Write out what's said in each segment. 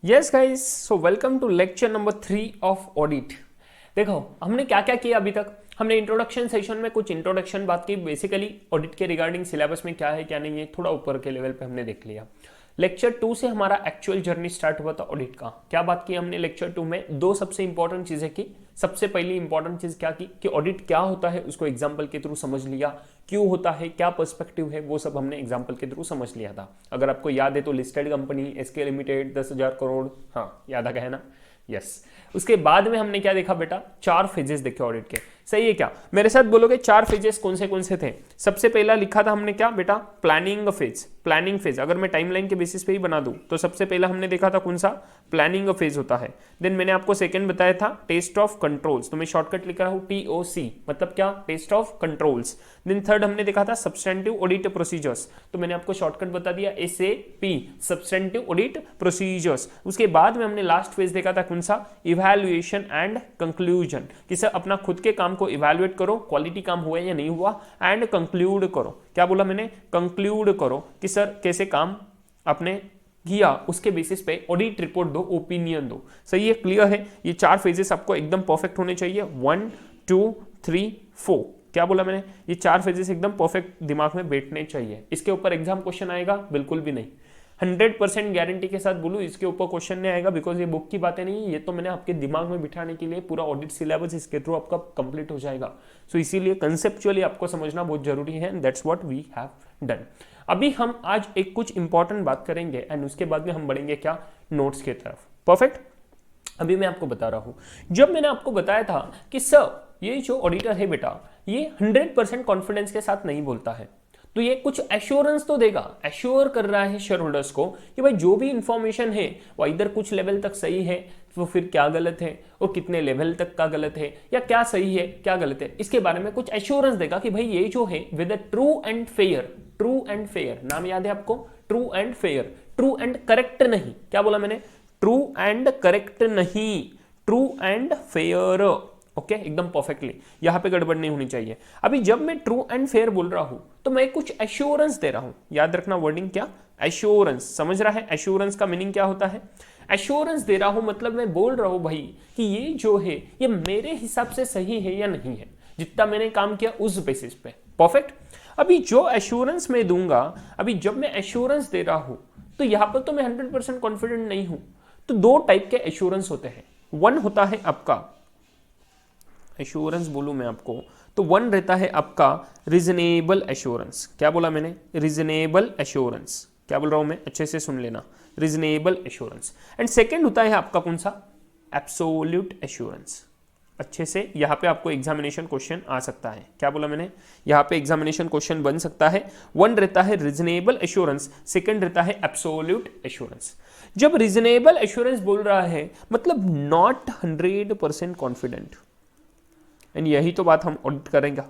Yes guys, so welcome to lecture number 3 of audit. देखो हमने क्या क्या किया अभी तक। हमने इंट्रोडक्शन सेशन में कुछ इंट्रोडक्शन बात की, बेसिकली ऑडिट के रिगार्डिंग सिलेबस में क्या है क्या नहीं है, थोड़ा ऊपर के लेवल पे हमने देख लिया। लेक्चर 2 से हमारा एक्चुअल जर्नी स्टार्ट हुआ था ऑडिट का। क्या बात की हमने लेक्चर 2 में? दो सबसे इंपॉर्टेंट चीजें की। सबसे पहली इंपॉर्टेंट चीज क्या की कि ऑडिट क्या होता है उसको एग्जाम्पल के थ्रू समझ लिया, क्यों होता है, क्या पर्सपेक्टिव है, वो सब हमने एग्जाम्पल के थ्रू समझ लिया था। अगर आपको याद है तो listed company SK limited 10,000 crore, हाँ याद आ गया ना। यस। उसके बाद में हमने क्या देखा बेटा? 4 फेजेस देखे ऑडिट के। सही है क्या? मेरे साथ बोलोगे 4 फेजेस कौन से थे? सबसे पहला लिखा था हमने क्या बेटा? Planning phase. प्लानिंग फेज अगर मैं टाइमलाइन के बेसिस पे ही बना दूं तो सबसे पहला हमने देखा था कौन सा? प्लानिंग फेज होता है। देन मैंने आपको सेकंड बताया था टेस्ट ऑफ कंट्रोल्स, तो मैं शॉर्टकट लिख रहा हूं टीओसी, मतलब क्या? Test of controls. Then third हमने देखा था सब्सटेंटिव ऑडिट प्रोसीजर्स, तो मैंने आपको शॉर्टकट बता दिया एसएपी, सब्सटेंटिव ऑडिट प्रोसीजर्स। उसके बाद में हमने लास्ट फेज देखा था कौन सा? इवैल्यूएशन एंड कंक्लूजन, कि सर अपना खुद के काम को इवैल्यूएट करो, क्वालिटी काम हुआ या नहीं हुआ, एंड कंक्लूड करो। क्या बोला मैंने? कंक्लूड करो कि सर कैसे काम आपने किया, उसके बेसिस पे ऑडिट रिपोर्ट दो, ओपिनियन दो। सही है? क्लियर है? ये 4 फेजेस आपको एकदम परफेक्ट होने चाहिए। 1 2 3 4। क्या बोला मैंने? ये 4 फेजेस एकदम परफेक्ट दिमाग में बैठने चाहिए। इसके ऊपर एग्जाम क्वेश्चन आएगा? बिल्कुल भी नहीं। 100% गारंटी के साथ बोलूं इसके ऊपर क्वेश्चन नहीं आएगा, बिकॉज ये बुक की बातें नहीं है, ये तो मैंने आपके दिमाग में बिठाने के लिए पूरा ऑडिट सिलेबस इसके थ्रू आपका कंप्लीट हो जाएगा। सो इसीलिए कंसेप्चुअली आपको समझना बहुत जरूरी है, and that's what we have done. अभी हम आज एक कुछ इंपॉर्टेंट बात करेंगे एंड उसके बाद में हम बढ़ेंगे क्या? नोट्स की तरफ। परफेक्ट। अभी मैं आपको बता रहा हूं, जब मैंने आपको बताया था कि सर ये जो ऑडिटर है बेटा, ये 100% कॉन्फिडेंस के साथ नहीं बोलता है, तो ये कुछ एश्योरेंस तो देगा, एश्योर कर रहा है शेयर होल्डर्स को कि भाई जो भी इंफॉर्मेशन है वो इधर कुछ लेवल तक सही है, तो फिर क्या गलत है, और कितने लेवल तक का गलत है, या क्या सही है क्या गलत है, इसके बारे में कुछ एश्योरेंस देगा कि भाई ये जो है with true and fair. True and fair नाम याद है आपको? True and fair, true and correct नहीं। क्या बोला मैंने? ट्रू एंड करेक्ट नहीं, ट्रू एंड फेयर। ओके, एकदम परफेक्टली, यहां पे गड़बड़ नहीं होनी चाहिए। अभी जब मैं ट्रू एंड फेयर बोल रहा हूं तो मैं कुछ एश्योरेंस दे रहा हूं। याद रखना वर्डिंग क्या? एश्योरेंस। समझ रहा है एश्योरेंस का मीनिंग क्या होता है? एश्योरेंस दे रहा हूं मतलब मैं बोल रहा हूं भाई कि ये जो है ये मेरे हिसाब से सही है या नहीं है, जितना मैंने काम किया उस बेसिस पे। परफेक्ट। अभी जो एश्योरेंस मैं दूंगा, अभी जब मैं एश्योरेंस दे रहा हूं तो यहां पर तो मैं 100% कॉन्फिडेंट नहीं हूं। तो दो टाइप के एश्योरेंस होते हैं। वन होता है आपका एश्योरेंस, बोलूं मैं आपको तो वन रहता है आपका रीजनेबल एश्योरेंस। क्या बोला मैंने? Reasonable assurance. क्या बोल रहा हूं मैं? अच्छे से सुन लेना, रीजनेबल एश्योरेंस। एंड सेकंड होता है आपका कौन सा? Absolute assurance. अच्छे से यहां पे आपको एग्जामिनेशन क्वेश्चन आ सकता है। क्या बोला मैंने? यहां पे एग्जामिनेशन क्वेश्चन बन सकता है। वन रहता है रीजनेबल एश्योरेंस, सेकंड रहता है एब्सोल्यूट एश्योरेंस। जब रीजनेबल एश्योरेंस बोल रहा है मतलब नॉट 100% कॉन्फिडेंट, एंड यही तो बात हम ऑडिट करेंगे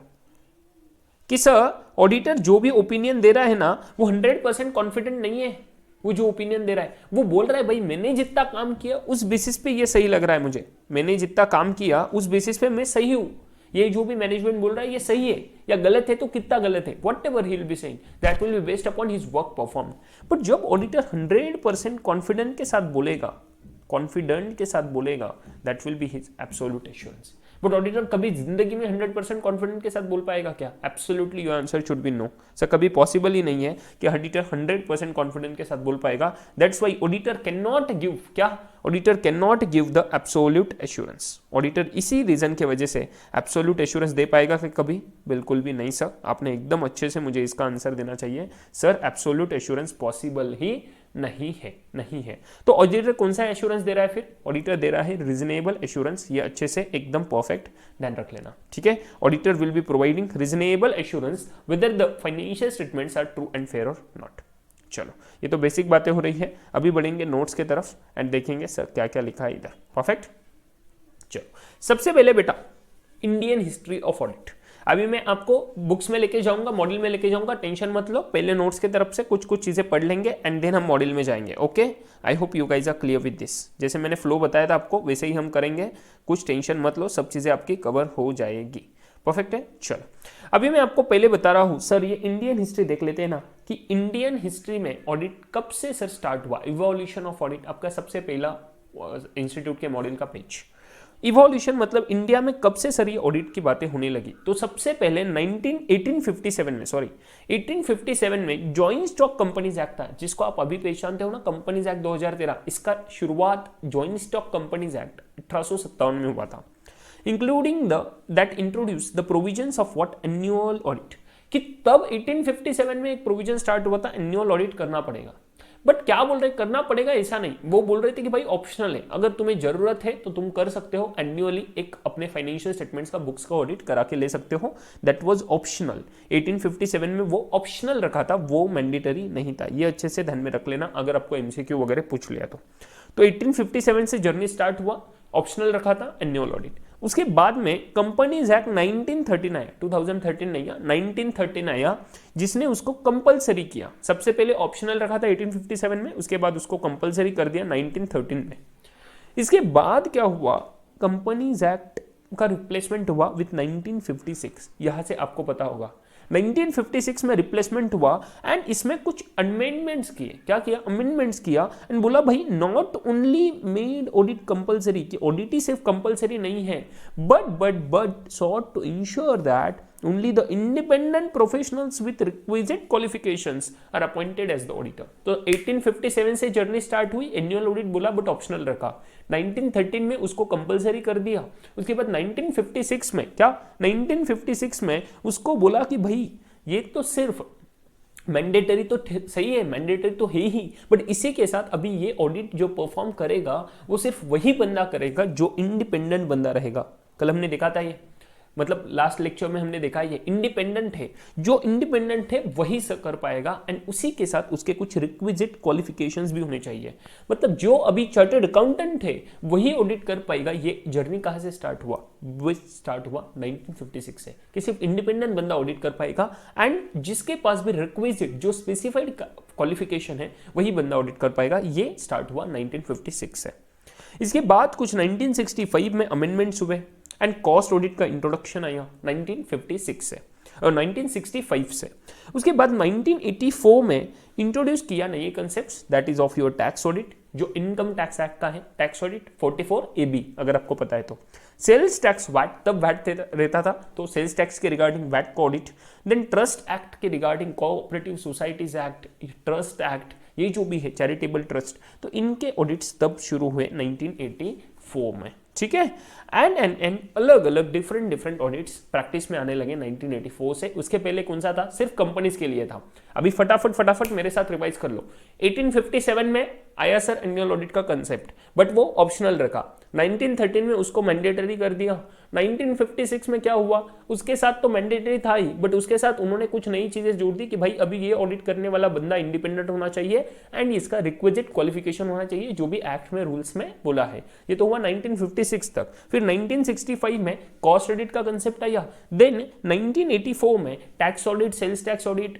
कि सर ऑडिटर जो भी ओपिनियन दे रहा है ना वो 100% कॉन्फिडेंट नहीं है। वो जो ओपिनियन दे रहा है वो बोल रहा है भाई मैंने जितना काम किया उस बेसिस पे ये सही लग रहा है मुझे, मैंने जितना काम किया उस बेसिस पे मैं सही हूं, ये जो भी मैनेजमेंट बोल रहा है ये सही है या गलत है तो कितना गलत है, what ever he will be saying that will be based upon his work perform. But जब ऑडिटर 100% कॉन्फिडेंट के साथ बोलेगा, कॉन्फिडेंट के साथ बोलेगा, that will be his absolute assurance. But auditor कभी जिंदगी में 100% कॉन्फिडेंट के साथ बोल पाएगा क्या? Absolutely your answer should be no. Sir कभी पॉसिबल ही नहीं है कि ऑडिटर 100% कॉन्फिडेंट के साथ बोल पाएगा। That's why auditor can not give, क्या? Auditor can not give the absolute assurance. Auditor इसी रीजन के वजह से एब्सोल्यूट एश्योरेंस दे पाएगा कि कभी? बिल्कुल भी नहीं सर। आपने एकदम अच्छे से मुझे इसका आंसर देना चाहिए, सर एब्सोल्यूट एश्योरेंस पॉसिबल ही नहीं है, नहीं है। तो ऑडिटर कौन सा एश्योरेंस दे रहा है फिर? ऑडिटर दे रहा है रीजनेबल एश्योरेंस। ये अच्छे से एकदम परफेक्ट ध्यान रख लेना, ठीक है? Auditor will be providing reasonable assurance whether the financial statements are true and fair और नॉट। चलो, ये तो बेसिक बातें हो रही है। अभी बढ़ेंगे नोट्स की तरफ एंड देखेंगे सर क्या क्या लिखा है इधर। परफेक्ट। चलो, सबसे पहले बेटा इंडियन हिस्ट्री ऑफ ऑडिट। अभी मैं आपको बुक्स में लेके जाऊंगा, मॉडल में लेके जाऊंगा, टेंशन मत लो। पहले नोट्स की तरफ से कुछ कुछ चीजें पढ़ लेंगे एंड देन हम मॉडल में जाएंगे। Okay, I hope you guys are clear with this. जैसे मैंने फ्लो बताया था आपको वैसे ही हम करेंगे, कुछ टेंशन मत लो, सब चीजें आपकी कवर हो जाएगी। परफेक्ट है। चलो, अभी मैं आपको पहले बता रहा हूं सर ये इंडियन हिस्ट्री देख लेते हैं ना, कि इंडियन हिस्ट्री में ऑडिट कब से सर स्टार्ट हुआ, इवोल्यूशन ऑफ ऑडिट, आपका सबसे पहला इंस्टीट्यूट के मॉड्यूल का पेज। इवोल्यूशन मतलब इंडिया में कब से सर ये ऑडिट की बातें होने लगी, तो सबसे पहले 1857 में जॉइंट स्टॉक कंपनीज एक्ट था, जिसको आप अभी पहचानते हो ना, कंपनीज एक्ट 2013, इसका शुरुआत जॉइंट स्टॉक कंपनीज एक्ट 1857 में हुआ था, including that introduce the provisions of what annual audit, कि तब 1857 में एक प्रोविजन स्टार्ट हुआ था, एनुअल ऑडिट करना पड़ेगा। बट क्या बोल रहे, करना पड़ेगा ऐसा नहीं, वो बोल रहे थे कि भाई ऑप्शनल है, अगर तुम्हें जरूरत है तो तुम कर सकते हो, एन्युअली एक अपने फाइनेंशियल स्टेटमेंट्स का, बुक्स का ऑडिट करा के ले सकते हो, दैट वाज ऑप्शनल। 1857 में वो ऑप्शनल रखा था, वो मैंडेटरी नहीं था, ये अच्छे से ध्यान में रख लेना अगर आपको एमसीक्यू वगैरह पूछ लिया तो 1857 से जर्नी स्टार्ट हुआ, ऑप्शनल रखा था, एनुअल ऑडिट। उसके बाद में कंपनीज एक्ट 1913 आया, 2013 नहीं आया, 1913 आया, जिसने उसको कंपलसरी किया। सबसे पहले ऑप्शनल रखा था 1857 में, उसके बाद उसको कंपलसरी कर दिया 1913 में। इसके बाद क्या हुआ, कंपनीज एक्ट का रिप्लेसमेंट हुआ विथ 1956, यहां से आपको पता होगा 1956 में रिप्लेसमेंट हुआ एंड इसमें कुछ अमेंडमेंट्स किए। क्या किया, अमेंडमेंट्स किया एंड बोला भाई not only made audit compulsory, कि ऑडिट ही सिर्फ कंपलसरी नहीं है, but sought to ensure that only the independent professionals with requisite qualifications are appointed as the auditor। तो 1857 से जर्नी स्टार्ट हुई, एनुअल ऑडिट बोला बट ऑप्शनल रखा, 1913 में उसको कंपलसरी कर दिया। उसके बाद 1956 में क्या, 1956 में उसको बोला कि भाई ये तो सिर्फ मैंडेटरी तो सही है, मैंडेटरी तो है ही, बट इसी के साथ अभी ये ऑडिट जो परफॉर्म करेगा वो सिर्फ वही बंदा करेगा जो इंडिपेंडेंट बंदा रहेगा। कल हमने देखा था ये, मतलब लास्ट लेक्चर में हमने देखा ये इंडिपेंडेंट है, जो इंडिपेंडेंट है वही कर पाएगा एंड उसी के साथ उसके कुछ रिक्विजिट क्वालिफिकेशंस भी होने चाहिए। मतलब जो अभी चार्टर्ड अकाउंटेंट है वही ऑडिट कर पाएगा। ये जर्नी कहां से स्टार्ट हुआ, वो स्टार्ट हुआ 1956 से, कि सिर्फ इंडिपेंडेंट बंदा ऑडिट कर पाएगा एंड जिसके पास भी रिक्विजिट जो स्पेसिफाइड क्वालिफिकेशन है वही बंदा ऑडिट कर पाएगा। ये स्टार्ट हुआ 1956 से। इसके बाद कुछ 1965 में अमेंडमेंट्स हुए एंड कॉस्ट ऑडिट का इंट्रोडक्शन आया 1956 से और 1965 से। उसके बाद 1984 में इंट्रोड्यूस किया नए concepts, that is of your tax audit, जो इनकम टैक्स एक्ट का है, टैक्स ऑडिट 44AB अगर आपको पता है तो। सेल्स टैक्स वैट, तब वैट रहता था तो सेल्स टैक्स के रिगार्डिंग वैट का ऑडिट, देन ट्रस्ट एक्ट के regarding cooperative societies act, trust act, ये जो भी है चैरिटेबल ट्रस्ट, तो इनके ऑडिट्स तब शुरू हुए 1984 में, ठीक है। एंड अलग अलग डिफरेंट ऑडिट्स प्रैक्टिस में आने लगे 1984 से। उसके पहले कौन सा था, सिर्फ कंपनीज के लिए था। अभी फटाफट मेरे साथ रिवाइज कर लो। 1857 में आया सर एनुअल ऑडिट का कंसेप्ट, बट वो ऑप्शनल रखा। 1913 में उसको मैंडेटरी कर दिया। 1956 में क्या हुआ, उसके साथ तो मैंडेटरी था ही, बट उसके साथ उन्होंने कुछ नई चीजें जोड़ दी कि भाई अभी ये ऑडिट करने वाला बंदा इंडिपेंडेंट होना चाहिए एंड इसका रिक्विजिट क्वालिफिकेशन होना चाहिए, जो भी एक्ट में रूल्स में बोला है। ये तो हुआ 1956 तक। फिर 1965 में कॉस्ट ऑडिट का कंसेप्ट आया। देन 1984 में tax audit, sales tax audit,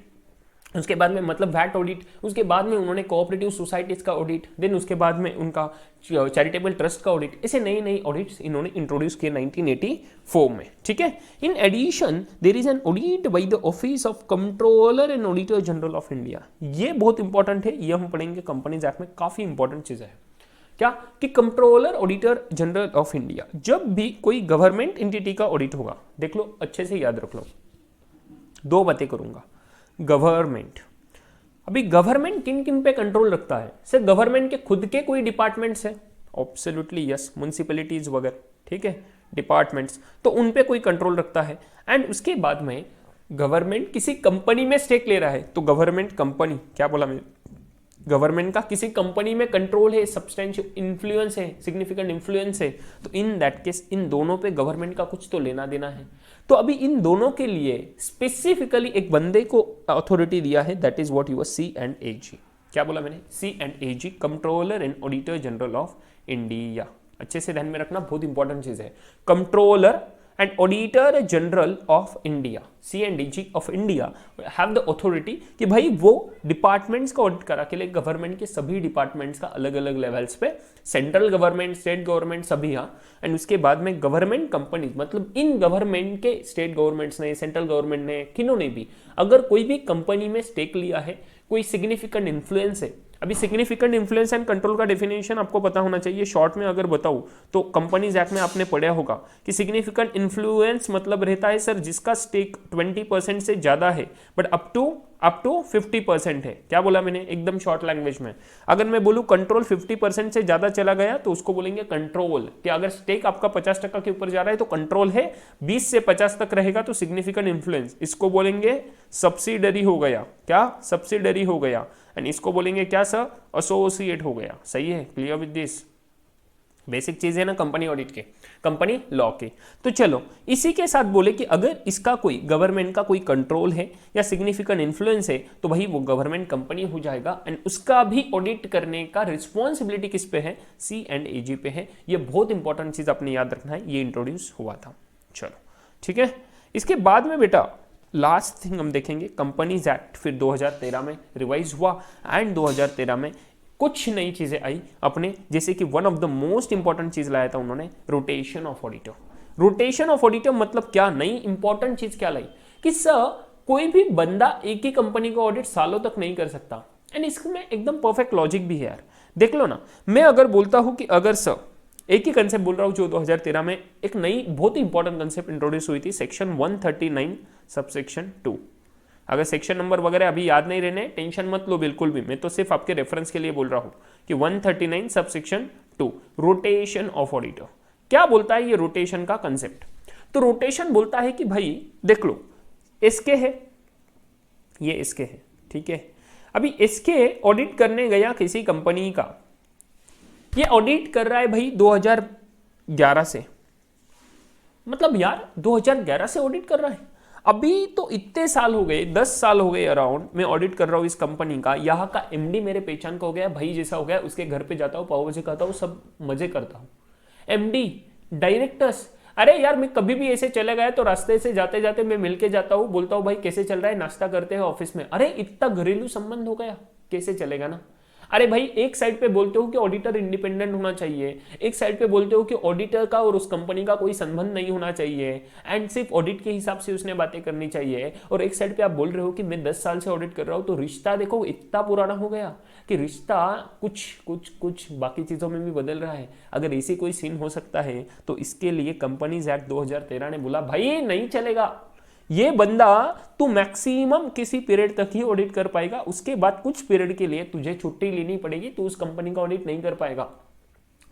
उसके बाद में मतलब वैट ऑडिट, उसके बाद में उन्होंने कोऑपरेटिव सोसाइटीज का ऑडिट, देन उसके बाद में उनका चैरिटेबल ट्रस्ट का ऑडिट, ऐसे नई ऑडिट्स इन्होंने इंट्रोड्यूस किए 1984 में, ठीक है। In addition there is an audit by the office of controller and auditor general of India. ये बहुत इंपॉर्टेंट है, ये हम पढ़ेंगे कंपनीज एक्ट में, काफी इंपॉर्टेंट चीज है। क्या कि controller auditor general of India, जब भी कोई गवर्नमेंट एंटिटी का ऑडिट होगा, देख लो अच्छे से याद रख लो, दो बातें करूंगा। गवर्नमेंट, अभी गवर्नमेंट किन किन पे कंट्रोल रखता है, सिर्फ गवर्नमेंट के खुद के कोई डिपार्टमेंट्स है, एब्सोल्युटली यस, म्युनिसिपैलिटीज वगैरह, ठीक है, डिपार्टमेंट्स, तो उन पे कोई कंट्रोल रखता है। एंड उसके बाद में गवर्नमेंट किसी कंपनी में स्टेक ले रहा है, तो गवर्नमेंट कंपनी, क्या बोला मैं, गवर्नमेंट का किसी कंपनी में कंट्रोल है, सब्सटेंशियल इन्फ्लुएंस है, सिग्निफिकेंट इन्फ्लुएंस है, तो इन दैट केस इन दोनों पे गवर्नमेंट का कुछ तो लेना देना है। तो अभी इन दोनों के लिए स्पेसिफिकली एक बंदे को अथॉरिटी दिया है, that is what your C&AG। क्या बोला मैंने, C&AG, controller and auditor general of India. अच्छे से ध्यान में रखना, बहुत इंपॉर्टेंट चीज है। Controller and auditor general of India, CNDG of India have the authority कि भाई वो डिपार्टमेंट्स का ऑडिट करा के लिए, गवर्नमेंट के सभी डिपार्टमेंट्स का अलग अलग लेवल्स पे, सेंट्रल गवर्नमेंट, स्टेट गवर्नमेंट सभी, हाँ, एंड उसके बाद में गवर्नमेंट कंपनीज, मतलब इन गवर्नमेंट के स्टेट गवर्नमेंट्स ने, सेंट्रल गवर्नमेंट ने, किन्होंने भी अगर कोई भी कंपनी में स्टेक लिया है, कोई सिग्निफिकेंट इन्फ्लुएंस है। अभी सिग्निफिकेंट इन्फ्लुएंस एंड कंट्रोल का डेफिनेशन आपको पता होना चाहिए। शॉर्ट में अगर बताऊं तो कंपनीज एक्ट में आपने पढ़ा होगा कि सिग्निफिकेंट इन्फ्लुएंस मतलब रहता है सर जिसका स्टेक 20% से ज्यादा है बट अप टू 50% है। क्या बोला मैंने एकदम शॉर्ट लैंग्वेज में? अगर मैं बोलूं कंट्रोल 50% से ज्यादा चला गया तो उसको बोलेंगे कंट्रोल। कि अगर स्टेक आपका 50% के ऊपर जा रहा है तो कंट्रोल है, 20 से 50 तक रहेगा तो सिग्निफिकेंट इन्फ्लुएंस, इसको बोलेंगे सब्सिडरी हो गया। क्या? सब्सिडरी हो गया। एंड इसको बोलेंगे क्या सर? एसोसिएट हो गया। सही है? Clear with this? बेसिक चीज है ना कंपनी ऑडिट के, कंपनी लॉ के। तो चलो इसी के साथ बोले कि अगर इसका कोई गवर्नमेंट का कोई कंट्रोल है या सिग्निफिकेंट इन्फ्लुएंस है तो भाई वो गवर्नमेंट कंपनी हो जाएगा एंड उसका भी ऑडिट करने का रिस्पॉन्सिबिलिटी किस पे है? CNAG पे है। ये बहुत इंपॉर्टेंट चीज आपने याद रखना है, ये इंट्रोड्यूस हुआ था। चलो ठीक है। इसके बाद में बेटा लास्ट थिंग हम देखेंगे कंपनीज एक्ट, फिर 2013 में रिवाइज हुआ एंड 2013 में कुछ नई चीजें आई अपने, जैसे कि one of the most important चीज लाया था उन्होंने, rotation of auditor. Rotation of auditor मतलब क्या? नई इंपॉर्टेंट चीज क्या लाई कि सर कोई भी बंदा एक ही कंपनी का ऑडिट सालों तक नहीं कर सकता। एंड इसमें एकदम परफेक्ट लॉजिक भी है यार। देख लो ना, मैं अगर बोलता हूं कि अगर सर एक ही कंसेप्ट बोल रहा हूं जो 2013 में एक नई बहुत ही इंपॉर्टेंट कंसेप्ट इंट्रोड्यूस हुई थी, सेक्शन 139 सबसेक्शन 2। अगर सेक्शन नंबर वगैरह अभी याद नहीं रहने, टेंशन मत लो बिल्कुल भी, मैं तो सिर्फ आपके रेफरेंस के लिए बोल रहा हूं कि 139 सबसेक्शन 2 रोटेशन ऑफ ऑडिटर। क्या बोलता है ये रोटेशन का कंसेप्ट? तो रोटेशन बोलता है कि भाई देख लो, एसके है, ये एसके है, ठीक है। अभी एसके ऑडिट करने गया किसी कंपनी का, ये ऑडिट कर रहा है भाई 2011 से, मतलब यार 2011 से ऑडिट कर रहा है। अभी तो इतने साल हो गए, 10 साल हो गए अराउंड, मैं ऑडिट कर रहा हूं इस कंपनी का। यहाँ का MD मेरे पहचान का हो गया, भाई जैसा हो गया। उसके घर पे जाता हूँ, पाव भाजी खाता हूँ, सब मजे करता हूँ। MD, डायरेक्टर्स, अरे यार मैं कभी भी ऐसे चले गए तो रास्ते से जाते जाते मैं मिलके जाता हूँ, बोलता हूँ भाई कैसे चल रहा है, नाश्ता करते हैं ऑफिस में। अरे इतना घरेलू संबंध हो गया, कैसे चलेगा ना। अरे भाई एक साइड पे बोलते हो कि ऑडिटर इंडिपेंडेंट होना चाहिए, एक साइड पे बोलते हो कि ऑडिटर का और उस कंपनी का कोई संबंध नहीं होना चाहिए एंड सिर्फ ऑडिट के हिसाब से उसने बातें करनी चाहिए, और एक साइड पे आप बोल रहे हो कि मैं 10 साल से ऑडिट कर रहा हूं। तो रिश्ता देखो इतना पुराना हो गया कि रिश्ता कुछ बाकी चीजों में भी बदल रहा है। अगर ऐसी कोई सीन हो सकता है तो इसके लिए कंपनीज एक्ट 2013 ने बोला भाई नहीं चलेगा, ये बंदा तू मैक्सिमम किसी पीरियड तक ही ऑडिट कर पाएगा, उसके बाद कुछ पीरियड के लिए तुझे छुट्टी लेनी पड़ेगी, तू उस कंपनी का ऑडिट नहीं कर पाएगा।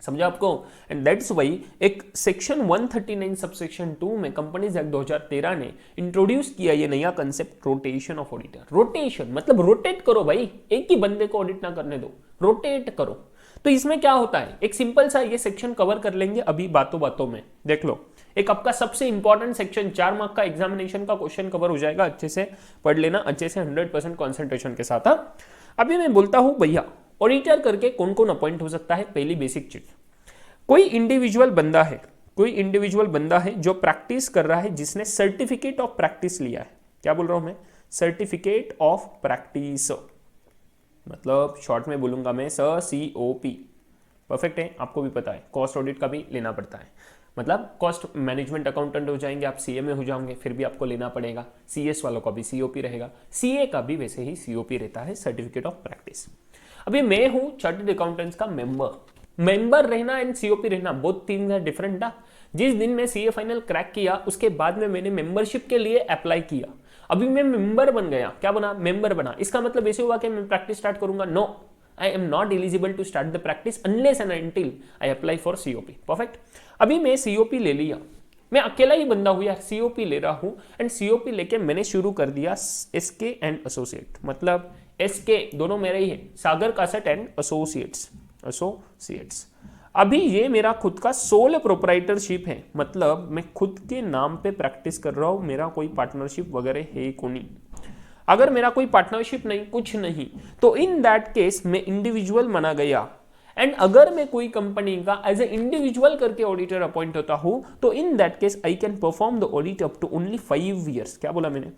समझा आपको? एंड दैट्स वाई एक सेक्शन 139 सबसेक्शन 2 में कंपनीज एक्ट 2013 ने इंट्रोड्यूस किया ये नया concept, rotation of auditor. Rotation मतलब रोटेट करो भाई, एक ही बंदे को ऑडिट ना करने दो, रोटेट करो। तो इसमें क्या होता है, एक सिंपल सा ये सेक्शन कवर कर लेंगे अभी बातों बातों में। देख लो, एक आपका सबसे इंपॉर्टेंट सेक्शन 4 मार्क का एग्जामिनेशन का क्वेश्चन कवर हो जाएगा, अच्छे से पढ़ लेना, अच्छे से 100% कॉन्सेंट्रेशन के साथ। अभी मैं बोलता हूं भैया ऑडिटर करके कौन कौन अपॉइंट हो सकता है। पहली बेसिक चीज, कोई इंडिविजुअल बंदा है जो प्रैक्टिस कर रहा है, जिसने सर्टिफिकेट ऑफ प्रैक्टिस लिया है। क्या बोल रहा हूं मैं? सर्टिफिकेट ऑफ प्रैक्टिस, मतलब शॉर्ट में बोलूंगा मैं COP। परफेक्ट है, आपको भी पता है कॉस्ट ऑडिट का भी लेना पड़ता है, मतलब कॉस्ट मैनेजमेंट अकाउंटेंट हो जाएंगे आप, CA में हो जाओगे, फिर भी आपको लेना पड़ेगा। CS वालों का भी COP रहेगा, CA का भी वैसे ही COP रहता है, सर्टिफिकेट ऑफ प्रैक्टिस। अभी मैं हूं चार्टर्ड अकाउंटेंट्स का मेंबर रहना एंड COP रहना बहुत तीन डिफरेंट था। जिस दिन मैं CA फाइनल क्रैक किया उसके बाद में मैंने मेंबरशिप के लिए अप्लाई किया, अभी मैं मेंबर बन गया। क्या बना? मेंबर बना। इसका मतलब ऐसे हुआ कि मैं प्रैक्टिस स्टार्ट करूंगा? No, I am not eligible to start the practice unless and until I apply for COP. Perfect. अभी मैं COP ले लिया, मैं अकेला ही बंदा हूं यार, COP ले रहा हूं एंड COP लेके मैंने शुरू कर दिया SK एंड एसोसिएट, मतलब SK दोनों मेरे ही है, सागर कासट एंड एसोसिएट्स। अभी ये मेरा खुद का सोल प्रोप्राइटरशिप है, मतलब मैं खुद के नाम पे प्रैक्टिस कर रहा हूं, मेरा कोई पार्टनरशिप वगैरह है को नहीं। अगर मेरा कोई पार्टनरशिप नहीं, कुछ नहीं, तो इन दैट केस मैं इंडिविजुअल माना गया एंड अगर मैं कोई कंपनी का एज ए इंडिविजुअल करके ऑडिटर अपॉइंट होता हूं तो in that case I can perform the audit up to only 5 years. क्या बोला मैंने?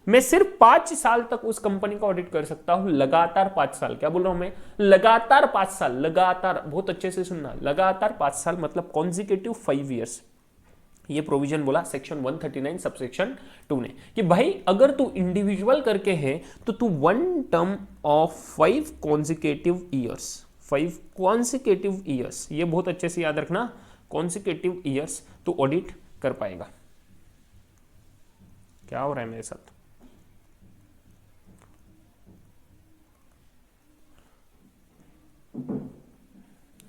मैं सिर्फ 5 साल तक उस कंपनी का ऑडिट कर सकता हूं, लगातार 5 साल। क्या बोल रहा हूं मैं? लगातार 5 साल, लगातार, बहुत अच्छे से सुनना, लगातार 5 साल मतलब कॉन्जिक्यूटिव 5 ईयर्स। ये प्रोविजन बोला सेक्शन 139 सबसेक्शन 2 ने कि भाई अगर तू इंडिविजुअल करके है तो तू 1 term of 5 consecutive years, 5 consecutive years, ये बहुत अच्छे से याद रखना, कॉन्जिक्यूटिव ईयर्स तू ऑडिट कर पाएगा। क्या हो रहा है मेरे साथ?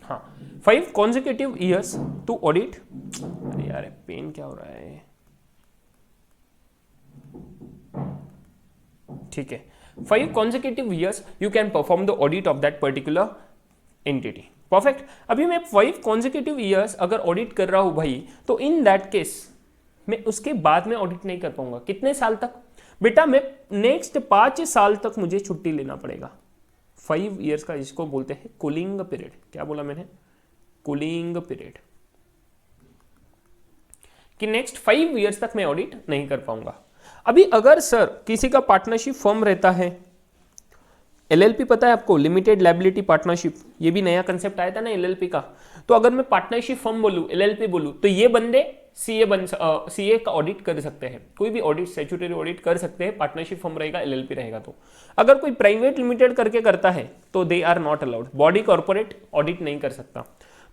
हाँ, 5 कॉन्जिक्यूटिव ईयर्स टू ऑडिट। अरे यार पेन क्या हो रहा है? ठीक है, 5 consecutive years you can perform the audit of that particular entity. Perfect. अभी मैं 5 कॉन्जिक्यूटिव ईयर्स अगर ऑडिट कर रहा हूं भाई, तो इन दैट केस मैं उसके बाद में ऑडिट नहीं कर पाऊंगा। कितने साल तक? बेटा मैं नेक्स्ट 5 साल तक मुझे छुट्टी लेना पड़ेगा। 5 ईयर्स का जिसको बोलते हैं कूलिंग पीरियड। क्या बोला मैंने? कूलिंग पीरियड, कि नेक्स्ट 5 ईयर्स तक मैं ऑडिट नहीं कर पाऊंगा। अभी अगर सर किसी का पार्टनरशिप फर्म रहता है, एलएलपी पता है आपको, लिमिटेड लायबिलिटी पार्टनरशिप, ये भी नया कंसेप्ट आया था ना एलएलपी का। तो अगर मैं पार्टनरशिप फर्म बोलूं, एलएलपी बोलूं, तो ये बंदे सीए का ऑडिट कर सकते हैं, कोई भी ऑडिट, स्टैट्यूटरी ऑडिट कर सकते हैं। पार्टनरशिप फर्म रहेगा, एलएलपी रहेगा। तो अगर कोई प्राइवेट लिमिटेड करके करता है तो they are not allowed, body corporate audit नहीं कर सकता।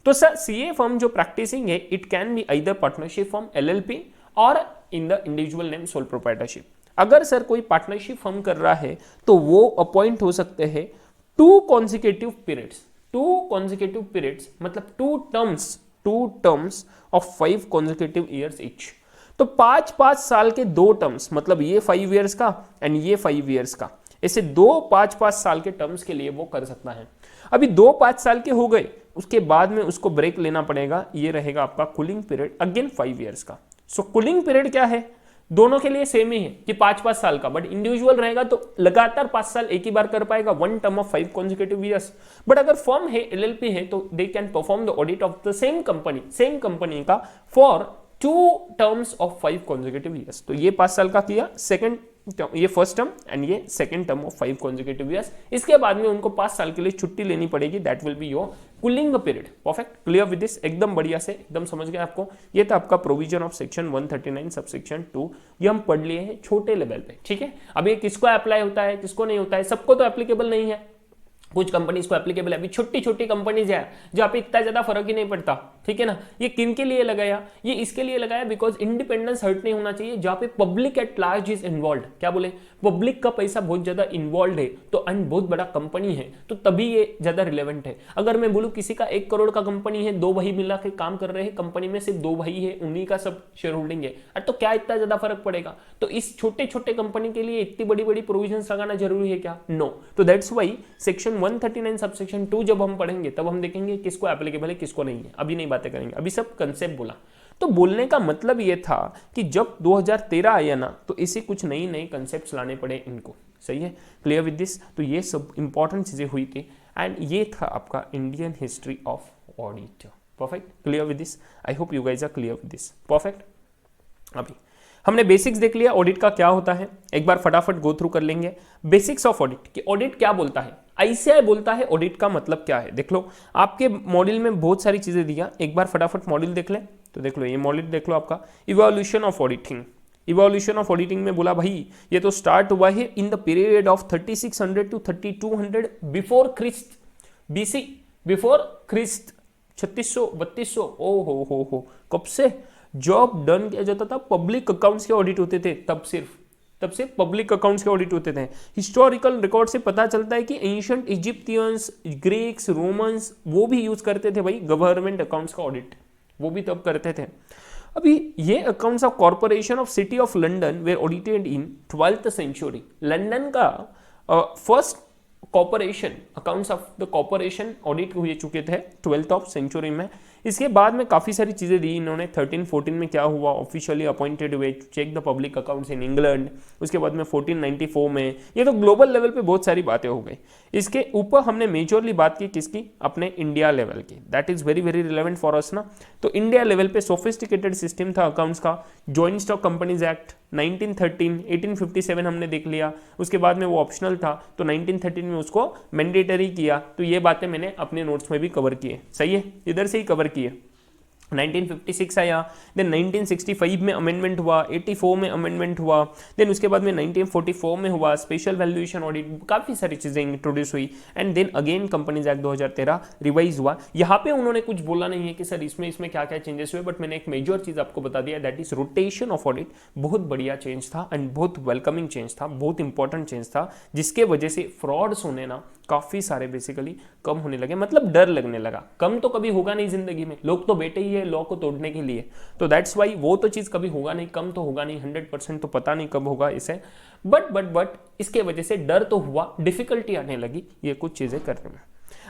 तो सर सीए फर्म जो प्रैक्टिसिंग है, it can be either partnership firm, LLP और in the individual name sole proprietorship. अगर सर कोई पार्टनरशिप फर्म कर रहा है तो वो अपॉइंट हो सकते हैं 2 कॉन्जिक्यूटिव पीरियड्स, 2 कॉन्जिक्यूटिव पीरियड्स मतलब 2 terms of 5 consecutive years each. तो 5 साल के 2 टर्म्स, मतलब ये 5 ईयर्स का एंड ये 5 ईयर्स का, ऐसे 2 5 साल के टर्म्स के लिए वो कर सकता है। अभी 2 5 साल के हो गए, उसके बाद में उसको ब्रेक लेना पड़ेगा। ये रहेगा आपका कूलिंग पीरियड, अगेन 5 ईयर्स का। सो कूलिंग पीरियड क्या है? दोनों के लिए सेम ही है कि 5 साल का, बट इंडिविजुअल रहेगा तो लगातार 5 साल एक ही बार कर पाएगा, 1 term of 5 consecutive years. But अगर फर्म है, एलएलपी है, तो they can perform the audit of the same company का for 2 terms of 5 consecutive years. तो ये 5 साल का किया, सेकंड ये फर्स्ट टर्म एंड ये second term of 5 consecutive years. इसके बाद में उनको 5 साल के लिए छुट्टी लेनी पड़ेगी, that will be your cooling period. Perfect, clear with this? एकदम बढ़िया से, एकदम समझ गए आपको। ये था आपका प्रोविजन ऑफ सेक्शन 139 सबसेक्शन 2। ये हम पढ़ लिए हैं छोटे लेवल पे, ठीक है। अब ये किसको अप्लाई होता है, किसको नहीं होता है, सबको तो एप्लीकेबल नहीं है, कुछ कंपनीज को एप्लीकेबल है। अभी छोटी छोटी कंपनीज है जहाँ पे इतना ज्यादा फर्क ही नहीं पड़ता, ठीक है ना। ये किन के लिए लगाया? ये इसके लिए लगाया बिकॉज इंडिपेंडेंस हर्ट नहीं होना चाहिए, जहाँ पे public at large is involve. क्या बोले? पब्लिक का पैसा बहुत ज्यादा इन्वॉल्व है, तो एंड बहुत बड़ा कंपनी है, तो तभी ये ज्यादा रिलेवेंट है। अगर मैं बोलूँ किसी का 1 करोड़ का कंपनी है, 2 भाई मिला के काम कर रहे हैं, कंपनी में सिर्फ 2 भाई है, उन्हीं का सब शेयर होल्डिंग है, तो क्या इतना ज्यादा फर्क पड़ेगा? तो इस छोटे छोटे कंपनी के लिए इतनी बड़ी बड़ी प्रोविजन लगाना जरूरी है क्या? नो। तो दैट्स वाई सेक्शन 139 सबसेक्शन 2 जब हम पढ़ेंगे तब हम देखेंगे किसको एप्लीकेबल है, किसको नहीं है। अभी नहीं बातें करेंगे, अभी सब कंसेप्ट बोला। तो बोलने का मतलब ये था कि जब 2013 आया ना, तो इसे कुछ नई नई कंसेप्ट लाने पड़े इनको। सही है, क्लियर विद दिस? तो ये सब इंपॉर्टेंट चीजें हुई थी एंड ये था आपका Indian history of audit. Perfect, clear with this? I hope you guys are clear with this. Perfect. अभी हमने बेसिक्स देख लिया ऑडिट का क्या होता है, एक बार फटाफट गो थ्रू कर लेंगे बेसिक्स ऑफ ऑडिट कि ऑडिट क्या बोलता है, आईसीआई बोलता है ऑडिट का मतलब क्या है। देख लो आपके मॉड्यूल में बहुत सारी चीजें दिया, एक बार फटाफट मॉड्यूल देख ले। तो देख लो ये मॉड्यूल देख लो आपका evolution of auditing. Evolution of auditing में बोला भाई ये तो स्टार्ट हुआ है in the period of 3600 to 3200 before Christ, BC, before Christ, 3600 3200। ओ हो, कब से जॉब डन किया जाता था, पब्लिक अकाउंट्स के ऑडिट होते थे, तब सिर्फ पब्लिक अकाउंट्स के ऑडिट होते थे। हिस्टोरिकल रिकॉर्ड से पता चलता है कि एंशिएंट इजिप्टियंस, ग्रीक्स, रोमन्स वो भी यूज करते थे भाई गवर्नमेंट अकाउंट्स का ऑडिट, वो भी तब करते थे। अभी ये accounts of corporation of city of London were audited in 12th century. London का first corporation, accounts of the corporation audit हुए चुके थे 12th सेंचुरी में। इसके बाद में काफ़ी सारी चीज़ें दी इन्होंने। 13-14 में क्या हुआ, ऑफिशियली अपॉइंटेड हुए to check the public accounts in England. उसके बाद में 1494 में, ये तो ग्लोबल लेवल पे बहुत सारी बातें हो गई। इसके ऊपर हमने मेजरली बात की किसकी, अपने इंडिया लेवल की। That is very very relevant for us ना। तो इंडिया लेवल पे सोफिस्टिकेटेड सिस्टम था अकाउंट्स का। जॉइंट स्टॉक कंपनीज एक्ट 1913, 1857 हमने देख लिया। उसके बाद में वो ऑप्शनल था, तो 1913 में उसको मैंडेटरी किया। तो ये बातें मैंने अपने नोट्स में भी कवर की है, सही है, इधर से ही कवर किए। 1956 आया, देन 1965 में अमेंडमेंट हुआ, 84 में अमेंडमेंट हुआ, देन उसके बाद में 1944 में हुआ स्पेशल वैल्यूएशन ऑडिट, काफ़ी सारी चीज़ें इंट्रोड्यूस हुई। And then again companies act 2013 revise हुआ। यहाँ पे उन्होंने कुछ बोला नहीं है कि सर इसमें क्या क्या चेंजेस हुए, बट मैंने एक मेजर चीज़ आपको बता दिया, that is rotation of audit. बहुत बढ़िया चेंज था एंड बहुत वेलकमिंग चेंज था, बहुत इंपॉर्टेंट चेंज था, जिसके वजह से फ्रॉड्स होने ना काफ़ी सारे बेसिकली कम होने लगे। मतलब डर लगने लगा, कम तो कभी होगा नहीं जिंदगी में, लोग तो बैठे ही है लॉ को तोड़ने के लिए। तो दैट्स वाई वो तो चीज़ कभी होगा नहीं, कम तो होगा नहीं, 100% तो पता नहीं कब होगा इसे। बट इसके वजह से डर तो हुआ, डिफिकल्टी आने लगी ये कुछ चीज़ें करने में।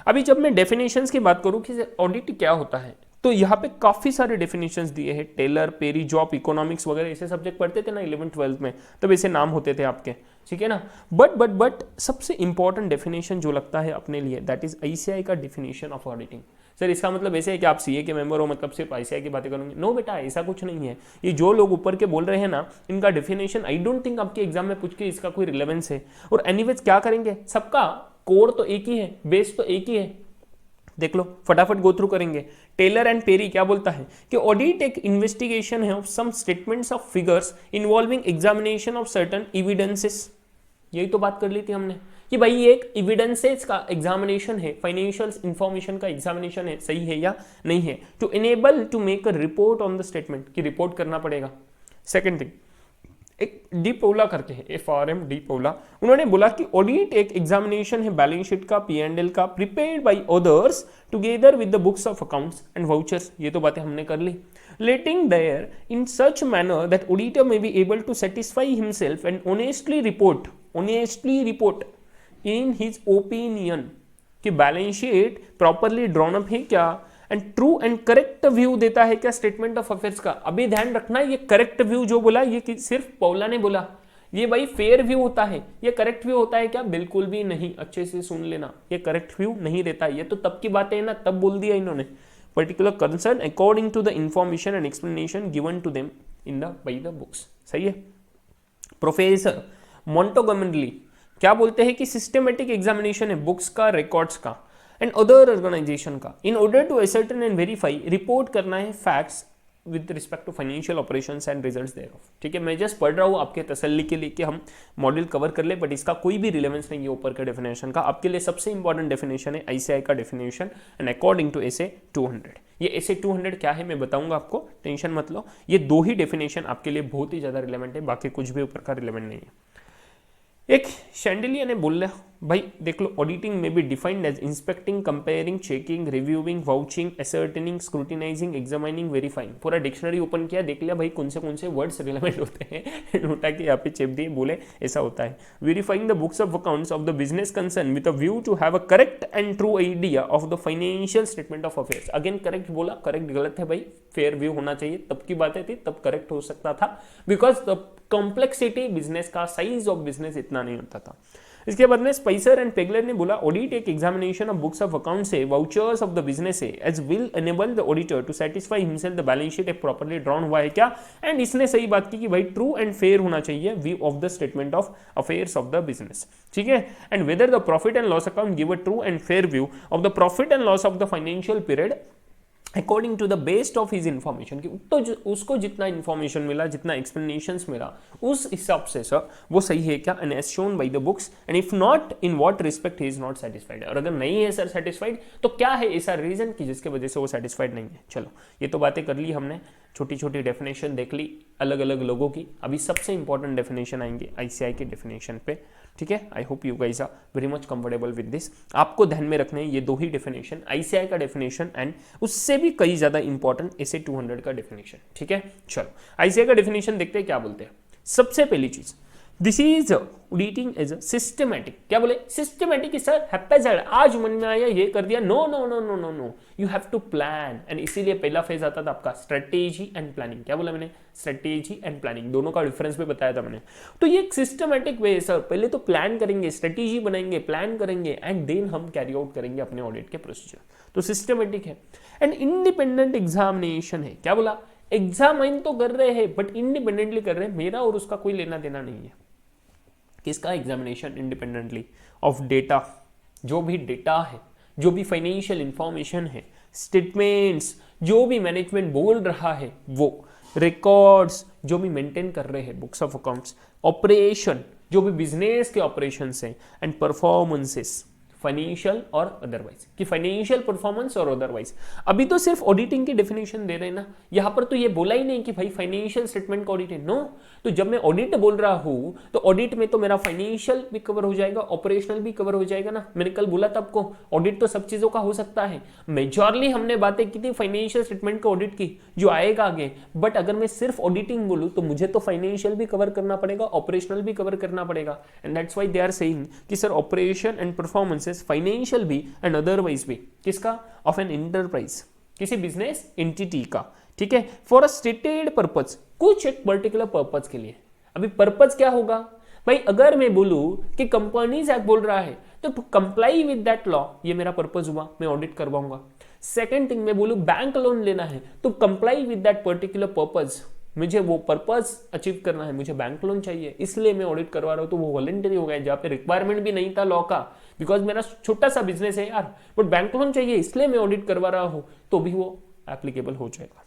अभी जब मैं डेफिनेशंस की बात करूँ कि ऑडिट क्या होता है, तो यहाँ पे काफ़ी सारे डेफिनेशंस दिए हैं। टेलर, पेरी, जॉब, इकोनॉमिक्स वगैरह ऐसे सब्जेक्ट पढ़ते थे ना 11th-12th में, तब ऐसे नाम होते थे आपके, ठीक है ना। बट सबसे इंपॉर्टेंट डेफिनेशन जो लगता है अपने लिए, दैट इज आईसीआई का डेफिनेशन ऑफ ऑडिटिंग। सर इसका मतलब ऐसे है कि आप सीए के मेंबर हो, मतलब सिर्फ आईसीआई की बातें करोगे? नो बेटा, ऐसा कुछ नहीं है। ये जो लोग ऊपर के बोल रहे हैं ना, इनका डेफिनेशन आई डोंट थिंक आपके एग्जाम में पूछ के इसका कोई रिलेवेंस है। और एनीवेज क्या करेंगे, सबका कोर तो एक ही है, बेस तो एक ही है। देख लो, फटाफट गो थ्रू करेंगे। टेलर एंड पेरी क्या बोलता है कि ऑडिट एक इन्वेस्टिगेशन है of some statements of figures involving examination of certain evidences. यही तो बात कर ली थी हमने कि भाई ये एक एविडेंसेस का एग्जामिनेशन है, फाइनेंशियल इंफॉर्मेशन का एग्जामिनेशन है, सही है या नहीं है, to enable to make a report on the statement, की रिपोर्ट करना पड़ेगा। सेकेंड थिंग, एक डी पौला करके है, FRM डी पौला, उन्होंने बोला कि ऑडिट एक एग्जामिनेशन है बैलेंस शीट का, P&L का, prepared by others together with the books of accounts and vouchers. ये तो बातें हमने कर ली। Letting there in such manner that auditor may be able to satisfy himself and honestly report in his opinion कि balance sheet properly drawn up है क्या, and true and correct view देता है क्या स्टेटमेंट ऑफ अफेयर्स का। अभी ध्यान रखना, ये करेक्ट व्यू जो बोला ये सिर्फ पौला ने बोला, ये भाई फेयर व्यू होता है। ये करेक्ट व्यू होता है क्या? बिल्कुल भी नहीं, अच्छे से सुन लेना, ये करेक्ट व्यू नहीं देता। ये तो तब की बातें है ना, तब बोल दिया इन्होंने। Particular concern according to the information and explanation given to them in the by the books, सही है। प्रोफेसर मोंटोगोमरी क्या बोलते हैं कि सिस्टमेटिक एग्जामिनेशन है बुक्स का, रिकॉर्ड्स का एंड अदर ऑर्गेनाइजेशन का, in order to ascertain and verify, report करना है facts with respect to financial operations and results thereof. ठीक है, मैं जस्ट पढ़ रहा हूँ आपके तसल्ली के लिए कि हम मॉड्यूल कवर कर ले, बट इसका कोई भी रिलेवेंस नहीं है ऊपर के डेफिनेशन का। आपके लिए सबसे इंपॉर्टेंट डेफिनेशन है आईसीआई का डेफिनेशन एंड अकॉर्डिंग टू एसे 200। ये एसे 200 क्या है मैं बताऊंगा आपको, टेंशन मत लो। ये दो ही डेफिनेशन आपके लिए बहुत ही ज्यादा रिलेवेंट है, बाकी कुछ भी ऊपर का रिलेवेंट नहीं है। एक शैंडलियर ने बोला भाई देख लो, ऑडिटिंग में भी defined as inspecting, comparing, checking, reviewing, vouching, ascertaining, scrutinising, examining, verifying. पूरा डिक्शनरी ओपन किया, देख लिया भाई कौन से वर्ड्स रिलेवेंट होते हैं, नोटा के यहाँ पे चेप दिए, बोले ऐसा होता है। Verifying the books of accounts of the business concern with a view to have a correct and true idea of the financial statement of affairs. Again correct बोला, करेक्ट गलत है भाई, फेयर व्यू होना चाहिए, तब की बातें थी, तब करेक्ट हो सकता था, बिकॉज द कॉम्प्लेक्सिटी बिजनेस का, साइज ऑफ बिजनेस इतना नहीं होता था। इसके बाद में स्पाइसर एंड पेगलर ने बोला ऑडिट एक examination of books of account से, वाउचर्स ऑफ द बिजनेस से, as will enable the auditor to satisfy himself the balance sheet एक प्रॉपर्ली ड्रॉन हुआ है क्या। एंड इसने सही बात की कि भाई ट्रू एंड फेयर होना चाहिए view of the statement of affairs of the business. ठीक है, and whether the profit and loss account give a true and fair view of the profit and loss of the financial period according to the based of his information, कि तो उसको जितना information मिला, जितना explanations मिला, उस हिसाब से सर वो सही है क्या, and as shown by the books, and if not in what respect he is not satisfied. और अगर नहीं है सर सेटिस्फाइड, तो क्या है ऐसा रीजन कि जिसके वजह से वो सेटिस्फाइड नहीं है। चलो ये तो बातें कर ली हमने, छोटी छोटी डेफिनेशन देख ली अलग अलग लोगों की। अभी सबसे इंपॉर्टेंट डेफिनेशन आएंगे आईसीआई के डेफिनेशन पे। ठीक है, I hope you guys are very much comfortable with this. आपको ध्यान में रखना है ये दो ही डेफिनेशन, आईसीआई का डेफिनेशन एंड उससे भी कई ज्यादा इंपॉर्टेंट एसे 200 का डेफिनेशन। ठीक है, चलो आईसीआई का डेफिनेशन देखते हैं क्या बोलते हैं। सबसे पहली चीज, this is auditing as a systematic, क्या बोले सिस्टमैटिक सर हैप्पीजैड आज मन में आया ये कर दिया, no no no no no no, you have to plan, and इसीलिए पहला फेज आता था आपका स्ट्रेटेजी एंड प्लानिंग। क्या बोला मैंने, स्ट्रेटेजी एंड प्लानिंग, दोनों का डिफरेंस भी बताया था मैंने। तो ये एक सिस्टमैटिक वे है सर, पहले तो प्लान करेंगे, स्ट्रेटेजी बनाएंगे, प्लान करेंगे, एंड देन हम कैरी आउट करेंगे अपने ऑडिट के प्रोसीजर, तो सिस्टमैटिक है। एंड इंडिपेंडेंट एग्जामिनेशन है, क्या बोला एग्जामिन तो कर रहे हैं बट इंडिपेंडेंटली कर रहे हैं, मेरा और उसका कोई लेना देना नहीं है। किसका एग्जामिनेशन, इंडिपेंडेंटली ऑफ डेटा, जो भी डेटा है, जो भी फाइनेंशियल इंफॉर्मेशन है, स्टेटमेंट्स, जो भी मैनेजमेंट बोल रहा है वो, रिकॉर्ड्स जो भी मेंटेन कर रहे हैं, बुक्स ऑफ अकाउंट्स, ऑपरेशन जो भी बिजनेस के ऑपरेशंस हैं, एंड परफॉर्मेंसेस फाइनेंशियल और अदरवाइज, कि फाइनेंशियल परफॉर्मेंस और अदरवाइज। अभी तो सिर्फ ऑडिटिंग की डेफिनेशन दे रहे हैं ना, यहां पर तो ये बोला ही नहीं कि भाई फाइनेंशियल स्टेटमेंट का ऑडिट है, नो। तो जब मैं ऑडिट बोल रहा हूं तो ऑडिट में तो मेरा फाइनेंशियल भी कवर हो जाएगा, ऑपरेशनल भी कवर हो जाएगा ना। मैंने कल बोला था आपको ऑडिट तो सब चीजों का हो सकता है, मेजॉरली हमने बातें की थी फाइनेंशियल स्टेटमेंट का ऑडिट की जो आएगा आगे, बट अगर मैं सिर्फ ऑडिटिंग बोलूं तो मुझे तो फाइनेंशियल भी कवर करना पड़ेगा, ऑपरेशनल भी कवर करना पड़ेगा, and that's why they are saying कि sir operation and performances financial भी एंड अदरवाइज भी, किसका, ऑफ एन एंटरप्राइज, किसी बिजनेस एंटिटी का, ठीक है, फॉर अ स्टेटेड पर्पज, कुछ एक पर्टिकुलर पर्पज के लिए। अभी पर्पज क्या होगा भाई, अगर मैं बोलूं कि कंपनीज एक्ट बोल रहा है तो कंप्लाई विद दैट लॉ, ये मेरा पर्पज हुआ, मैं ऑडिट करवाऊंगा। सेकंड थिंग मैं बोलूं बैंक लोन लेना है तो comply with that particular purpose, मुझे वो पर्पस अचीव करना है, मुझे बैंक लोन चाहिए इसलिए मैं ऑडिट करवा रहा हूं, तो वो वॉलंटरी हो गया, जहां पे रिक्वायरमेंट भी नहीं था लॉ का, बिकॉज मेरा छोटा सा बिजनेस है यार, बट बैंक लोन चाहिए इसलिए मैं ऑडिट करवा रहा हूं, तो भी वो एप्लीकेबल हो जाएगा।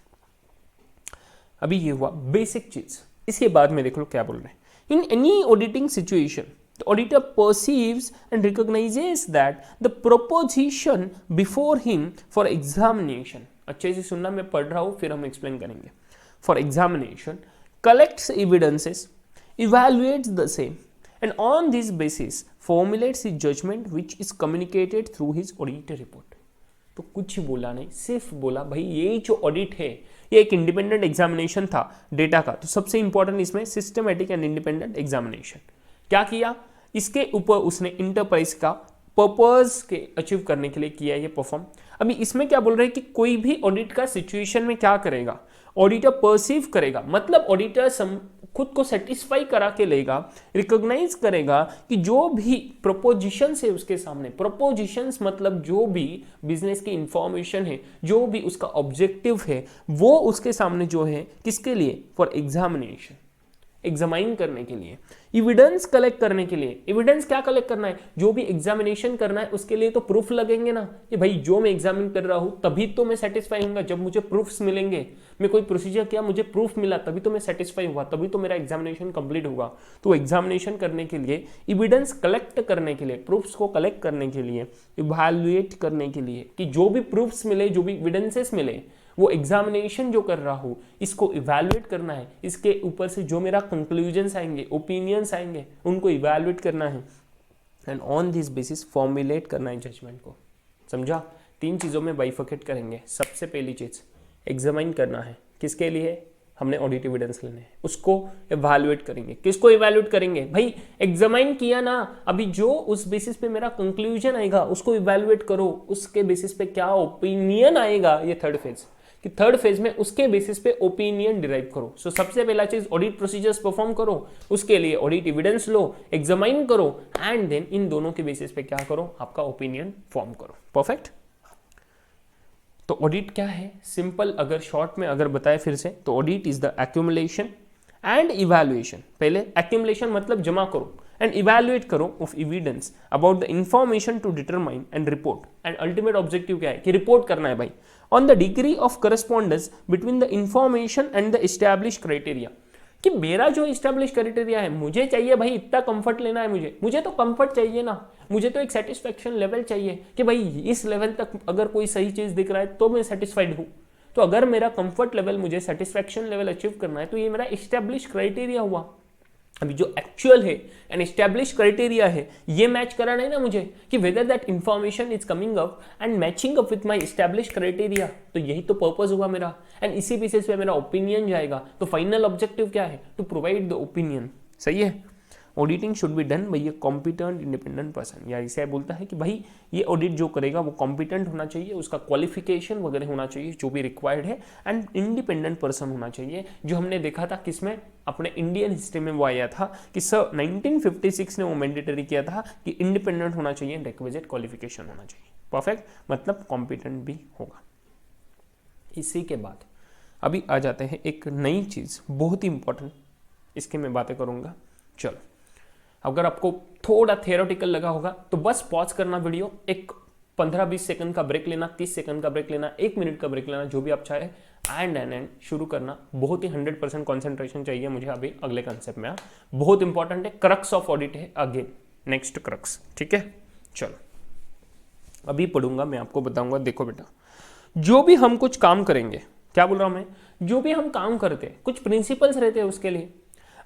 अभी ये हुआ बेसिक चीज, इसके बाद में देख लो क्या बोल रहे हैं। In any auditing situation the auditor perceives and recognizes that the proposition before him for examination, अच्छे से सुनना, मैं पढ़ रहा हूं फिर हम एक्सप्लेन करेंगे। For examination collects evidences, evaluates the same, and on this basis formulates his judgment which is communicated through his audit report। तो कुछ बोला नहीं, सिर्फ बोला भाई यही जो ऑडिट है ये एक इंडिपेंडेंट एग्जामिनेशन था डेटा का, तो सबसे इंपॉर्टेंट इसमें सिस्टमैटिक एंड इंडिपेंडेंट एग्जामिनेशन। क्या किया, इसके ऊपर उसने इंटरप्राइज का पर्पस के अचीव करने के लिए किया ये परफॉर्म। अभी इसमें क्या बोल रहे हैं कि कोई भी ऑडिट का सिचुएशन में क्या करेगा, ऑडिटर परसीव करेगा, मतलब ऑडिटर खुद को सेटिस्फाई करा के लेगा, रिकॉग्नाइज करेगा कि जो भी प्रोपोजिशंस है उसके सामने, प्रोपोजिशंस मतलब जो भी बिजनेस की इंफॉर्मेशन है, जो भी उसका ऑब्जेक्टिव है, वो उसके सामने जो है किसके लिए, फॉर एग्जामिनेशन, एग्जामाइन करने के लिए, एविडेंस कलेक्ट करने के लिए। एविडेंस क्या कलेक्ट करना है, जो भी एग्जामिनेशन करना है उसके लिए तो प्रूफ लगेंगे ना, कि भाई जो मैं एग्जामिन कर रहा हूं तभी तो मैं सेटिस्फाई होऊंगा जब मुझे प्रूफ्स मिलेंगे। मैं कोई प्रोसीजर किया, मुझे प्रूफ मिला, तभी तो मैं सेटिस्फाई हुआ, तभी तो मेरा एग्जामिनेशन कंप्लीट होगा। तो एग्जामिनेशन करने के लिए, एविडेंस कलेक्ट करने के लिए, प्रूफ्स को कलेक्ट करने के लिए, इवैल्यूएट करने के लिए, कि जो भी प्रूफ्स मिले, जो भी एविडेंसेस मिले, वो एग्जामिनेशन जो कर रहा हूं इसको इवैल्यूएट करना है, इसके ऊपर से जो मेरा कंक्लूजन्स आएंगे, ओपिनियंस आएंगे, उनको इवैल्यूएट करना है, and on this basis formulate करना है जजमेंट को। समझा, तीन चीजों में बाइफर्केट करेंगे। सबसे पहली चीज एग्जामाइन करना है, किसके लिए, हमने ऑडिट एविडेंस लेने हैं, उसको इवैल्यूएट करेंगे। किसको इवैल्यूएट करेंगे भाई, एग्जामाइन किया ना, अभी जो उस बेसिस पे मेरा कंक्लूजन आएगा उसको इवैल्यूएट करो, उसके बेसिस पे क्या ओपिनियन आएगा, ये थर्ड फेज, कि थर्ड फेज में उसके बेसिस पे ओपिनियन डिराइव करो। सो सबसे पहला चीज ऑडिट प्रोसीजर्स परफॉर्म करो, उसके लिए ऑडिट एविडेंस लो, एग्जामाइन करो, एंड देन इन दोनों के बेसिस पे क्या करो, आपका ओपिनियन फॉर्म करो। परफेक्ट। तो ऑडिट क्या है, सिंपल अगर शॉर्ट में अगर बताए फिर से, तो audit is the accumulation and evaluation. पहले एक्यूमुलेशन मतलब जमा करो, एंड इवैल्यूएट करो of evidence about the information to determine and report, and ultimate objective क्या है कि रिपोर्ट करना है भाई on the degree of correspondence between the information and the establish criteria, कि मेरा जो एस्टैब्लिश क्राइटेरिया है, मुझे चाहिए भाई इतना कंफर्ट लेना है, मुझे तो कंफर्ट चाहिए ना, मुझे तो एक सेटिस्फेक्शन लेवल चाहिए कि भाई इस लेवल तक अगर कोई सही चीज दिख रहा है तो मैं सेटिस्फाइड हूं। तो अगर मेरा कंफर्ट लेवल, मुझे सेटिस्फेक्शन लेवल अचीव करना है, तो ये मेरा एस्टैब्लिश क्राइटेरिया हुआ। अभी जो एक्चुअल है एंड एस्टैब्लिश क्राइटेरिया है, ये मैच कराना है ना मुझे, कि whether that information is coming up and matching up with my establish criteria, तो यही तो पर्पस हुआ मेरा, एंड इसी बेसिस पे मेरा ओपिनियन जाएगा। तो फाइनल ऑब्जेक्टिव क्या है, टू प्रोवाइड द ओपिनियन। सही है। Auditing should be done by a competent independent person, या इसे बोलता है कि भाई ये ऑडिट जो करेगा वो कॉम्पिटेंट होना चाहिए, उसका क्वालिफिकेशन वगैरह होना चाहिए जो भी रिक्वायर्ड है, एंड इंडिपेंडेंट पर्सन होना चाहिए, जो हमने देखा था किसमें, अपने इंडियन हिस्ट्री में वो आया था कि सर 1956 ने वो मैंडेटरी किया था कि इंडिपेंडेंट होना चाहिए, रिक्विजिट क्वालिफिकेशन होना चाहिए। परफेक्ट, मतलब कॉम्पिटेंट भी होगा। इसी के बाद अभी आ जाते हैं एक नई चीज बहुत ही इंपॉर्टेंट, इसके मैं बातें करूंगा। चलो, अगर आपको थोड़ा थियोरेटिकल लगा होगा तो बस पॉज करना वीडियो, एक 15-20 सेकंड का ब्रेक लेना, 30 सेकंड का ब्रेक लेना, 1 मिनट का ब्रेक लेना, जो भी आप चाहे, एंड शुरू करना। बहुत ही 100% कॉन्सेंट्रेशन चाहिए मुझे अभी अगले कंसेप्ट में। बहुत इंपॉर्टेंट है, क्रक्स ऑफ ऑडिट है, अगेन नेक्स्ट क्रक्स, ठीक है। चलो अभी पढ़ूंगा, मैं आपको बताऊंगा। देखो बेटा, जो भी हम कुछ काम करेंगे, क्या बोल रहा हूं मैं, जो भी हम काम करते हैं कुछ प्रिंसिपल्स रहते हैं उसके लिए।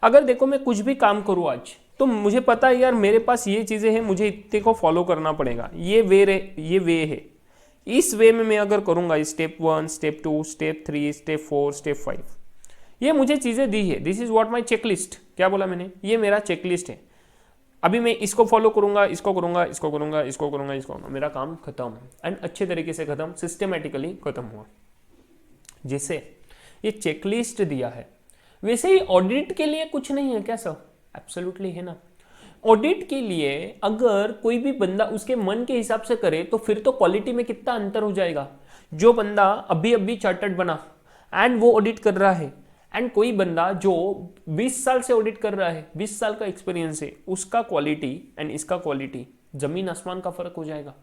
अगर देखो मैं कुछ भी काम करूं आज, तो मुझे पता है यार मेरे पास ये चीजें हैं, मुझे इतने को फॉलो करना पड़ेगा, ये वे है, इस वे में मैं अगर करूंगा, step 1, step 2, step 3, step 4, step 5, ये मुझे चीजें दी है। This is what my checklist, क्या बोला मैंने, ये मेरा चेकलिस्ट है। अभी मैं इसको फॉलो करूंगा, इसको करूंगा, इसको करूंगा, इसको करूंगा, इसको करूंगा, मेरा काम खत्म, एंड अच्छे तरीके से खत्म, सिस्टमेटिकली खत्म हुआ। जैसे ये चेकलिस्ट दिया है, वैसे ही ऑडिट के लिए कुछ नहीं है क्या सर? एब्सोल्युटली है ना। ऑडिट के लिए अगर कोई भी बंदा उसके मन के हिसाब से करे तो फिर तो क्वालिटी में कितना अंतर हो जाएगा। जो बंदा अभी अभी चार्टर्ड बना एंड वो ऑडिट कर रहा है, एंड कोई बंदा जो 20 साल से ऑडिट कर रहा है, 20 साल का एक्सपीरियंस है, उसका क्वालिटी एंड इसका क्वालिटी जमीन आसमान का फर्क हो जाएगा।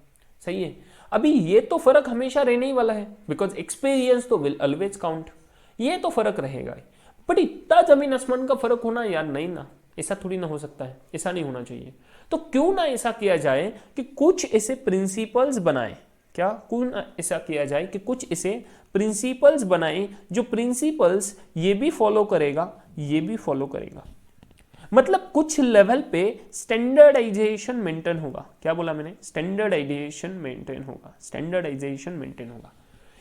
सही है। अभी ये तो फर्क हमेशा रहने ही वाला है, बिकॉज एक्सपीरियंस तो विल ऑलवेज काउंट, ये तो फर्क रहेगा। बट इतना जमीन आसमान का फर्क होना यार, नहीं ना, ऐसा थोड़ी ना हो सकता है, ऐसा नहीं होना चाहिए। तो क्यों ना ऐसा किया जाए कि कुछ ऐसे प्रिंसिपल्स बनाए, क्या क्यों ना ऐसा किया जाए कि कुछ ऐसे प्रिंसिपल्स बनाए, जो प्रिंसिपल्स ये भी फॉलो करेगा, ये भी फॉलो करेगा, मतलब कुछ लेवल पे स्टैंडर्डाइजेशन मेंटेन होगा। क्या बोला मैंने? स्टैंडर्डाइजेशन मेंटेन होगा, स्टैंडर्डाइजेशन मेंटेन होगा।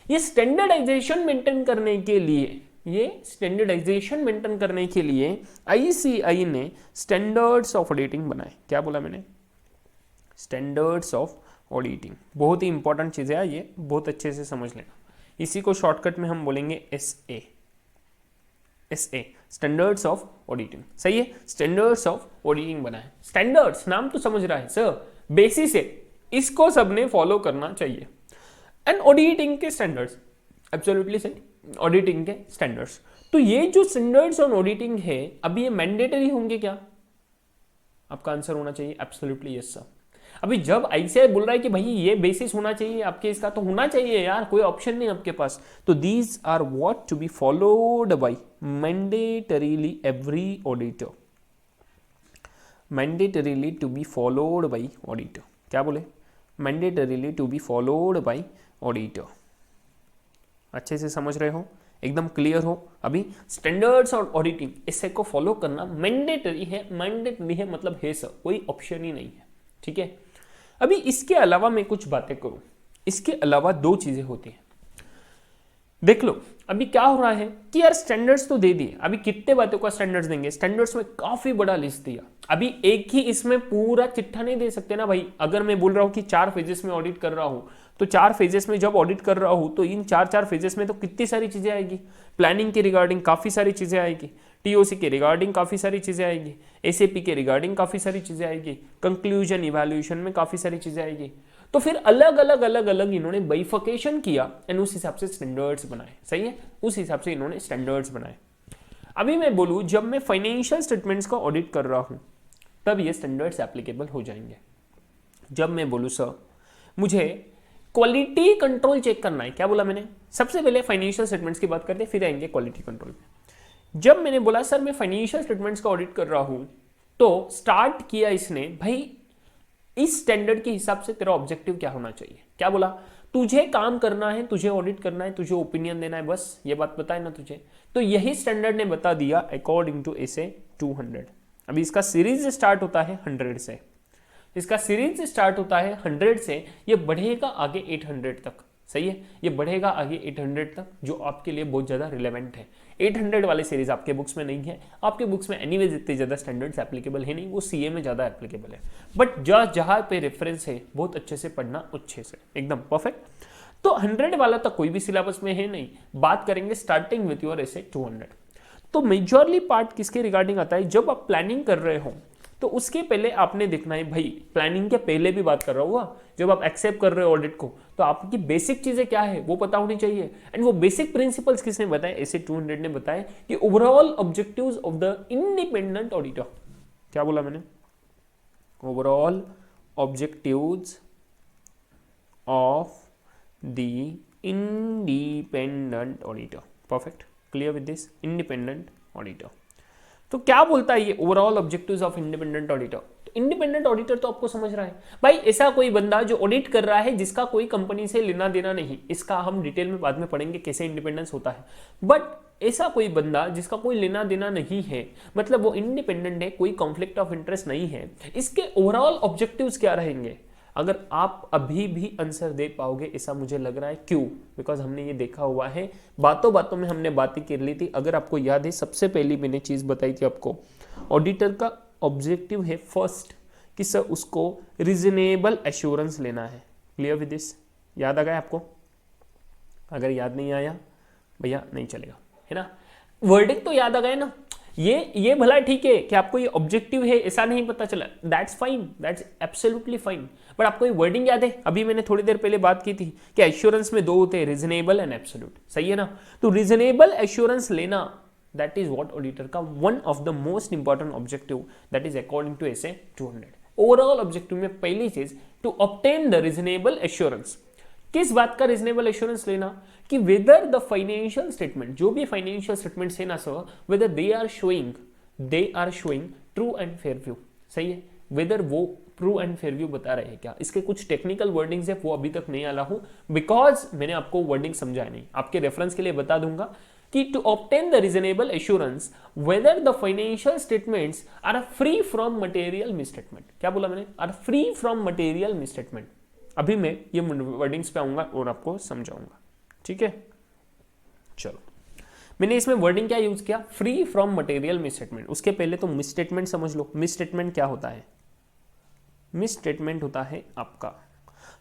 ये स्टैंडर्डाइजेशन मेंटेन करने के लिए, ये स्टैंडर्डाइजेशन मेंटेन करने के लिए आईसीआई ने स्टैंडर्ड्स ऑफ ऑडिटिंग बनाए। क्या बोला मैंने? Standards of auditing. बहुत ही इंपॉर्टेंट चीज है ये, बहुत अच्छे से समझ लेना। इसी को शॉर्टकट में हम बोलेंगे एसए, स्टैंडर्ड्स ऑफ ऑडिटिंग। सही है, स्टैंडर्ड्स ऑफ ऑडिटिंग बनाए। स्टैंडर्ड्स, नाम तो समझ रहा है सर, बेसिस है, इसको सबने फॉलो करना चाहिए। एंड ऑडिटिंग के स्टैंडर्ड्स, एब्सोल्युटली सही, ऑडिटिंग के स्टैंडर्ड्स। तो ये जो स्टैंडर्ड्स ऑन ऑडिटिंग है, अभी ये मैंडेटरी होंगे क्या? आपका आंसर होना चाहिए एब्सोल्युटली यस सर। अभी जब आईसीआई बोल रहा है कि भाई ये बेसिस होना चाहिए आपके, इसका तो होना चाहिए यार, कोई ऑप्शन नहीं आपके पास। तो these are what to be followed by mandatorily every auditor, mandatorily to be followed by auditor. क्या बोले? Mandatorily to be followed by auditor. अच्छे से समझ रहे हो, एकदम क्लियर हो? अभी स्टैंडर्ड्स और ऑडिटिंग, इसे को फॉलो करना मैंडेटरी है, मैंडेटरी है मतलब है सर, कोई ऑप्शन ही नहीं है। ठीक है। अभी इसके अलावा मैं कुछ बातें करूं, इसके अलावा 2 चीजें होती हैं। देख लो अभी क्या हो रहा है कि यार स्टैंडर्ड्स तो दे दिए, अभी कितने बातों का स्टैंडर्ड्स देंगे? स्टैंडर्ड्स में काफी बड़ा लिस्ट दिया। अभी एक ही इसमें पूरा चिट्ठा नहीं दे सकते ना भाई। अगर मैं बोल रहा हूं कि 4 फेजेस में ऑडिट कर रहा हूं, तो 4 फेजेस में जब ऑडिट कर रहा हूं तो इन 4 फेजेस में तो कितनी सारी चीजें आएगी। प्लानिंग के रिगार्डिंग काफी सारी चीजें आएगी, टीओसी के रिगार्डिंग काफी सारी चीजें आएगी, एसएपी के रिगार्डिंग काफी सारी चीजें आएगी, कंक्लूजन इवैल्यूएशन में काफी सारी चीजें आएगी। तो फिर अलग अलग इन्होंने बाइफिकेशन किया एंड उस हिसाब से स्टैंडर्ड्स बनाए। सही है, उस हिसाब से इन्होंने स्टैंडर्ड्स बनाए। अभी मैं बोलूं, जब मैं फाइनेंशियल स्टेटमेंट्स का ऑडिट कर रहा हूं तब ये स्टैंडर्ड्स एप्लीकेबल हो जाएंगे। जब मैं बोलूं सर मुझे क्वालिटी कंट्रोल चेक करना है, क्या बोला मैंने? सबसे पहले फाइनेंशियल स्टेटमेंट्स की बात करते हैं, फिर आएंगे क्वालिटी कंट्रोल पे। जब मैंने बोला सर मैं फाइनेंशियल स्टेटमेंट्स का ऑडिट कर रहा हूं, तो स्टार्ट किया इसने, भाई इस स्टैंडर्ड के हिसाब से तेरा ऑब्जेक्टिव क्या होना चाहिए? क्या बोला? तुझे काम करना है, तुझे ऑडिट करना है, तुझे ओपिनियन देना है, बस ये बात बताए ना तुझे। तो यही स्टैंडर्ड ने बता दिया अकॉर्डिंग टू एसे 200। अभी इसका सीरीज स्टार्ट होता है 100 से, इसका सीरीज स्टार्ट होता है 100 से, ये बढ़ेगा आगे 800 तक। सही है, ये बढ़ेगा आगे 800 तक, जो आपके लिए बहुत ज़्यादा रिलेवेंट है। 800 वाले सीरीज आपके बुक्स में नहीं है, आपके बुक्स में एनीवेज इतने ज़्यादा स्टैंडर्ड्स एप्लीकेबल है नहीं, वो सीए में ज़्यादा एप्लीकेबल है। बट जहाँ पे रेफरेंस है बहुत अच्छे से पढ़ना, अच्छे से एकदम परफेक्ट। तो 100 वाला तो कोई भी सिलेबस में है नहीं, बात करेंगे स्टार्टिंग विथ योर ऐसे 200। तो मेजरली पार्ट किसके रिगार्डिंग आता है, जब आप प्लानिंग कर रहे हो तो उसके पहले आपने देखना है, भाई प्लानिंग के पहले भी बात कर रहा हुआ, जब आप एक्सेप्ट कर रहे हो ऑडिट को तो आपकी बेसिक चीजें क्या है वो पता होनी चाहिए। एंड वो बेसिक प्रिंसिपल्स किसने बताए, ऐसे 200 ने बताया कि overall objectives of the independent auditor, क्या बोला मैंने, overall objectives of the independent auditor. Perfect, clear with this, independent auditor. तो क्या बोलता है ये overall objectives of independent auditor. तो इंडिपेंडेंट ऑडिटर तो आपको समझ रहा है भाई, ऐसा कोई बंदा जो ऑडिट कर रहा है जिसका कोई कंपनी से लेना देना नहीं, इसका हम डिटेल में बाद में पढ़ेंगे कैसे इंडिपेंडेंस होता है। बट ऐसा कोई बंदा जिसका कोई लेना देना नहीं है, मतलब वो इंडिपेंडेंट है, कोई कॉन्फ्लिक्ट ऑफ इंटरेस्ट नहीं है, इसके ओवरऑल ऑब्जेक्टिव्स क्या रहेंगे। अगर आप अभी भी आंसर दे पाओगे ऐसा मुझे लग रहा है, क्यों, बिकॉज हमने ये देखा हुआ है, बातों बातों में हमने बातें कर ली थी। अगर आपको याद है सबसे पहली मैंने चीज बताई थी आपको, ऑडिटर का ऑब्जेक्टिव है फर्स्ट कि सर उसको रीजनेबल एश्योरेंस लेना है। क्लियर विद दिस, याद आ गया आपको, अगर याद नहीं आया भैया नहीं चलेगा, है ना। वर्डिंग तो याद आ गया ना, ये भला ठीक है कि आपको ये ऑब्जेक्टिव है ऐसा नहीं पता चला, that's fine, that's absolutely fine. But आपको ये वर्डिंग याद है, अभी मैंने थोड़ी देर पहले बात की थी कि एश्योरेंस में दो होते हैं, रीजनेबल एंड एब्सोल्यूट, सही है ना। तो रीजनेबल एश्योरेंस लेना, दैट इज व्हाट ऑडिटर का one of the most important objective, that is according to SA 200। Overall objective में पहली चीज to obtain the reasonable assurance. किस बात का रीजनेबल एश्योरेंस लेना, कि वेदर द फाइनेंशियल स्टेटमेंट, जो भी फाइनेंशियल स्टेटमेंट्स है ना sir, whether they are showing true and fair view, सही है, वेदर वो ट्रू एंड फेयर व्यू बता रहे हैं क्या। इसके कुछ टेक्निकल वर्डिंग्स है, वो अभी तक नहीं आला हूं बिकॉज मैंने आपको वर्डिंग समझाया नहीं, आपके रेफरेंस के लिए बता दूंगा कि to obtain the reasonable assurance whether the financial statements are free from material misstatement. क्या बोला मैंने, are free from material misstatement. अभी मैं ये वर्डिंग्स पे आऊंगा और आपको समझाऊंगा, ठीक है। चलो, मैंने इसमें वर्डिंग क्या यूज किया, फ्री फ्रॉम मटेरियल मिसस्टेटमेंट। उसके पहले तो मिसस्टेटमेंट समझ लो। मिसस्टेटमेंट क्या होता है, मिसस्टेटमेंट होता है आपका,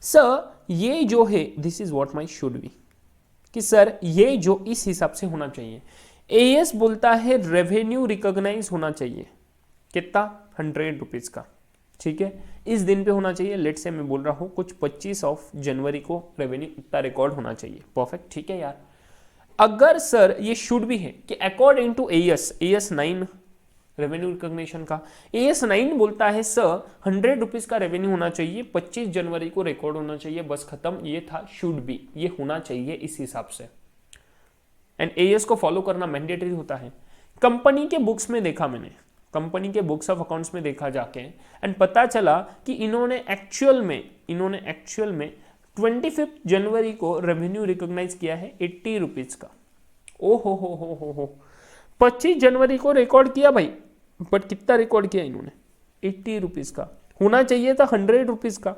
सर ये जो है this is what my should be, कि सर ये जो इस हिसाब से होना चाहिए। एएस बोलता है रेवेन्यू रिकॉग्नाइज होना चाहिए, कितना, 100 रुपीज का, ठीक है, इस दिन पे होना चाहिए। लेट से मैं बोल रहा हूं कुछ 25 जनवरी को रेवेन्यू इतना रिकॉर्ड होना चाहिए। परफेक्ट, ठीक है यार। अगर सर ये शुड भी है कि according to AS 9 revenue recognition का, एएस 9 बोलता है सर 100 रुपीज का रेवेन्यू होना चाहिए, 25 जनवरी को रिकॉर्ड होना चाहिए, बस खत्म। ये था शुड बी, ये होना चाहिए इस हिसाब से। एंड एएस को फॉलो करना मैंडेटरी होता है। कंपनी के बुक्स में देखा मैंने, कंपनी के बुक्स ऑफ अकाउंट्स में देखा जाके, एंड पता चला कि इन्होंने एक्चुअल में 25 जनवरी को रेवेन्यू रिकॉग्नाइज किया है 80 रुपीज का। ओ हो 25 जनवरी को रिकॉर्ड किया भाई, बट कितना रिकॉर्ड किया इन्होंने, 80 रुपीज का। होना चाहिए था 100 रुपीज का,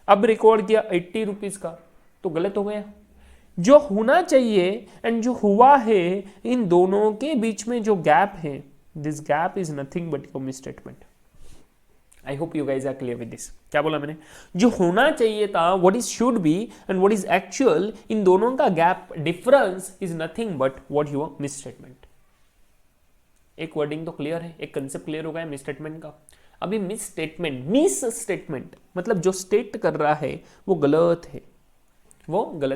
अब रिकॉर्ड किया 80 रुपीज का, तो गलत हो गया। जो होना चाहिए एंड जो हुआ है, इन दोनों के बीच में जो गैप है, this gap is nothing but your misstatement. I hope you guys are clear with this. क्या बोला मैंने, जो होना चाहिए था, what is should be and what is actual, इन दोनों का gap difference is nothing but what your misstatement. एक वर्डिंग तो क्लियर है, एक कंसेप्ट क्लियर हो गया मिस स्टेटमेंट का। अभी मिस स्टेटमेंट मतलब जो स्टेट कर रहा है वो गलत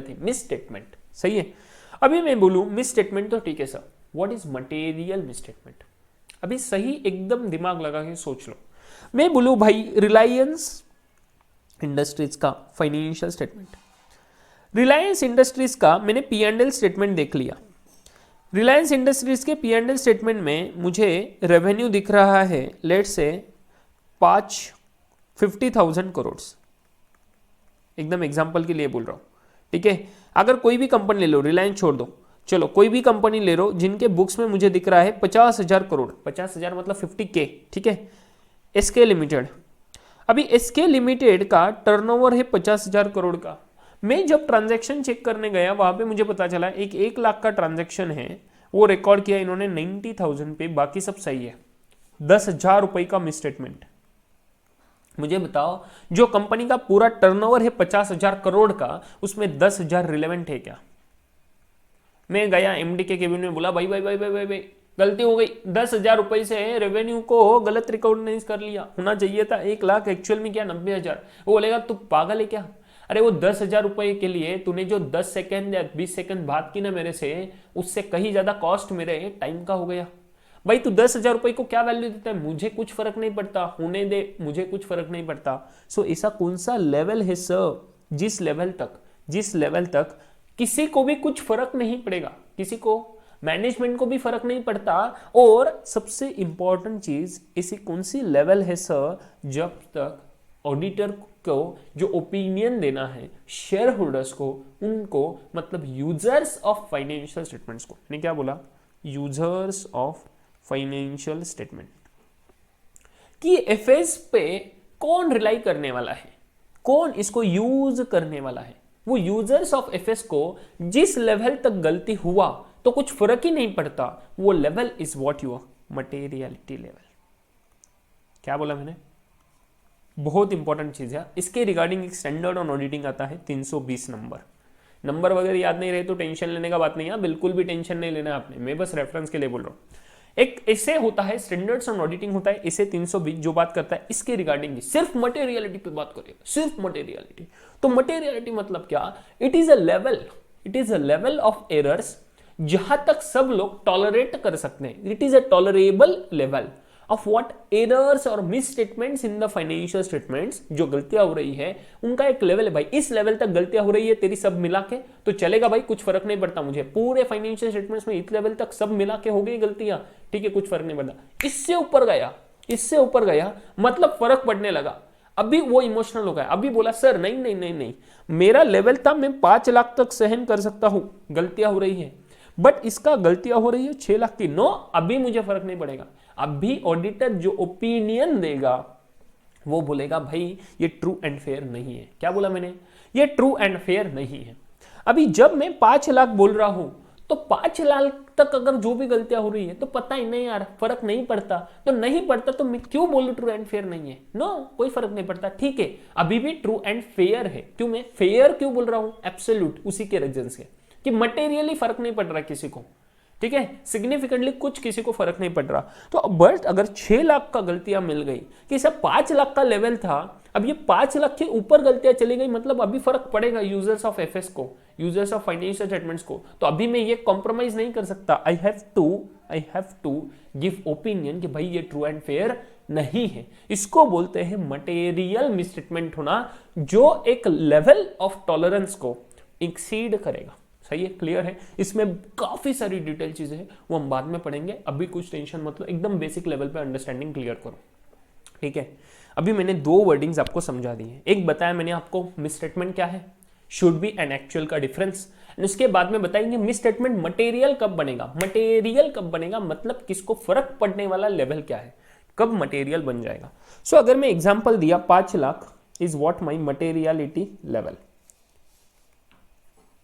है, मिस स्टेटमेंट, सही है। अभी मैं बोलूं मिस स्टेटमेंट तो ठीक है sir, what is material miss statement. अभी सही एकदम दिमाग लगा के सोच लो। मैं बोलूं भाई रिलायंस इंडस्ट्रीज का फाइनेंशियल स्टेटमेंट, रिलायंस इंडस्ट्रीज का मैंने P&L स्टेटमेंट देख लिया। रिलायंस इंडस्ट्रीज के P&L स्टेटमेंट में मुझे रेवेन्यू दिख रहा है, लेट से 50,000 करोड़, एकदम एग्जांपल के लिए बोल रहा हूँ, ठीक है। अगर कोई भी कंपनी ले लो, रिलायंस छोड़ दो, चलो कोई भी कंपनी ले लो जिनके बुक्स में मुझे दिख रहा है 50,000 करोड़, 50,000 मतलब 50K, ठीक है। एसके लिमिटेड, अभी एसके लिमिटेड का टर्नओवर है 50,000 करोड़ का, मैं जब ट्रांजैक्शन चेक करने गया वहां पे मुझे पता चला एक 1 लाख का ट्रांजैक्शन है, वो रिकॉर्ड किया इन्होंने 90,000 पे, बाकी सब सही है। 10,000 रुपए का मिस स्टेटमेंट। मुझे बताओ जो कंपनी का पूरा टर्नओवर है 50,000 करोड़ का, उसमें 10,000 रिलेवेंट है क्या? मैं गया एमडी के केबिन में, बोला भाई भाई भाई भाई भाई, भाई गलती हो गई, 10,000 रुपए से रेवेन्यू को गलत रिकॉग्नाइज कर लिया, होना चाहिए था 1 लाख, एक्चुअल में क्या 90,000। वो बोलेगा तू पागल है क्या? अरे वो 10,000 रुपए के लिए तूने जो 10 सेकंड या 20 सेकंड बात की ना मेरे से, उससे कहीं ज्यादा कॉस्ट मेरे टाइम का हो गया। भाई तू 10,000 रुपए को क्या वैल्यू देता है? मुझे कुछ फर्क नहीं पड़ता, होने दे, मुझे कुछ फर्क नहीं पड़ता। सो ऐसा कौन सा लेवल है सर, जिस लेवल तक किसी को भी कुछ फर्क नहीं पड़ेगा, किसी को, मैनेजमेंट को भी फर्क नहीं पड़ता। और सबसे इंपॉर्टेंट चीज, ऐसी कौन सी लेवल है सर जब तक ऑडिटर को जो ओपिनियन देना है शेयर होल्डर्स को, उनको, मतलब यूजर्स ऑफ फाइनेंशियल स्टेटमेंट्स को, मैंने क्या बोला, यूजर्स ऑफ फाइनेंशियल स्टेटमेंट, कि एफएस पे कौन रिलाई करने वाला है, कौन इसको यूज करने वाला है, वो यूजर्स ऑफ एफएस को जिस लेवल तक गलती हुआ तो कुछ फर्क ही नहीं पड़ता, वो level is what your materiality level. क्या बोला मैंने? बहुत इंपॉर्टेंट चीज है। इसके रिगार्डिंग एक स्टैंडर्ड ऑन ऑडिटिंग आता है 320 नंबर वगैरह याद नहीं रहे तो टेंशन लेने का बात नहीं है, बिल्कुल भी टेंशन नहीं लेना आपने, मैं बस रेफरेंस के लिए बोल रहा हूं। एक ऐसे होता है स्टैंडर्ड्स ऑन ऑडिटिंग होता है, इसे 320 जो बात करता है इसके रिगार्डिंग सिर्फ मटेरियलिटी पे बात करेगा, सिर्फ मटेरियलिटी। तो मटेरियलिटी मतलब क्या? It is a level of errors जहां तक सब लोग टॉलरेट कर सकते हैं। It is a tolerable level of what errors और misstatements in the financial statements, जो गलतियां हो रही है उनका एक लेवल है। भाई इस लेवल तक गलतियां हो रही है तेरी सब मिला के तो चलेगा भाई, कुछ फर्क नहीं पड़ता मुझे, पूरे फाइनेंशियल स्टेटमेंट्स में इस लेवल तक सब मिला के हो गई गलतियां, ठीक है, कुछ फर्क नहीं पड़ता। इससे ऊपर गया मतलब फर्क पड़ने लगा, अभी वो इमोशनल हो गया, अभी बोला सर नहीं नहीं नहीं नहीं, मेरा लेवल था मैं 5 लाख तक सहन कर सकता हूं, गलतियां हो रही है, बट इसका गलतियां हो रही है 6 लाख की, नो अभी मुझे फर्क नहीं पड़ेगा। अभी ऑडिटर जो ओपिनियन देगा वो बोलेगा भाई ये ट्रू एंड फेयर नहीं है। क्या बोला मैंने? ये ट्रू एंड फेयर नहीं है। अभी जब मैं 5 लाख बोल रहा हूं तो 5 लाख तक अगर जो भी गलतियां हो रही है तो पता ही नहीं यार, फर्क नहीं पड़ता, तो नहीं पड़ता तो मैं क्यों बोलूं ट्रू एंड फेयर नहीं है? नो, कोई फर्क नहीं पड़ता, ठीक है, अभी भी ट्रू एंड फेयर है। क्यों मैं फेयर क्यों बोल रहा हूं? एब्सोल्यूट, उसी के रीजन से कि मटेरियली फर्क नहीं पड़ रहा किसी को, ठीक है, सिग्निफिकेंटली कुछ किसी को फर्क नहीं पड़ रहा। तो बट अगर 6 लाख का गलतियां मिल गई कि सब 5 लाख का लेवल था, अब ये 5 लाख के ऊपर गलतियां चली गई, मतलब अभी फर्क पड़ेगा यूजर्स ऑफ एफएस को, यूजर्स ऑफ फाइनेंशियल स्टेटमेंट्स को। तो अभी मैं ये कॉम्प्रोमाइज नहीं कर सकता, I have to give opinion कि भाई ये ट्रू एंड फेयर नहीं है। इसको बोलते हैं मटेरियल मिसस्टेटमेंट होना, जो एक लेवल ऑफ टॉलरेंस को एक्सीड करेगा। सही है, क्लियर है? इसमें काफी सारी डिटेल चीजें हैं, वो हम बाद में पढ़ेंगे, अभी कुछ टेंशन मतलब एकदम बेसिक लेवल पे अंडरस्टैंडिंग क्लियर करो, ठीक है। अभी मैंने 2 वर्डिंग्स आपको समझा दी है। एक बताया मैंने आपको मिस स्टेटमेंट क्या है, शुड बी एंड एक्चुअल का डिफरेंस, उसके बाद में बताएंगे मिस स्टेटमेंट मटेरियल कब बनेगा, मतलब किसको फर्क पड़ने वाला लेवल क्या है, कब मटेरियल बन जाएगा। सो अगर मैं एग्जाम्पल दिया 5 lakh is what my materiality level,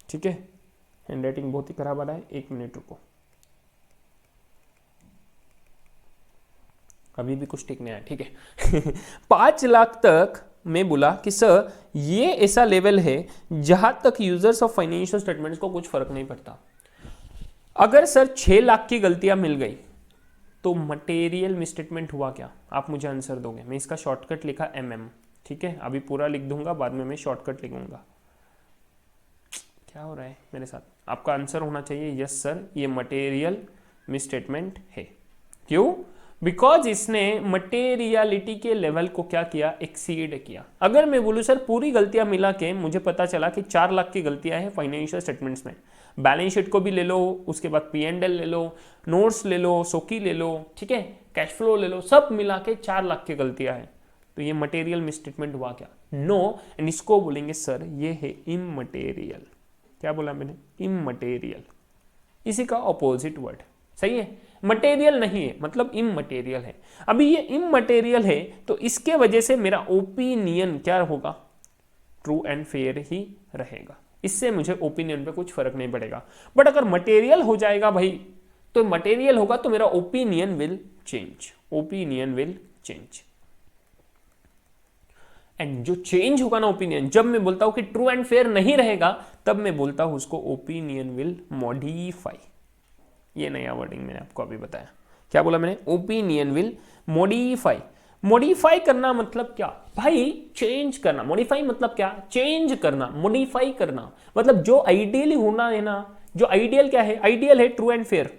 ठीक है। हैंडराइटिंग बहुत ही खराब आ रहा है, 1 मिनट रुको, अभी भी कुछ ठीक नहीं आया, ठीक है। 5 लाख तक मैं बोला कि सर ये ऐसा लेवल है जहां तक यूजर्स ऑफ फाइनेंशियल स्टेटमेंट्स को कुछ फर्क नहीं पड़ता। अगर सर 6 लाख की गलतियां मिल गई तो मटेरियल मिसस्टेटमेंट हुआ क्या? आप मुझे आंसर दोगे। मैं इसका शॉर्टकट लिखा MM, ठीक है, अभी पूरा लिख दूंगा, बाद में मैं शॉर्टकट लिखूंगा। क्या हो रहा है मेरे साथ? आपका आंसर होना चाहिए यस सर, ये मटेरियल मिसस्टेटमेंट है। क्यों? बिकॉज इसने मटेरियलिटी के लेवल को क्या किया, एक्सीड किया। अगर मैं बोलूं सर पूरी गलतियां मिला के मुझे पता चला कि 4 लाख की गलतियां हैं फाइनेंशियल स्टेटमेंट्स में, बैलेंस शीट को भी ले लो, उसके बाद P&L ले लो, नोट्स ले लो, सोकी ले लो, ठीक है, कैश फ्लो ले लो, सब मिला के 4 लाख की गलतियां हैं, तो ये मटेरियल मिसस्टेटमेंट हुआ क्या? नो, एंड इसको बोलेंगे सर ये है इमटेरियल। क्या बोला मैंने? इमटेरियल, इसी का ऑपोजिट वर्ड, सही है। मटेरियल नहीं है मतलब इमटेरियल है। अभी ये इमटेरियल है तो इसके वजह से मेरा ओपिनियन क्या होगा, ट्रू एंड फेयर ही रहेगा, इससे मुझे ओपिनियन पे कुछ फर्क नहीं पड़ेगा। बट अगर मटेरियल हो जाएगा भाई, तो मटेरियल होगा तो मेरा opinion will change, opinion will change. And जो चेंज होगा ना ओपिनियन, जब मैं बोलता हूं कि ट्रू एंड फेयर नहीं रहेगा, तब मैं बोलता हूं उसको ओपिनियन विल मॉडिफाई। ये नया वर्डिंग मैंने आपको अभी बताया। क्या बोला मैंने? Opinion will modify. मॉडिफाई करना मतलब क्या भाई? चेंज करना। मॉडिफाई मतलब क्या? चेंज करना। मॉडिफाई करना मतलब जो आइडियली होना है ना, जो आइडियल क्या है? आइडियल है ट्रू एंड फेयर,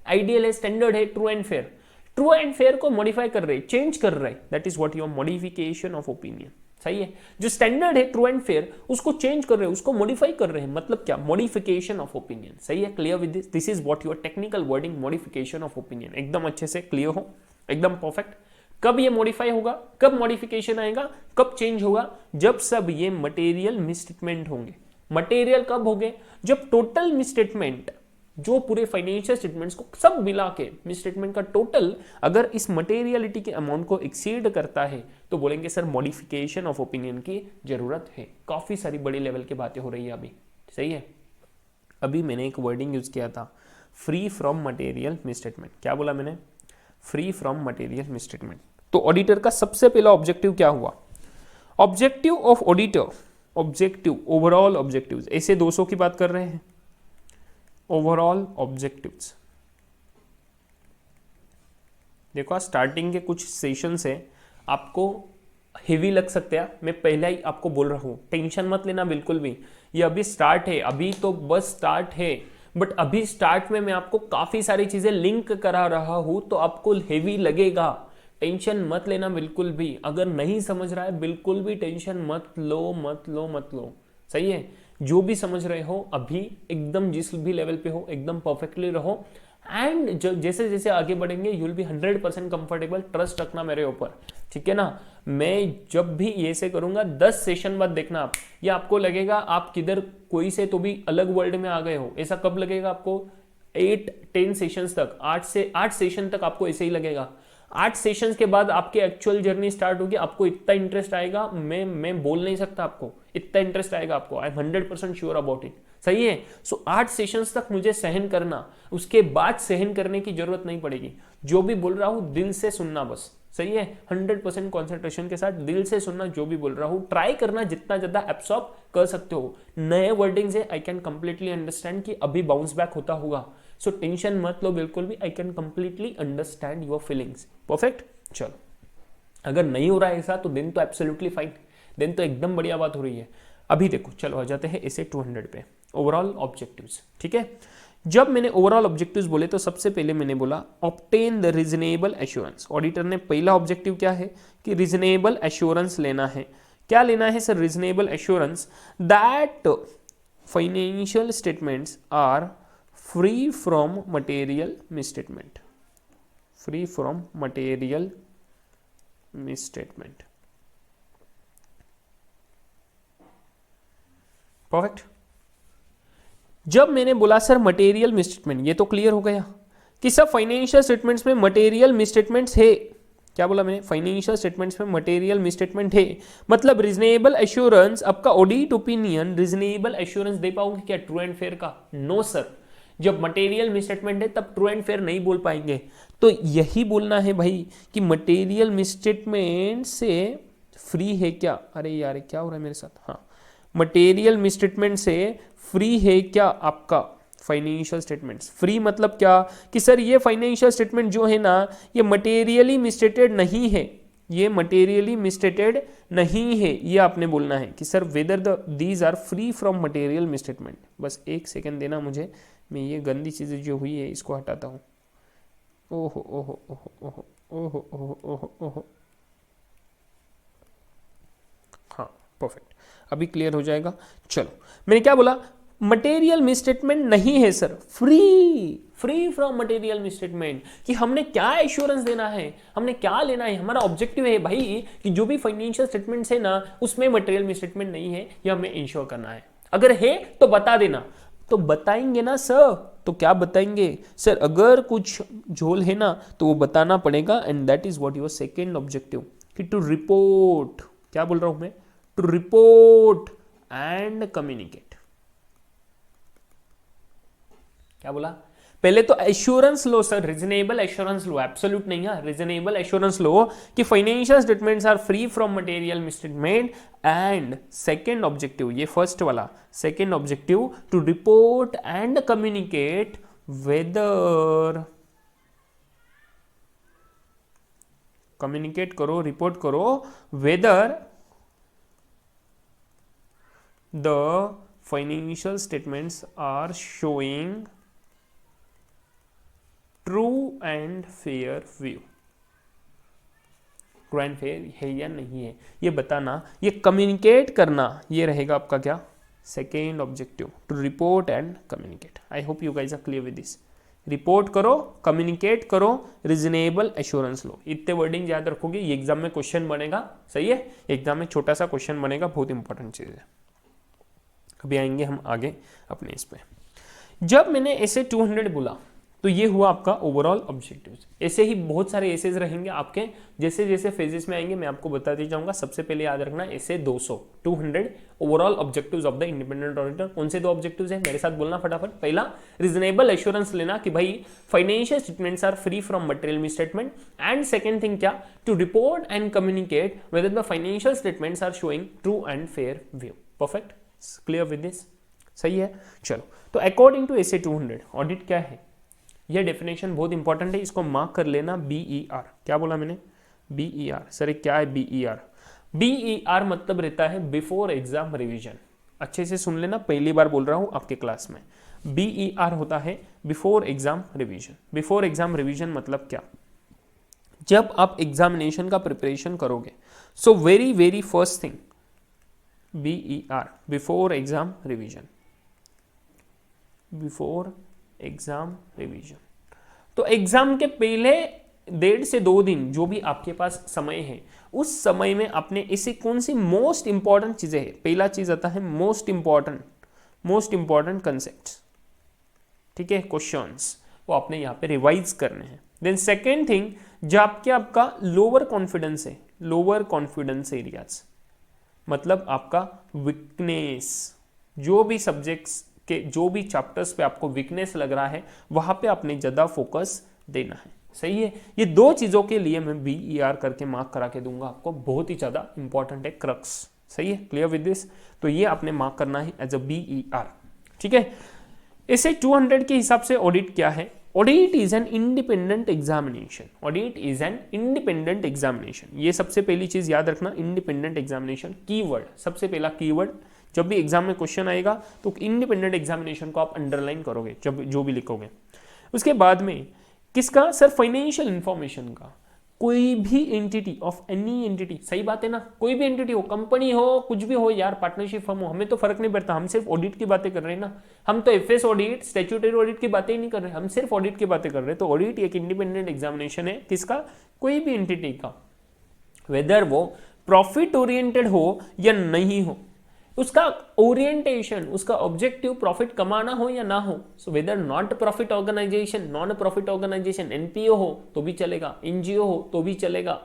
आइडियल है स्टैंडर्ड है true and fair. True and fair को मॉडिफाई कर रहे, चेंज कर रहे, that is what your modification of opinion. सही है? जो स्टैंडर्ड है ट्रू एंड फेयर, उसको चेंज कर रहे हैं, उसको मॉडिफाई कर रहे हैं, मतलब क्या? Modification of opinion. सही है? Clear with this? This is what your technical wording, modification of opinion. एकदम अच्छे से क्लियर हो, एकदम परफेक्ट। कब ये मॉडिफाई होगा, कब मॉडिफिकेशन आएगा, कब चेंज होगा? जब सब ये मटेरियल मिसस्टेटमेंट होंगे। मटेरियल कब होंगे? जब टोटल मिसस्टेटमेंट, जो पूरे फाइनेंशियल स्टेटमेंट्स को सब मिला के मिसस्टेटमेंट का टोटल अगर इस मटेरियलिटी के अमाउंट को एक्सीड करता है, तो बोलेंगे सर मॉडिफिकेशन ऑफ ओपिनियन की जरूरत है। काफी सारी बड़ी लेवल की बातें हो रही है अभी। सही है? अभी मैंने एक वर्डिंग यूज किया था, फ्री फ्रॉम मटेरियल मिसस्टेटमेंट। क्या बोला मैंने? Free from material misstatement. तो ऑडिटर का सबसे पहला ऑब्जेक्टिव क्या हुआ? Objective of auditor, objective, overall objectives, ऐसे 200 की बात कर रहे हैं। ओवरऑल ऑब्जेक्टिव्स, देखो स्टार्टिंग के कुछ सेशन से आपको हेवी लग सकते हैं, मैं पहले ही आपको बोल रहा हूं, टेंशन मत लेना बिल्कुल भी। ये अभी स्टार्ट है, अभी तो बस स्टार्ट है, बट अभी स्टार्ट में मैं आपको काफी सारी चीजें लिंक करा रहा हूं, तो आपको हेवी लगेगा। टेंशन मत लेना बिल्कुल भी। अगर नहीं समझ रहा है बिल्कुल भी टेंशन मत लो, मत लो, मत लो। सही है? जो भी समझ रहे हो अभी, एकदम जिस भी लेवल पे हो एकदम परफेक्टली रहो। एंड जैसे जैसे आगे बढ़ेंगे you will be 100% comfortable. Trust रखना मेरे ऊपर, ठीक है ना? मैं जब भी ये से करूंगा 10 सेशन बाद देखना आप, ये आपको लगेगा आप किधर कोई से तो भी अलग वर्ल्ड में आ गए हो। ऐसा कब लगेगा आपको? 8-10 सेशंस तक, 8 सेशन तक आपको ऐसे ही लगेगा। 8 सेशंस के बाद आपकी एक्चुअल जर्नी स्टार्ट होगी। आपको इतना इंटरेस्ट आएगा, मैं बोल नहीं सकता आपको, इतना इंटरेस्ट आएगा आपको। I am 100% sure about it. सही है? सो 8 सेशंस तक मुझे सहन करना, उसके बाद सहन करने की जरूरत नहीं पड़ेगी। जो भी बोल रहा हूं दिल से सुनना बस। सही है? 100% कॉन्सेंट्रेशन के साथ दिल से सुनना जो भी बोल रहा हूं। ट्राई करना जितना ज्यादा एब्सॉर्ब कर सकते हो। नए वर्डिंग्स है, आई कैन कंप्लीटली अंडरस्टैंड कि अभी बाउंस बैक होता होगा। सो टेंशन मत लो बिल्कुल भी। I can completely understand your feelings. Perfect? चलो, अगर नहीं हो रहा है ऐसा तो देन तो एब्सोल्युटली फाइन, देन तो एकदम बढ़िया बात हो रही है। अभी देखो, चलो आ जाते हैं ऐसे 200 पे, ओवरऑल ऑब्जेक्टिव्स। ठीक है? जब मैंने ओवरऑल ऑब्जेक्टिव्स बोले तो सबसे पहले मैंने बोला obtain the reasonable assurance. Auditor ने पहला ऑब्जेक्टिव क्या है कि रीजनेबल एश्योरेंस लेना है। क्या लेना है sir? Reasonable assurance that financial statements are free from material misstatement, free from material misstatement. Perfect? जब मैंने बोला सर मटेरियल मिसस्टेटमेंट, ये तो क्लियर हो गया कि सब फाइनेंशियल स्टेटमेंट्स में मटेरियल मिसस्टेटमेंट्स है। क्या बोला मैंने? फाइनेंशियल स्टेटमेंट्स में मटेरियल मिसस्टेटमेंट है, मतलब रीजनेबल एश्योरेंस। आपका ऑडिट ओपिनियन रीजनेबल एश्योरेंस दे पाओगे क्या ट्रू एंड फेयर का? No sir. जब मटेरियल मिसस्टेटमेंट है तब ट्रू एंड फेयर नहीं बोल पाएंगे। तो यही बोलना है भाई कि मटेरियल मिसस्टेटमेंट से फ्री है क्या? अरे यार क्या हो रहा है मेरे साथ? हाँ, मटेरियल मिसस्टेटमेंट से फ्री है क्या आपका फाइनेंशियल स्टेटमेंट्स? फ्री मतलब क्या कि सर ये फाइनेंशियल स्टेटमेंट जो है ना, ये मटेरियली मिसस्टेटेड नहीं है, ये मटेरियली मिसस्टेटेड नहीं है। ये आपने बोलना है कि sir whether these are free from material misstatement. बस एक सेकंड देना मुझे, मैं ये गंदी चीजें जो हुई है इसको हटाता हूँ। ओहो ओहो ओहो ओहो ओहो ओहो ओहो ओहो, हाँ परफेक्ट, अभी क्लियर हो जाएगा। चलो, मैंने क्या बोला? मटेरियल मिसस्टेटमेंट नहीं है sir, free from material misstatement. कि हमने क्या एश्योरेंस देना है, हमने क्या लेना है? हमारा ऑब्जेक्टिव है भाई कि जो भी फाइनेंशियल स्टेटमेंट्स है ना, उसमें मटेरियल मिसस्टेटमेंट नहीं है, ये हमें इंश्योर करना है। अगर है तो बता देना। तो बताएंगे ना सर, तो क्या बताएंगे सर? अगर कुछ झोल है ना तो वो बताना पड़ेगा। And that is what your second objective, कि टू रिपोर्ट। क्या बोल रहा हूं मैं? To report and communicate. क्या बोला? पहले तो एश्योरेंस लो सर, रीजनेबल एश्योरेंस लो, एब्सोल्यूट नहीं है, रीजनेबल एश्योरेंस लो कि financial statements are free from material misstatement, and second objective, ये फर्स्ट वाला, second objective to report and communicate whether, communicate करो, रिपोर्ट करो whether the financial statements are showing true and fair view. True and fair है या नहीं है ये बताना, ये कम्युनिकेट करना, ये रहेगा आपका क्या, second objective, to report and communicate. I hope you guys are clear with this. Report करो, कम्युनिकेट करो, रीजनेबल एश्योरेंस लो, इतने वर्डिंग याद रखोगे, ये एग्जाम में क्वेश्चन बनेगा। सही है, एग्जाम में छोटा सा क्वेश्चन बनेगा, बहुत इंपॉर्टेंट चीज है। अभी आएंगे हम आगे अपने इस पे। जब मैंने ऐसे 200 बोला तो ये हुआ आपका ओवरऑल ऑब्जेक्टिव्स। ऐसे ही बहुत सारे एसेज रहेंगे आपके, जैसे जैसे फेजेस में आएंगे मैं आपको बताते जाऊंगा। सबसे पहले याद रखना ऐसे 200 overall objectives of the independent auditor. कौन से दो ऑब्जेक्टिव्स हैं मेरे साथ बोलना फटाफट। पहला, रीजनेबल एश्योरेंस लेना कि भाई financial statements are free from material misstatement, and second thing क्या, to report and communicate whether the financial statements are showing true and fair view. Perfect, clear with this? सही है, चलो। तो अकॉर्डिंग टू एसे 200 ऑडिट क्या है, यह definition बहुत important है, इसको मार्क कर लेना। BER, क्या बोला मैंने? BER। सर क्या है BER? BER मतलब रहता है बिफोर एग्जाम रिवीजन। अच्छे से सुन लेना, पहली बार बोल रहा हूं आपके क्लास में। BER होता है before exam revision. Before exam revision मतलब क्या, जब आप एग्जामिनेशन का प्रिपरेशन करोगे, so very first thing BER, before exam revision, before exam revision. तो एग्जाम के पहले 1.5 से 2 दिन जो भी आपके पास समय है, उस समय में आपने ऐसी कौन सी मोस्ट इंपॉर्टेंट चीजें हैं। पहला चीज आता है मोस्ट इंपॉर्टेंट कंसेप्ट्स, ठीक है, क्वेश्चंस, वो आपने यहाँ पे रिवाइज करने हैं। देन सेकेंड थिंग, जो आपका लोअर कॉन्फिडेंस है, लोअर कॉन्फिडेंस एरियाज मतलब आपका वीकनेस, जो भी सब्जेक्ट्स के जो भी चैप्टर्स पे आपको वीकनेस लग रहा है वहां पे आपने ज्यादा फोकस देना है। सही है, ये दो चीजों के लिए मैं BER करके मार्क करा के दूंगा आपको, बहुत ही ज्यादा इंपॉर्टेंट है, क्रक्स। सही है, क्लियर विद दिस? तो ये आपने मार्क करना है एज अ BER, ठीक है। इसे 200 के हिसाब से ऑडिट क्या है? Audit is an independent examination. Audit is an independent examination, ये सबसे पहली चीज याद रखना, इंडिपेंडेंट एग्जामिनेशन। कीवर्ड, सबसे पहला कीवर्ड, जब भी एग्जाम में क्वेश्चन आएगा तो इंडिपेंडेंट एग्जामिनेशन को आप अंडरलाइन करोगे जब जो भी लिखोगे। उसके बाद में किसका सर? फाइनेंशियल इंफॉर्मेशन का। कोई भी एंटिटी ऑफ एनी एंटिटी, सही बात है ना, कोई भी एंटिटी हो, कंपनी हो, कुछ भी हो यार, पार्टनरशिप फर्म हो, हमें तो फर्क नहीं पड़ता, हम सिर्फ ऑडिट की बातें कर रहे हैं ना। हम तो FS ऑडिट, स्टैट्यूटरी ऑडिट की बातें ही नहीं कर रहे, हम सिर्फ ऑडिट की बातें कर रहे हैं। तो ऑडिट एक इंडिपेंडेंट एग्जामिनेशन है, किसका? कोई भी एंटिटी का, वेदर वो प्रॉफिट ओरिएंटेड हो या नहीं हो, उसका ओरिएंटेशन, उसका ऑब्जेक्टिव प्रॉफिट कमाना हो या ना हो। So whether not profit organisation, non profit organisation, NPO हो तो भी चलेगा, NGO हो तो भी चलेगा,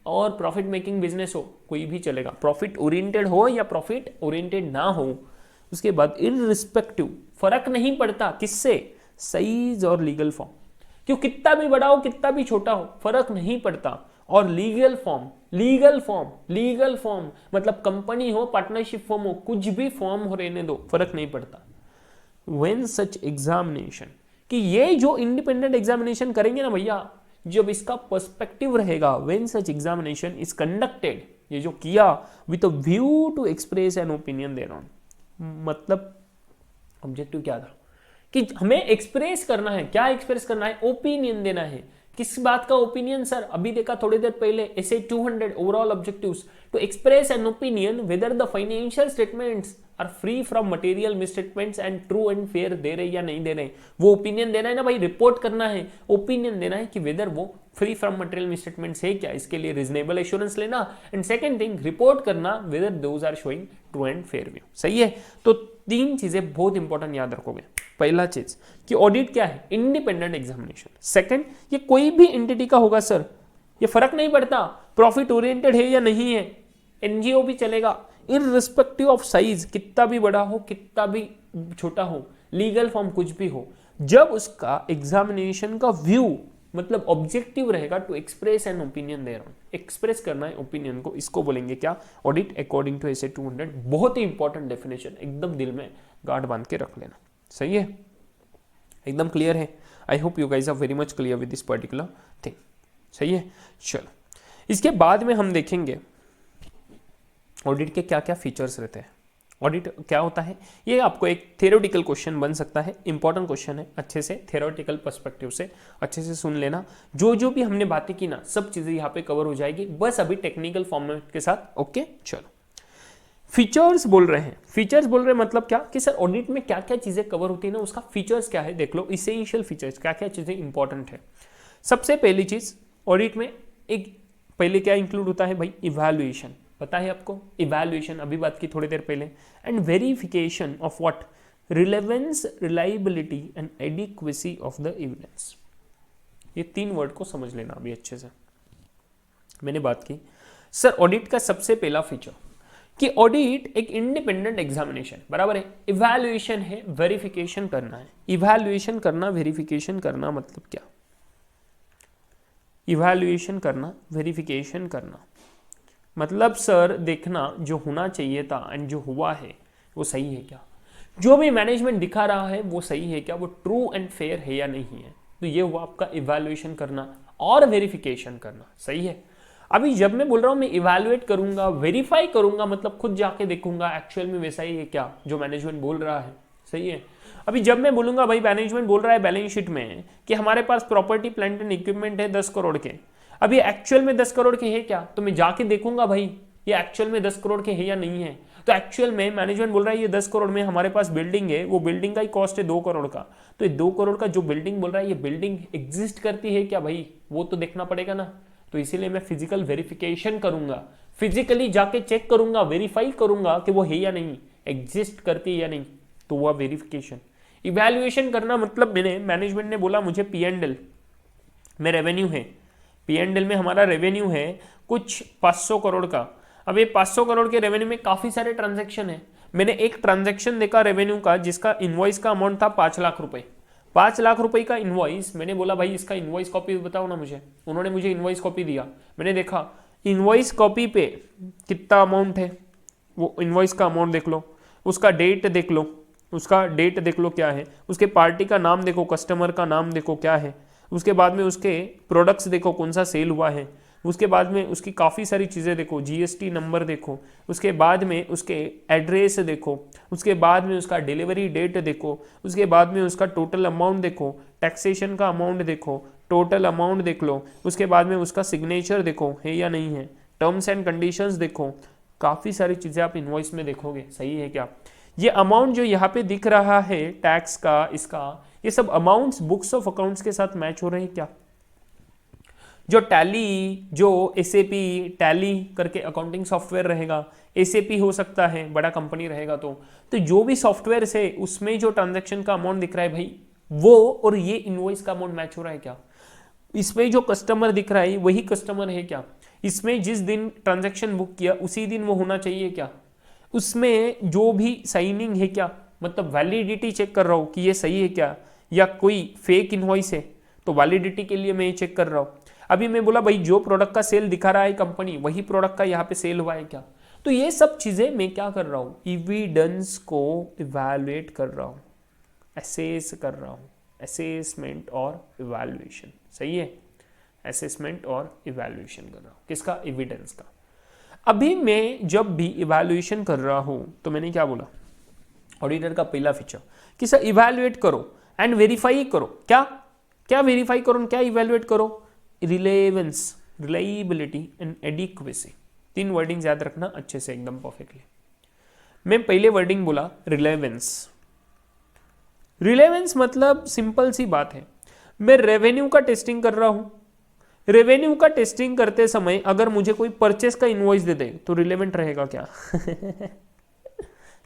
और प्रॉफिट मेकिंग बिजनेस हो, कोई भी चलेगा, प्रॉफिट ओरिएंटेड हो या प्रॉफिट ओरिएंटेड ना हो। उसके बाद इनरिस्पेक्टिव, फर्क नहीं पड़ता किससे, साइज और लीगल फॉर्म, क्यों कितना भी बड़ा हो कितना भी छोटा हो फर्क नहीं पड़ता। और लीगल फॉर्म मतलब कंपनी हो, पार्टनरशिप फॉर्म हो, कुछ भी फॉर्म हो रहने दो, फर्क नहीं पड़ता। व्हेन सच एग्जामिनेशन, कि ये जो इंडिपेंडेंट एग्जामिनेशन करेंगे ना भैया, जब इसका पर्सपेक्टिव रहेगा, when such examination is conducted, ये जो किया with a view to express an opinion thereon, मतलब ऑब्जेक्टिव क्या था कि हमें एक्सप्रेस करना है, क्या एक्सप्रेस करना है? ओपिनियन देना है। किस बात का ओपिनियन सर? अभी देखा थोड़ी देर पहले, ऐसे 200 overall objectives to express an opinion whether the financial statements are free from material misstatements and true and fair दे रहे या नहीं दे रहे, वो ओपिनियन देना है ना भाई, रिपोर्ट करना है, ओपिनियन देना है कि वेदर वो फ्री फ्रॉम मटेरियल मिसस्टेटमेंट्स है क्या, इसके लिए रीजनेबल एश्योरेंस लेना, एंड सेकंड थिंग रिपोर्ट करना whether those are showing true and fair view. सही है, तो 3 चीजें बहुत इंपॉर्टेंट याद रखोगे। पहला चीज कि ऑडिट क्या है? Independent examination. सेकंड, ये कोई भी एंटिटी का होगा सर, ये फर्क नहीं पड़ता प्रॉफिट ओरिएंटेड है या नहीं है, NGO भी चलेगा, इररिस्पेक्टिव ऑफ साइज, कितना भी बड़ा हो कितना भी छोटा हो, लीगल फॉर्म कुछ भी हो, जब उसका एग्जामिनेशन का व्यू मतलब ऑब्जेक्टिव रहेगा to express an opinion thereon, express करना है ओपिनियन को, इसको बोलेंगे क्या, ऑडिट अकॉर्डिंग टू एसए 200। बहुत ही इंपॉर्टेंट डेफिनेशन, एकदम दिल में गांठ बांध के रख लेना। सही है, एकदम क्लियर है। I hope you guys are very much clear with this particular thing. सही है, चलो इसके बाद में हम देखेंगे ऑडिट के क्या क्या फीचर्स रहते हैं। ऑडिट क्या होता है, ये आपको एक थ्योरेटिकल क्वेश्चन बन सकता है, इंपॉर्टेंट क्वेश्चन है, अच्छे से थ्योरेटिकल पर्सपेक्टिव से अच्छे से सुन लेना। जो भी हमने बातें की ना, सब चीजें यहाँ पे कवर हो जाएगी, बस अभी टेक्निकल फॉर्मेट के साथ। ओके चलो, फीचर्स बोल रहे हैं, फीचर्स बोल रहे हैं मतलब क्या कि सर ऑडिट में क्या क्या चीजें कवर होती है ना, उसका फीचर्स क्या है देख लो, इसेंशियल फीचर्स क्या क्या चीजें इंपॉर्टेंट है। सबसे पहली चीज ऑडिट में एक पहले क्या इंक्लूड होता है भाई, इवैल्यूएशन, पता है आपको, इवैल्यूएशन अभी बात की थोड़ी देर पहले, and verification of what, relevance, reliability and adequacy of the evidence. ये तीन वर्ड को समझ लेना अभी अच्छे से। मैंने बात की सर ऑडिट का सबसे पहला फीचर कि ऑडिट एक इंडिपेंडेंट एग्जामिनेशन, बराबर है, इवैल्यूएशन है, वेरिफिकेशन करना है। इवैल्यूएशन करना, वेरिफिकेशन करना मतलब क्या, इवैल्यूएशन करना, वेरिफिकेशन करना मतलब सर देखना जो होना चाहिए था एंड जो हुआ है वो सही है क्या, जो भी मैनेजमेंट दिखा रहा है वो सही है क्या, वो ट्रू एंड फेयर है या नहीं है। तो ये हुआ आपका इवैल्यूएशन करना और वेरिफिकेशन करना। सही है, अभी जब मैं बोल रहा हूं मैं इवैल्यूएट करूंगा, वेरीफाई करूंगा, मतलब खुद जाके देखूंगा एक्चुअल में वैसा ही है क्या जो मैनेजमेंट बोल रहा है। सही है, अभी जब मैं बोलूंगा भाई मैनेजमेंट बोल रहा है बैलेंस शीट में कि हमारे पास प्रॉपर्टी प्लांट एंड इक्विपमेंट है 10 करोड़ के, अभी एक्चुअल में 10 करोड़ के है क्या, तो मैं जाके देखूंगा भाई ये एक्चुअल में 10 करोड़ के है या नहीं है। तो एक्चुअल में मैनेजमेंट बोल रहा है ये 10 करोड़ में हमारे पास बिल्डिंग है, वो बिल्डिंग का ही कॉस्ट है 2 करोड़ का, तो ये 2 करोड़ का जो बिल्डिंग बोल रहा है ये बिल्डिंग एग्जिस्ट करती है क्या भाई, वो तो देखना पड़ेगा ना। तो इसीलिए मैं फिजिकल वेरिफिकेशन करूंगा, फिजिकली जाके चेक करूंगा, वेरीफाई करूंगा कि वो है या नहीं, एग्जिस्ट करती है या नहीं, तो वो वेरिफिकेशन। इवैल्यूएशन करना मतलब मैनेजमेंट ने बोला मुझे P&L में रेवेन्यू है, P&L में हमारा रेवेन्यू है कुछ 500 करोड़ का। अब ये 500 करोड़ के रेवेन्यू में काफी सारे ट्रांजैक्शन है, मैंने एक ट्रांजैक्शन देखा रेवेन्यू का जिसका इनवॉइस का अमाउंट था 5 लाख रुपए, 5 लाख रुपए का इनवॉइस। मैंने बोला भाई इसका इनवॉइस कॉपी बताओ ना मुझे, उन्होंने मुझे इनवॉइस कॉपी दिया, मैंने देखा इनवॉइस कॉपी पे कितना अमाउंट है, वो इनवॉइस का अमाउंट देख लो, उसका डेट देख लो, उसका डेट देख लो क्या है, उसके पार्टी का नाम देखो, कस्टमर का नाम देखो क्या है, उसके बाद में उसके प्रोडक्ट्स देखो कौन सा सेल हुआ है, उसके बाद में उसकी काफ़ी सारी चीज़ें देखो, जीएसटी नंबर देखो, उसके बाद में उसके एड्रेस देखो, उसके बाद में उसका डिलीवरी डेट देखो, उसके बाद में उसका टोटल अमाउंट देखो, टैक्सेशन का अमाउंट देखो, टोटल अमाउंट देख लो, उसके बाद में उसका सिग्नेचर देखो है या नहीं है, टर्म्स एंड कंडीशंस देखो, काफ़ी सारी चीज़ें आप इनवॉइस में देखोगे सही है क्या। ये अमाउंट जो यहाँ पे दिख रहा है टैक्स का, इसका, ये सब अमाउंट्स बुक्स ऑफ अकाउंट्स के साथ मैच हो रहे हैं क्या। जो टैली, जो एसएपी टैली करके अकाउंटिंग सॉफ्टवेयर रहेगा, एसएपी हो सकता है बड़ा कंपनी रहेगा तो जो भी सॉफ्टवेयर है उसमें जो ट्रांजैक्शन का अमाउंट दिख रहा है भाई वो और ये इनवॉइस का अमाउंट मैच हो रहा है क्या, इसमें जो कस्टमर दिख रहा है वही कस्टमर है क्या, इसमें जिस दिन ट्रांजैक्शन बुक किया उसी दिन वो होना चाहिए क्या, उसमें जो भी साइनिंग है क्या, मतलब वैलिडिटी चेक कर रहा हूँ कि ये सही है क्या, या कोई फेक इनवॉइस है तो वैलिडिटी के लिए मैं ये चेक कर रहा हूँ। अभी मैं बोला भाई जो प्रोडक्ट का सेल दिखा रहा है कंपनी वही प्रोडक्ट का यहाँ पे सेल हुआ है क्या, तो ये सब चीजें मैं क्या कर रहा हूँ, एविडेंस को इवैल्यूएट कर रहा हूँ, असेस कर रहा हूँ, असेसमेंट और इवैल्यूएशन। सही है, असेसमेंट और इवैल्यूएशन कर रहा हूँ किसका, एविडेंस का। अभी मैं जब भी इवैल्यूएशन कर रहा हूँ तो मैंने क्या बोला, ऑडिटर का पहला फीचर कि सर इवैल्यूएट करो एंड वेरीफाई करो, क्या क्या वेरीफाई करो, क्या इवैल्यूएट करो, relevance, reliability and adequacy. 3 wording याद रखना अच्छे से एकदम परफेक्टली। मैं पहले वर्डिंग बोला रिलेवेंस, रिलेवेंस मतलब सिंपल सी बात है, मैं रेवेन्यू का टेस्टिंग कर रहा हूं, रेवेन्यू का टेस्टिंग करते समय अगर मुझे कोई परचेस का इनवॉइस दे दे तो रिलेवेंट रहेगा क्या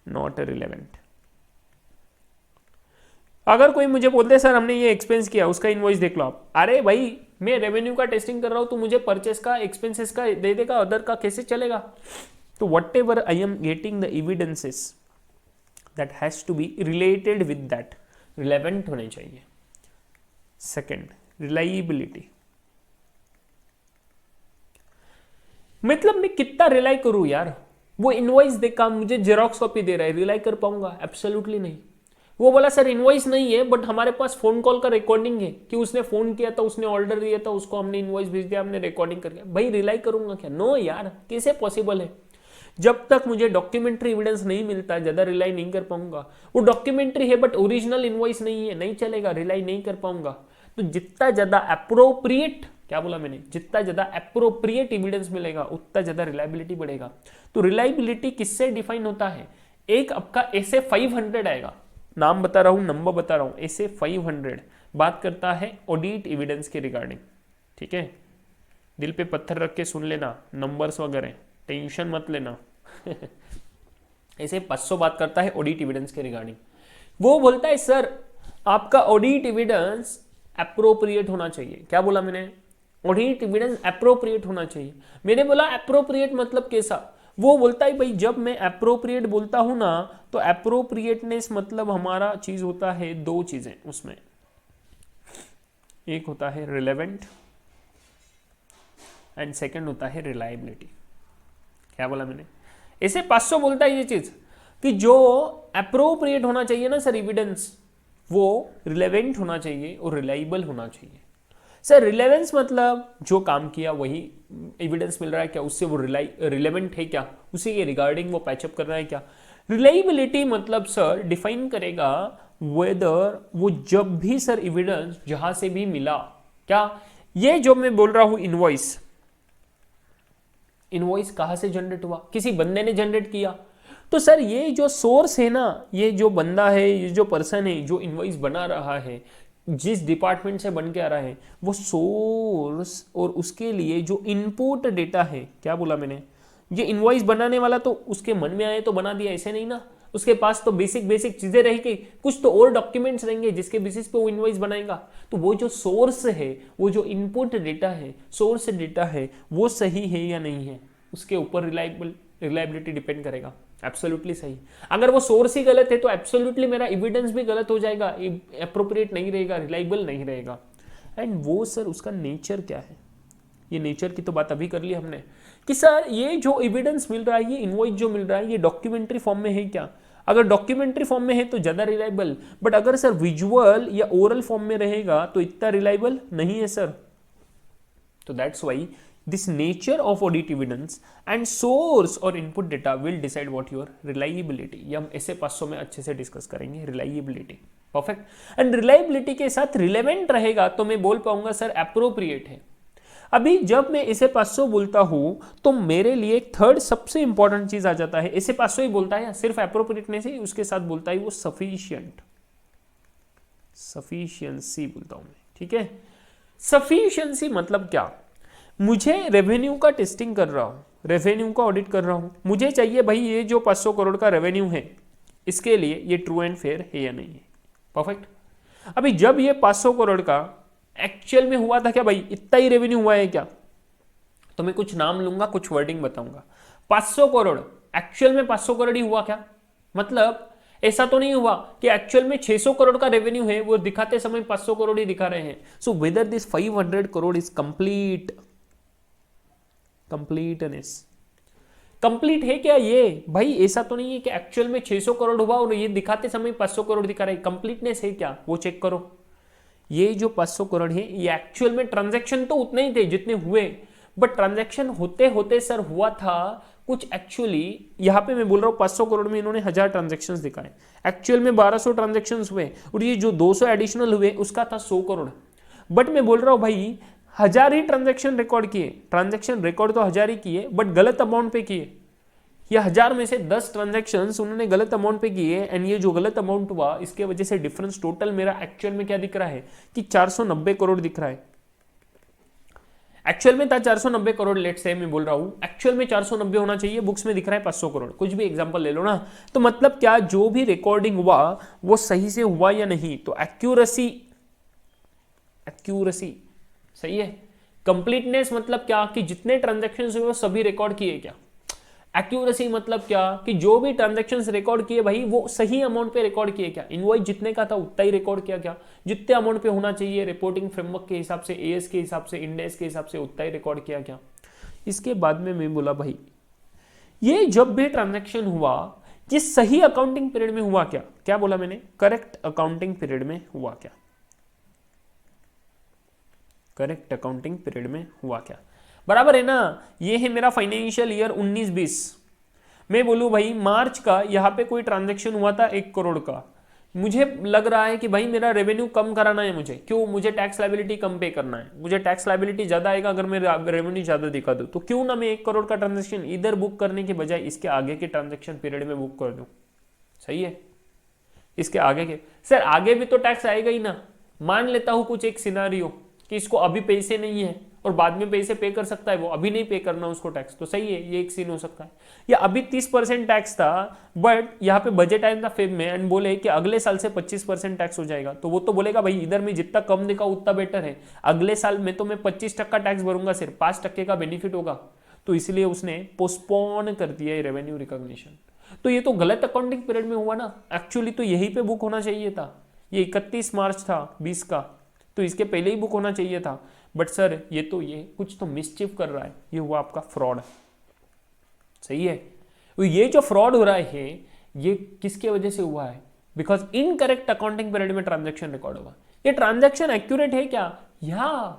नॉट रिलेवेंट। अगर कोई मुझे बोलते सर हमने ये एक्सपेंस किया उसका इनवॉइस देख लो आप, अरे भाई मैं रेवेन्यू का टेस्टिंग कर रहा हूं तो मुझे परचेस का एक्सपेंसेस का दे देगा, अदर का कैसे चलेगा, तो whatever I am getting the evidences that has to be related with that, relevant होने चाहिए। सेकेंड, रिलायबिलिटी, मतलब मैं कितना रिलाई करूं यार, वो इनवॉइस देखा मुझे जेरोक्स कॉपी दे रहा है, रिलाई कर पाऊंगा? एब्सोल्युटली नहीं। वो बोला सर इनवॉइस नहीं है बट हमारे पास फोन कॉल का रिकॉर्डिंग है कि उसने फोन किया था, उसने ऑर्डर दिया था, उसको हमने इनवॉइस भेज दिया, हमने रिकॉर्डिंग करके, भाई रिलाई करूंगा क्या? नो यार, कैसे पॉसिबल है? जब तक मुझे डॉक्यूमेंट्री एविडेंस नहीं मिलता ज्यादा रिलाई नहीं कर पाऊंगा। वो डॉक्यूमेंट्री है बट ओरिजिनल इनवॉइस नहीं है, नहीं चलेगा, रिलाई नहीं कर पाऊंगा। तो जितना ज्यादा अप्रोप्रिएट, क्या बोला मैंने, जितना ज्यादा अप्रोप्रिएट एविडेंस मिलेगा उतना ज्यादा रिलायबिलिटी बढ़ेगा। तो रिलायबिलिटी किससे डिफाइन होता है? एक आपका ऐसे 500 आएगा, नाम बता रहा हूं, नंबर बता रहा हूं, ऐसे 500 बात करता है ऑडिट एविडेंस के रिगार्डिंग। ठीक है, दिल पे पत्थर रख के सुन लेना, नंबर्स वगैरह टेंशन मत लेना। ऐसे 500 बात करता है ऑडिट एविडेंस के रिगार्डिंग। वो बोलता है सर आपका ऑडिट एविडेंस अप्रोप्रिएट होना चाहिए। क्या बोला मैंने? ऑडिट एविडेंस अप्रोप्रिएट होना चाहिए। मैंने बोला अप्रोप्रिएट मतलब कैसा? वो बोलता है भाई जब मैं अप्रोप्रिएट बोलता हूं ना, तो अप्रोप्रिएटनेस मतलब हमारा चीज होता है दो चीजें उसमें, एक होता है रिलेवेंट एंड सेकंड होता है रिलायबिलिटी। क्या बोला मैंने? ऐसे 500 बोलता है ये चीज कि जो अप्रोप्रिएट होना चाहिए ना सर एविडेंस, वो रिलेवेंट होना चाहिए और रिलायबल होना चाहिए। सर रिलेवेंस मतलब जो काम किया वही एविडेंस मिल रहा है क्या, उससे वो रिलेवेंट है क्या, उसी के रिगार्डिंग वो पैचअप कर रहा है क्या। रिलायबिलिटी मतलब सर डिफाइन करेगा वेदर वो जब भी सर एविडेंस जहां से भी मिला, क्या ये जो मैं बोल रहा हूं इनवॉइस, इनवॉइस कहां से जनरेट हुआ? किसी बंदे ने जनरेट किया। तो सर ये जो सोर्स है ना, ये जो बंदा है, ये जो पर्सन है जो इनवॉइस बना रहा है, जिस डिपार्टमेंट से बन के आ रहा है, वो सोर्स और उसके लिए जो इनपुट डेटा है, क्या बोला मैंने, ये इनवॉइस बनाने वाला तो उसके मन में आए तो बना दिया, ऐसे नहीं ना। उसके पास तो बेसिक चीजें रहेगी, कुछ तो और डॉक्यूमेंट्स रहेंगे जिसके बेसिस पे वो इनवॉइस बनाएगा। तो वो जो सोर्स है, वो जो इनपुट डेटा है, सोर्स डेटा है, वो सही है या नहीं है, उसके ऊपर रिलायबिलिटी डिपेंड करेगा। एब्सोल्युटली सही। अगर वो सोर्स ही गलत है तो एब्सोल्युटली मेरा एविडेंस भी गलत हो जाएगा, एप्रोप्रिएट नहीं रहेगा, रिलायबल नहीं रहेगा। एंड वो सर उसका नेचर क्या है, ये नेचर की तो बात अभी कर ली हमने कि सर ये जो एविडेंस मिल रहा है, ये इनवॉइस जो मिल रहा है, ये डॉक्यूमेंट्री फॉर्म में है क्या? अगर डॉक्यूमेंट्री फॉर्म में है तो ज्यादा रिलायबल, बट अगर सर विजुअल या ओरल फॉर्म में रहेगा तो इतना रिलायबल नहीं है सर। तो that's why this nature of audit evidence and source or input data will decide what your reliability, ये हम ऐसे 500 में अच्छे से डिस्कस करेंगे। Reliability perfect. एंड रिलायबिलिटी के साथ रिलेवेंट रहेगा तो मैं बोल पाऊंगा सर अप्रोप्रिएट है। अभी जब मैं इसे 500 बोलता हूं तो मेरे लिए एक थर्ड सबसे इंपॉर्टेंट चीज आ जाता है। इसे 500 ही बोलता है, सिर्फ अप्रोप्रिएटनेस ही उसके साथ बोलता है, वो सफिशिएंट, सफिशिएंसी बोलता हूं मैं। ठीक है, सफिशिएंसी मतलब क्या? मुझे रेवेन्यू का टेस्टिंग कर रहा हूं, रेवेन्यू का ऑडिट कर रहा हूं, मुझे चाहिए भाई ये जो 500 करोड़ का रेवेन्यू है इसके लिए ये ट्रू एंड फेयर है या नहीं है। परफेक्ट। अभी जब ये 500 करोड़ का एक्चुअल में हुआ था क्या भाई, इतना ही रेवेन्यू हुआ है क्या? तो मैं कुछ नाम लूंगा, कुछ वर्डिंग बताऊंगा। 500 करोड़ एक्चुअल में 500 करोड़ ही हुआ क्या? मतलब ऐसा तो नहीं हुआ कि एक्चुअल में 600 करोड़ का रेवेन्यू है, वो दिखाते समय 500 करोड़ ही दिखा रहे हैं। So whether this 500 crore is completeness, complete है क्या ये? भाई ऐसा तो नहीं है कि एक्चुअल में 600 करोड़ हुआ और ये दिखाते समय 500 करोड़ दिखा रहा है। कंप्लीटनेस है क्या, वो चेक करो। ये जो 500 करोड़ है ये एक्चुअल में ट्रांजैक्शन तो उतने ही थे जितने हुए, बट ट्रांजैक्शन होते होते सर हुआ था कुछ एक्चुअली। यहां पे मैं बोल रहा हूं 500 करोड़ में इन्होंने 1000 ट्रांजैक्शंस दिखाए, एक्चुअल में 1200 ट्रांजैक्शंस हुए और ये जो 200 एडिशनल हुए उसका था 100 करोड़। बट मैं बोल रहा हूं भाई 1000 ही ट्रांजैक्शन रिकॉर्ड किए, ट्रांजैक्शन रिकॉर्ड तो 1000 ही किए बट गलत अमाउंट पे किए। या 1000 में से 10 ट्रांजैक्शंस उन्होंने गलत अमाउंट पे किए एंड ये जो गलत अमाउंट हुआ इसके वजह से डिफरेंस टोटल मेरा एक्चुअल में क्या दिख रहा है कि 490 करोड़ दिख रहा है। एक्चुअल में था 490 करोड़, लेट से मैं बोल रहा हूं एक्चुअल में 490 होना चाहिए, बुक्स में दिख रहा है 500 करोड़। कुछ भी एग्जांपल ले लो ना, तो मतलब क्या जो भी रिकॉर्डिंग हुआ वो सही से हुआ या नहीं, तो एक्यूरेसी सही है। कंप्लीटनेस मतलब क्या कि जितने ट्रांजैक्शंस हुए वो सभी रिकॉर्ड किए क्या। एक्यूरेसी मतलब क्या कि जो भी ट्रांजैक्शंस रिकॉर्ड किए भाई वो सही अमाउंट पे रिकॉर्ड किए क्या, इनवॉइस जितने का था उतना ही रिकॉर्ड किया क्या, जितने अमाउंट पे होना चाहिए रिपोर्टिंग फ्रेमवर्क के हिसाब से, एएस के हिसाब से, इंडेस के हिसाब से उतना ही रिकॉर्ड किया क्या। इसके बाद में मैं बोला भाई ये जब भी ट्रांजैक्शन हुआ ये सही अकाउंटिंग पीरियड में हुआ क्या, क्या बोला मैंने, करेक्ट अकाउंटिंग पीरियड में हुआ क्या, करेक्ट अकाउंटिंग पीरियड में हुआ क्या, बराबर है ना। ये है मेरा फाइनेंशियल ईयर 19-20। मैं बोलूं भाई मार्च का यहाँ पे कोई ट्रांजैक्शन हुआ था 1 करोड़ का, मुझे लग रहा है कि भाई मेरा रेवेन्यू कम कराना है मुझे, क्यों, मुझे टैक्स लायबिलिटी कम पे करना है, मुझे टैक्स लायबिलिटी ज्यादा आएगा अगर मैं रेवेन्यू ज्यादा दिखा दूं, तो क्यों ना मैं 1 करोड़ का ट्रांजैक्शन इधर बुक करने के बजाय इसके आगे के ट्रांजैक्शन पीरियड में बुक कर दूं। सही है, इसके आगे के, सर आगे भी तो टैक्स आएगा ही ना। मान लेता हूं कुछ एक सिनारियो कि इसको अभी पैसे नहीं है और बाद में पैसे पे कर सकता है, वो अभी नहीं पे करना उसको टैक्स, तो सही है, ये एक सीन हो सकता है। या अभी 30% टैक्स था बट यहाँ पे बजट आया था फेब में एंड बोले कि अगले साल से 25% टैक्स हो जाएगा, तो वो तो बोलेगा भाई इधर में जितना कम देखा उतना बेटर है, अगले साल में तो मैं 25% टैक्स भरूंगा, सिर्फ 5% का बेनिफिट होगा, तो इसलिए उसने पोस्टपोन कर दिया है रेवेन्यू रिकॉग्निशन। तो ये तो गलत अकाउंटिंग पीरियड में हुआ ना, एक्चुअली तो यही पे बुक होना चाहिए था, ये 31 मार्च था 20 का, तो इसके पहले ही बुक होना चाहिए था, बट सर ये तो ये कुछ तो मिसचिफ कर रहा है, ये हुआ आपका फ्रॉड। सही है, तो ये जो फ्रॉड हो रहा है ये किसके वजह से हुआ है, बिकॉज इनकरेक्ट अकाउंटिंग पीरियड में ट्रांजैक्शन रिकॉर्ड हुआ। ये ट्रांजैक्शन एक्यूरेट है क्या, या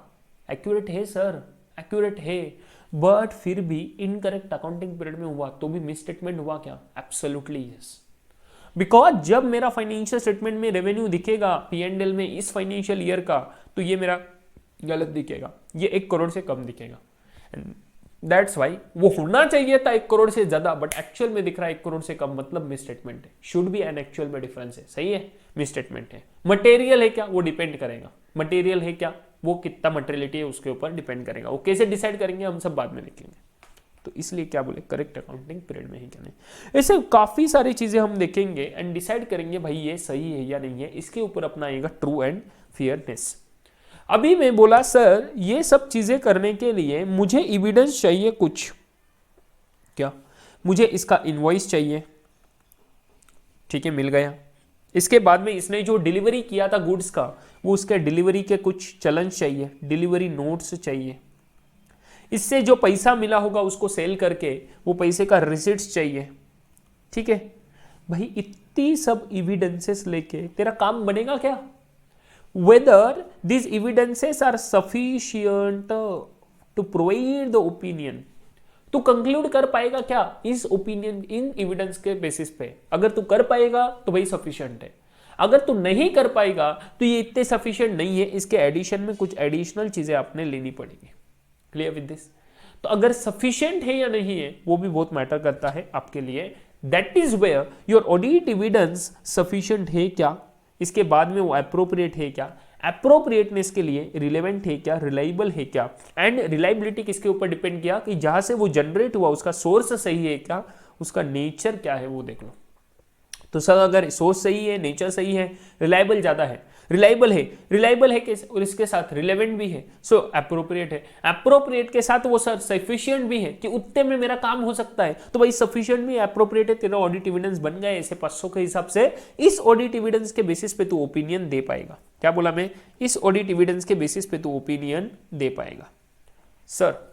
एक्यूरेट है सर, एक्यूरेट है, बट फिर भी इनकरेक्ट अकाउंटिंग पीरियड में हुआ तो भी मिस स्टेटमेंट हुआ क्या, एब्सोल्युटली यस। बिकॉज जब मेरा फाइनेंशियल स्टेटमेंट में रेवेन्यू दिखेगा P&L में इस फाइनेंशियल ईयर का, तो ये मेरा गलत दिखेगा, ये 1 करोड़ से कम दिखेगा, दैट्स वाई वो होना चाहिए था 1 करोड़ से ज्यादा, बट एक्चुअल में दिख रहा है 1 करोड़ से कम, मतलब मिस स्टेटमेंट है, शुड बी एंड एक्चुअल में डिफरेंस है। सही है, मिस स्टेटमेंट है। मटेरियल है क्या, वो डिपेंड करेगा, मटेरियल है क्या, वो कितना मटेरियलिटी है उसके ऊपर डिपेंड करेगा, वो कैसे डिसाइड करेंगे हम सब बाद में देखेंगे। तो इसलिए क्या बोले, करेक्ट अकाउंटिंग पीरियड में ही क्या नहीं, ऐसे काफी सारी चीजें हम देखेंगे एंड डिसाइड करेंगे भाई ये सही है या नहीं है, इसके ऊपर अपना आएगा ट्रू एंड फेयरनेस। अभी मैं बोला सर ये सब चीजें करने के लिए मुझे एविडेंस चाहिए कुछ, क्या, मुझे इसका इनवॉइस चाहिए, ठीक है, मिल गया। इसके बाद में इसने जो डिलीवरी किया था गुड्स का, वो उसके डिलीवरी के कुछ चलन चाहिए, डिलीवरी नोट्स चाहिए, इससे जो पैसा मिला होगा उसको सेल करके वो पैसे का रिसिट्स चाहिए, ठीक है भाई। इतनी सब एविडेंसेस लेके तेरा काम बनेगा क्या, whether these evidences are sufficient to provide the opinion, तू कंक्लूड कर पाएगा क्या इस ओपिनियन, इन एविडेंस के बेसिस पे, अगर तू कर पाएगा तो भाई सफिशिएंट है, अगर तू नहीं कर पाएगा तो ये इतने सफिशिएंट नहीं है, इसके एडिशन में कुछ एडिशनल चीजें आपने लेनी पड़ेगी। क्लियर विद दिस, तो अगर सफिशिएंट है या नहीं है वो भी बहुत मैटर करता है आपके लिए, that is where your audit evidence sufficient है क्या, इसके बाद में वो अप्रोप्रिएट है क्या, अप्रोप्रिएटनेस के लिए रिलेवेंट है क्या, रिलायबल है क्या, एंड रिलायबिलिटी किसके ऊपर डिपेंड किया कि जहां से वो जनरेट हुआ उसका सोर्स सही है क्या, उसका नेचर क्या है वो देख लो। तो सर अगर सोर्स सही है, नेचर सही है, रिलायबल ज्यादा है, रिलायबल है कि और इसके साथ रिलेवेंट भी है, सो अप्रोप्रिएट है, अप्रोप्रिएट के साथ वो सर सफिशिएंट भी है कि उतने में मेरा काम हो सकता है, तो भाई सफिशिएंट भी अप्रोप्रिएट है, तेरा ऑडिट एविडेंस बन गया ऐसे 500 के हिसाब से, इस ऑडिट एविडेंस के बेसिस पे तू ओपिनियन दे पाएगा। क्या बोला मैं, इस ऑडिट एविडेंस के बेसिस पे तू ओपिनियन दे पाएगा। सर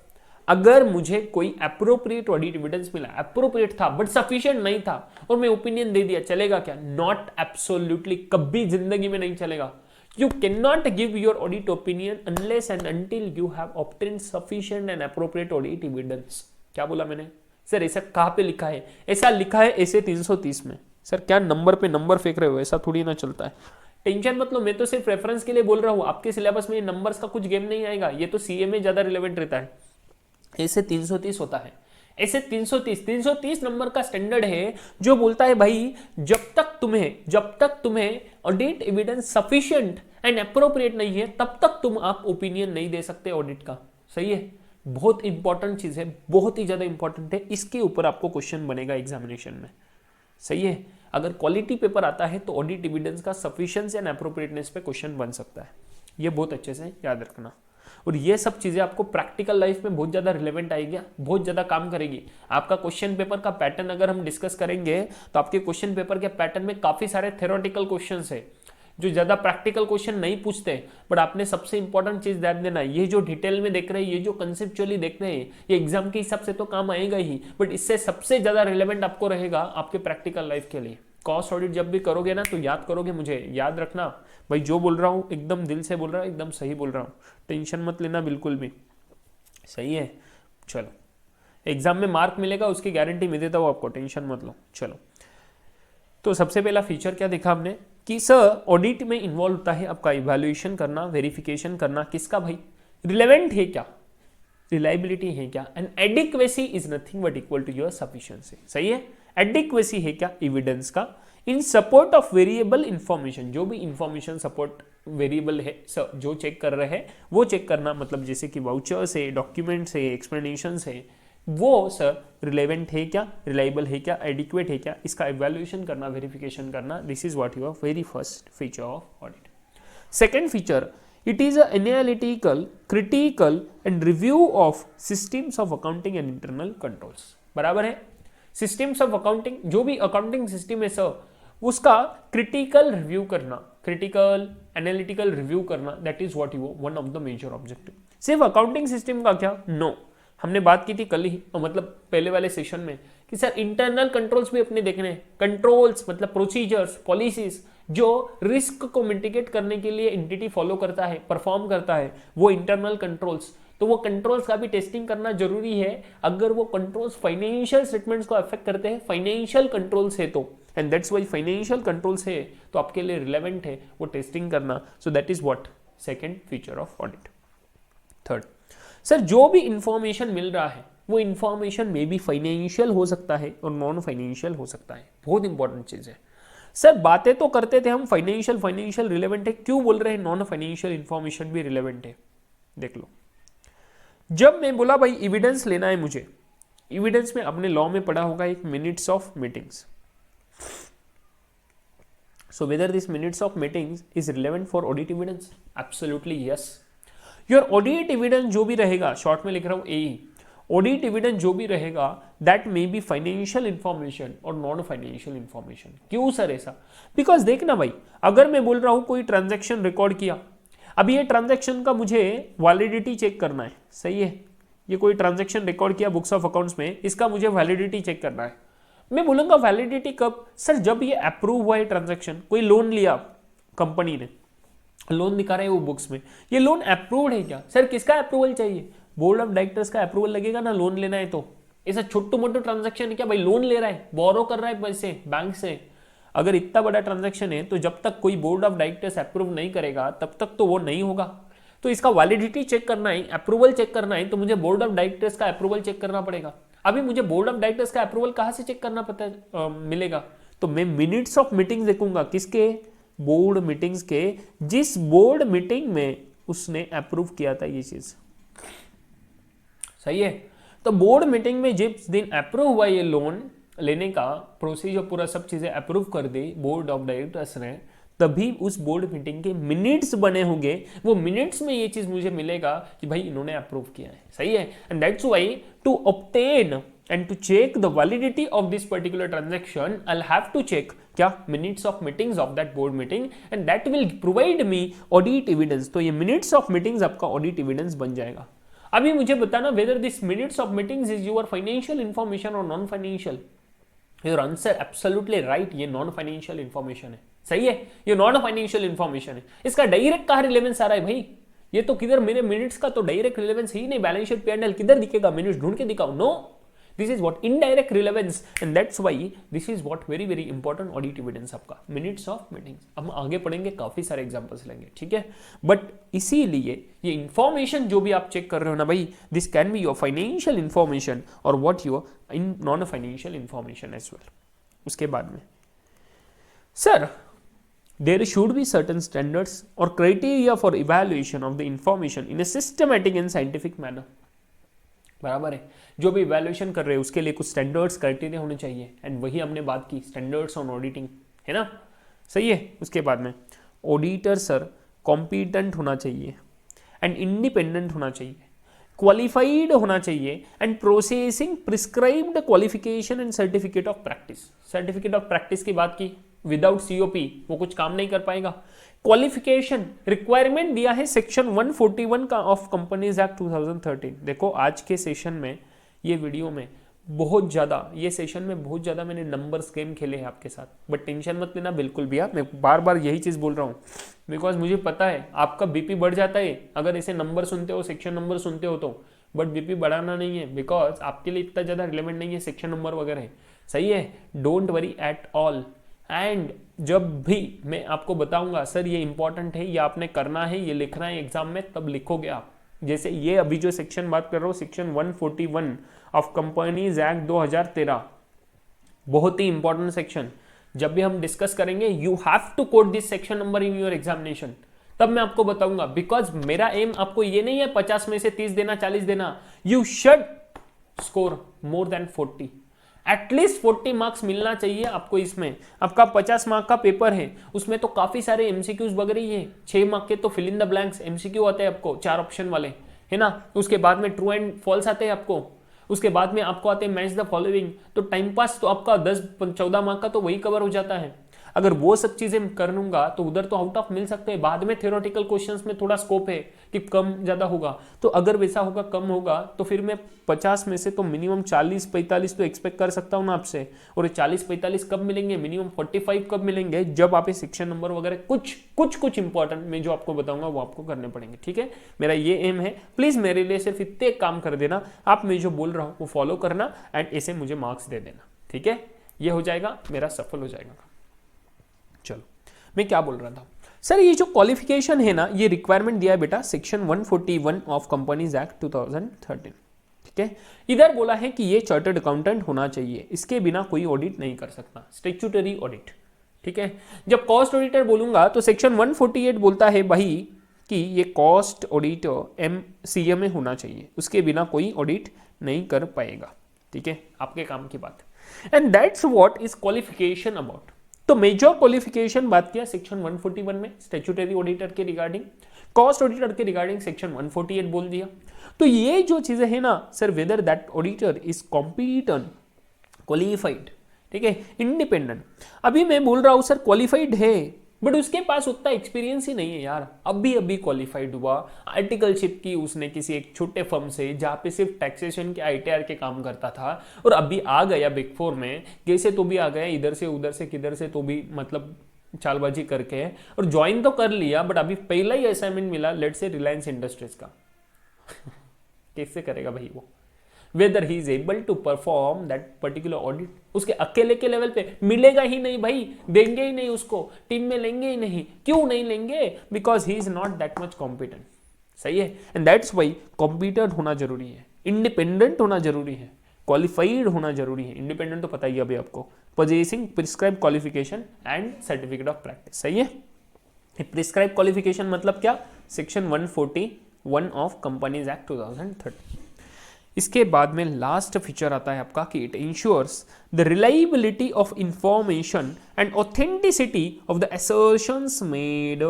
अगर मुझे कोई अप्रोप्रिएट ऑडिट एविडेंस मिला, अप्रोप्रिएट था बट सफिशिएंट नहीं था और मैं ओपिनियन दे दिया, चलेगा क्या, नॉट एब्सोल्युटली, कभी जिंदगी में नहीं चलेगा। You can not give your audit opinion unless and until you have obtained sufficient and appropriate audit evidence. क्या बोला मैंने, सर ऐसा कहां पे लिखा है, ऐसा लिखा है ऐसे 330 में। सर क्या नंबर पे नंबर फेंक रहे हो, ऐसा थोड़ी ना चलता है। टेंशन मतलब मैं तो सिर्फ रेफरेंस के लिए बोल रहा हूं, आपके सिलेबस में नंबर्स का कुछ गेम नहीं आएगा, ये तो सीए में ज्यादा रिलेवेंट रहता है। ऐसे 330 होता है, ऐसे 330 नंबर का स्टैंडर्ड है जो बोलता है भाई जब तक तुम्हें audit evidence sufficient and appropriate नहीं है तब तक तुम आप ओपिनियन नहीं दे सकते ऑडिट का। सही है, बहुत इंपॉर्टेंट चीज है, बहुत ही ज्यादा इंपॉर्टेंट है, इसके ऊपर आपको क्वेश्चन बनेगा एग्जामिनेशन में। सही है, अगर क्वालिटी पेपर आता है तो ऑडिट एविडेंस का सफिशिएंसी एंड अप्रोप्रिएटनेस पे क्वेश्चन बन सकता है, ये बहुत अच्छे से याद रखना। और ये सब चीजें आपको प्रैक्टिकल लाइफ में बहुत ज्यादा रिलेवेंट आएगी, बहुत ज्यादा काम करेगी। आपका क्वेश्चन पेपर का पैटर्न अगर हम डिस्कस करेंगे तो आपके क्वेश्चन पेपर के पैटर्न में काफी सारे थ्योरेटिकल क्वेश्चन है जो ज्यादा प्रैक्टिकल क्वेश्चन नहीं पूछते, बट आपने सबसे इंपॉर्टेंट चीज ध्यान देना, ये जो डिटेल में देख रहे हैं, ये जो कंसेप्चुअली देख रहे हैं, ये एग्जाम के हिसाब से तो काम आएगा ही, बट इससे सबसे ज्यादा रिलेवेंट आपको रहेगा आपके प्रैक्टिकल लाइफ के लिए। कॉस्ट ऑडिट जब भी करोगे ना तो याद करोगे, मुझे याद रखना भाई, जो बोल रहा हूँ एकदम दिल से बोल रहा हूँ, एकदम सही बोल रहा हूँ, टेंशन मत लेना बिल्कुल भी, सही है। चलो, एग्जाम में मार्क मिलेगा उसकी गारंटी मैं देता हूँ आपको, टेंशन मत लो। चलो, तो सबसे पहला फीचर क्या देखा हमने कि सर ऑडिट में इन्वॉल्व होता है आपका इवैल्यूएशन करना, वेरिफिकेशन करना, किसका भाई, रिलेवेंट है क्या, रिलायबिलिटी है क्या, and adequacy is nothing but equal to your sufficiency. सही है, एडिक्वेसी है क्या एविडेंस का, in support of variable information, जो भी इंफॉर्मेशन सपोर्ट वेरिएबल है जो चेक कर रहे हैं वो चेक करना, मतलब जैसे कि वाउचर्स है, डॉक्यूमेंट्स है, एक्सप्लेनेशन है, वो सर रिलेवेंट है क्या, रिलायबल है क्या, एडिक्वेट है क्या, इसका इवैल्यूएशन करना, वेरिफिकेशन करना। This is what your very first feature of audit. Second feature, it is analytical, critical and review of systems of accounting and internal controls. बराबर है, सिस्टम्स ऑफ अकाउंटिंग, जो भी अकाउंटिंग सिस्टम है sir उसका critical review करना, critical analytical review करना, that is what you one of the major objective. सिर्फ accounting system का क्या, नो, हमने बात की थी कल ही, मतलब पहले वाले सेशन में, कि सर इंटरनल कंट्रोल्स भी अपने देखने हैं। कंट्रोल्स मतलब प्रोसीजर्स, पॉलिसीज जो रिस्क को मिटिगेट करने के लिए एंटिटी फॉलो करता है, परफॉर्म करता है, वो इंटरनल कंट्रोल्स। तो वो कंट्रोल्स का भी टेस्टिंग करना जरूरी है अगर वो कंट्रोल्स फाइनेंशियल स्टेटमेंट्स को अफेक्ट करते हैं, फाइनेंशियल कंट्रोल्स है तो, and that's why financial controls है तो आपके लिए रिलेवेंट है वो टेस्टिंग करना। So that is what second feature of audit. Third, sir जो भी इंफॉर्मेशन मिल रहा है वो इंफॉर्मेशन में भी फाइनेंशियल हो सकता है और नॉन फाइनेंशियल हो सकता है, बहुत इंपॉर्टेंट चीज है। सर बातें तो करते थे हम फाइनेंशियल रिलेवेंट है, क्यों बोल रहे हैं नॉन फाइनेंशियल इंफॉर्मेशन भी रिलेवेंट है, देख लो। जब मैं बोला भाई एविडेंस लेना है मुझे, एविडेंस में अपने लॉ में पढ़ा होगा एक minutes of meetings. So whether this minutes of meetings is relevant for audit evidence, absolutely yes. Your audit evidence जो भी रहेगा, शॉर्ट में लिख रहा हूं ए, ऑडिट एविडेंस जो भी रहेगा that may be financial information और नॉन फाइनेंशियल इंफॉर्मेशन। क्यों सर ऐसा, बिकॉज देखना भाई, अगर मैं बोल रहा हूं कोई ट्रांजैक्शन रिकॉर्ड किया, अब ये ट्रांजैक्शन का मुझे वैलिडिटी चेक करना है, सही है, ये कोई ट्रांजैक्शन रिकॉर्ड किया बुक्स ऑफ अकाउंट्स में, इसका मुझे वैलिडिटी चेक करना है। मैं बोलूंगा वैलिडिटी कब, सर जब ये अप्रूव हुआ है ट्रांजैक्शन, कोई लोन लिया कंपनी ने, लोन दिखा रहे हैं वो बुक्स में, ये लोन अप्रूव्ड है क्या, सर किसका अप्रूवल चाहिए, बोर्ड ऑफ डायरेक्टर्स का अप्रूवल लगेगा ना लोन लेना है तो। ऐसा छोटू मोटू ट्रांजैक्शन है क्या भाई, लोन ले रहा है, बोरो कर रहा है पैसे बैंक से, अगर इतना बड़ा ट्रांजैक्शन है तो जब तक कोई बोर्ड ऑफ डायरेक्टर्स अप्रूव नहीं करेगा तब तक तो वो नहीं होगा। तो इसका वैलिडिटी चेक करना है, अप्रूवल चेक करना है, तो मुझे बोर्ड ऑफ डायरेक्टर्स का अप्रूवल चेक करना पड़ेगा। अभी मुझे बोर्ड ऑफ डायरेक्टर्स का अप्रूवल कहां से चेक करना पता मिलेगा, तो मैं मिनट्स ऑफ मीटिंग्स देखूंगा, किसके, बोर्ड मीटिंग्स के, जिस बोर्ड मीटिंग में उसने अप्रूव किया था ये चीज, सही है। तो बोर्ड मीटिंग में जिस दिन अप्रूव हुआ ये लोन लेने का प्रोसीजर, पूरा सब चीजें अप्रूव कर दी बोर्ड ऑफ डायरेक्टर्स ने, तभी उस बोर्ड मीटिंग के मिनट्स बने होंगे, वो मिनट्स में ये चीज मुझे मिलेगा कि भाई इन्होंने अप्रूव किया है, सही है। And that's why to obtain and to check the validity of this particular transaction, I'll have to check क्या minutes of meetings of that board meeting and that will provide me audit evidence। तो ये minutes of meetings आपका audit evidence बन जाएगा। अभी मुझे बताना whether this minutes of meetings is your financial information or non financial। your answer absolutely right, ये non financial information है, सही है, ये non financial information है। इसका डायरेक्ट कहाँ रिलेवेंस आ रहा है भाई, ये तो किधर, मेरे मिनट्स का तो डायरेक्ट रिलेवेंस ही नहीं, बैलेंस शीट P&L किधर दिखेगा, मिनट्स ढूंढ के दिखाओ, no, this is what indirect relevance and that's why this is what very important audit evidence आपका minutes of meetings। हम आगे पढ़ेंगे, काफी सारे एग्जांपल्स लेंगे, ठीक है। बट इसीलिए ये इंफॉर्मेशन जो भी आप चेक कर रहे हो ना भाई, this can be your financial information और what your in non financial information as well. उसके बाद में sir there should be certain standards or criteria for evaluation of the information in a systematic and scientific manner। बराबर है, जो भी evaluation कर रहे हैं उसके लिए कुछ स्टैंडर्ड्स क्राइटेरिया होने चाहिए, एंड वही हमने बात की स्टैंडर्ड्स ऑन ऑडिटिंग, है ना, सही है। उसके बाद में ऑडिटर सर कॉम्पिटेंट होना चाहिए एंड इंडिपेंडेंट होना चाहिए, क्वालिफाइड होना चाहिए and processing prescribed qualification and certificate of practice. Certificate of practice की बात की, विदाउट सीओपी वो कुछ काम नहीं कर पाएगा। क्वालिफिकेशन रिक्वायरमेंट दिया है सेक्शन 141 का ऑफ कंपनीज एक्ट 2013। देखो आज के सेशन में, ये वीडियो में बहुत ज़्यादा, ये सेशन में बहुत ज़्यादा मैंने नंबर्स गेम खेले हैं आपके साथ, बट टेंशन मत लेना बिल्कुल भी। मैं बार बार यही चीज़ बोल रहा हूँ बिकॉज मुझे पता है आपका बीपी बढ़ जाता है अगर ऐसे नंबर सुनते हो, सेक्शन नंबर सुनते हो तो, बट बीपी बढ़ाना नहीं है बिकॉज आपके लिए इतना ज़्यादा रिलेवेंट नहीं है सेक्शन नंबर वगैरह। सही है, don't worry at all. And जब भी मैं आपको बताऊंगा सर ये इंपॉर्टेंट है, ये आपने करना है, ये लिखना है एग्जाम में, तब लिखोगे आप। जैसे ये अभी जो सेक्शन बात कर रहा हूँ, सेक्शन 141 ऑफ कंपनीज एक्ट 2013, बहुत ही इंपॉर्टेंट सेक्शन। जब भी हम डिस्कस करेंगे you have to quote this section number in your examination, तब मैं आपको बताऊंगा। बिकॉज मेरा एम आपको ये नहीं है 50 में से 30 देना, 40 देना। You should score more than 40, at least 40 marks मिलना चाहिए आपको। इसमें आपका 50 मार्क का पेपर है, उसमें तो काफी सारे एमसीक्यूज वगैरह ही है। 6 मार्क के तो fill in the blanks MCQ आते हैं आपको, 4 ऑप्शन वाले, है ना। उसके बाद में ट्रू एंड फॉल्स आते हैं आपको, उसके बाद में आपको आते हैं मैच द फॉलोइंग। तो टाइम पास तो आपका 10-14 मार्क का तो वही कवर हो जाता है। अगर वो सब चीजें कर लूंगा तो उधर तो आउट ऑफ मिल सकते हैं। बाद में थ्योरेटिकल क्वेश्चंस में थोड़ा स्कोप है कि कम ज्यादा होगा, तो अगर वैसा होगा कम होगा तो फिर मैं 50 में से तो मिनिमम 40-45 तो एक्सपेक्ट कर सकता हूँ ना आपसे। और 40-45 कब मिलेंगे, मिनिमम 45 कब मिलेंगे, जब आप सेक्शन नंबर वगैरह कुछ इंपॉर्टेंट मैं जो आपको बताऊंगा वो आपको करने पड़ेंगे। ठीक है, मेरा ये एम है। प्लीज मेरे लिए सिर्फ इतने काम कर देना, आप मैं जो बोल रहा हूँ वो फॉलो करना एंड ऐसे मुझे मार्क्स दे देना। ठीक है, ये हो जाएगा, मेरा सफल हो जाएगा। चलो मैं क्या बोल रहा था सर, ये जो क्वालिफिकेशन है ना, ये रिक्वायरमेंट दिया है बेटा सेक्शन 141 ऑफ कंपनीज एक्ट 2013। ठीक है, इधर बोला है कि ये चार्टर्ड अकाउंटेंट होना चाहिए, इसके बिना कोई ऑडिट नहीं कर सकता, स्टैट्यूटरी ऑडिट। ठीक है, जब कॉस्ट ऑडिटर बोलूंगा तो सेक्शन 148 बोलता है भाई कि ये कॉस्ट ऑडिटर MCA होना चाहिए, उसके बिना कोई ऑडिट नहीं कर पाएगा। ठीक है, आपके काम की बात। And that's what is qualification about. तो मेजर क्वालिफिकेशन बात किया सेक्शन 141 में स्टैट्यूटरी ऑडिटर के रिगार्डिंग, कॉस्ट ऑडिटर के रिगार्डिंग सेक्शन 148 बोल दिया। तो ये जो चीजें है ना sir, whether that auditor is competent, qualified, ठीक है, इंडिपेंडेंट। अभी मैं बोल रहा हूं सर क्वालिफाइड है बट उसके पास उतना एक्सपीरियंस ही नहीं है यार, अभी क्वालिफाइड हुआ, आर्टिकलशिप की उसने किसी एक छोटे फर्म से जहाँ पे सिर्फ टैक्सेशन के ITR के काम करता था, और अभी आ गया बिग 4 में, कैसे तो भी आ गया, इधर से उधर से किधर से तो भी, मतलब चालबाजी करके, और ज्वाइन तो कर लिया बट अभी पहला ही असाइनमेंट मिला लेट्स से रिलायंस इंडस्ट्रीज का। कैसे करेगा भाई वो, whether he is able to perform that particular audit, उसके अकेले के लेवल पे मिलेगा ही नहीं भाई, देंगे ही नहीं उसको, टीम में लेंगे ही नहीं। क्यों नहीं लेंगे, because he is not that much competent. सही है, एंड दैट्स वाई कॉम्पिटेंट होना जरूरी है, इंडिपेंडेंट होना जरूरी है, क्वालिफाइड होना जरूरी है। इंडिपेंडेंट तो पता ही अभी आपको, possessing prescribe qualification and certificate of practice. सही है, प्रिस्क्राइब क्वालिफिकेशन मतलब क्या, सेक्शन 141 ऑफ कंपनीज एक्ट 2013। इसके बाद में लास्ट फीचर आता है आपका कि it ensures the reliability of information and authenticity of the assertions made.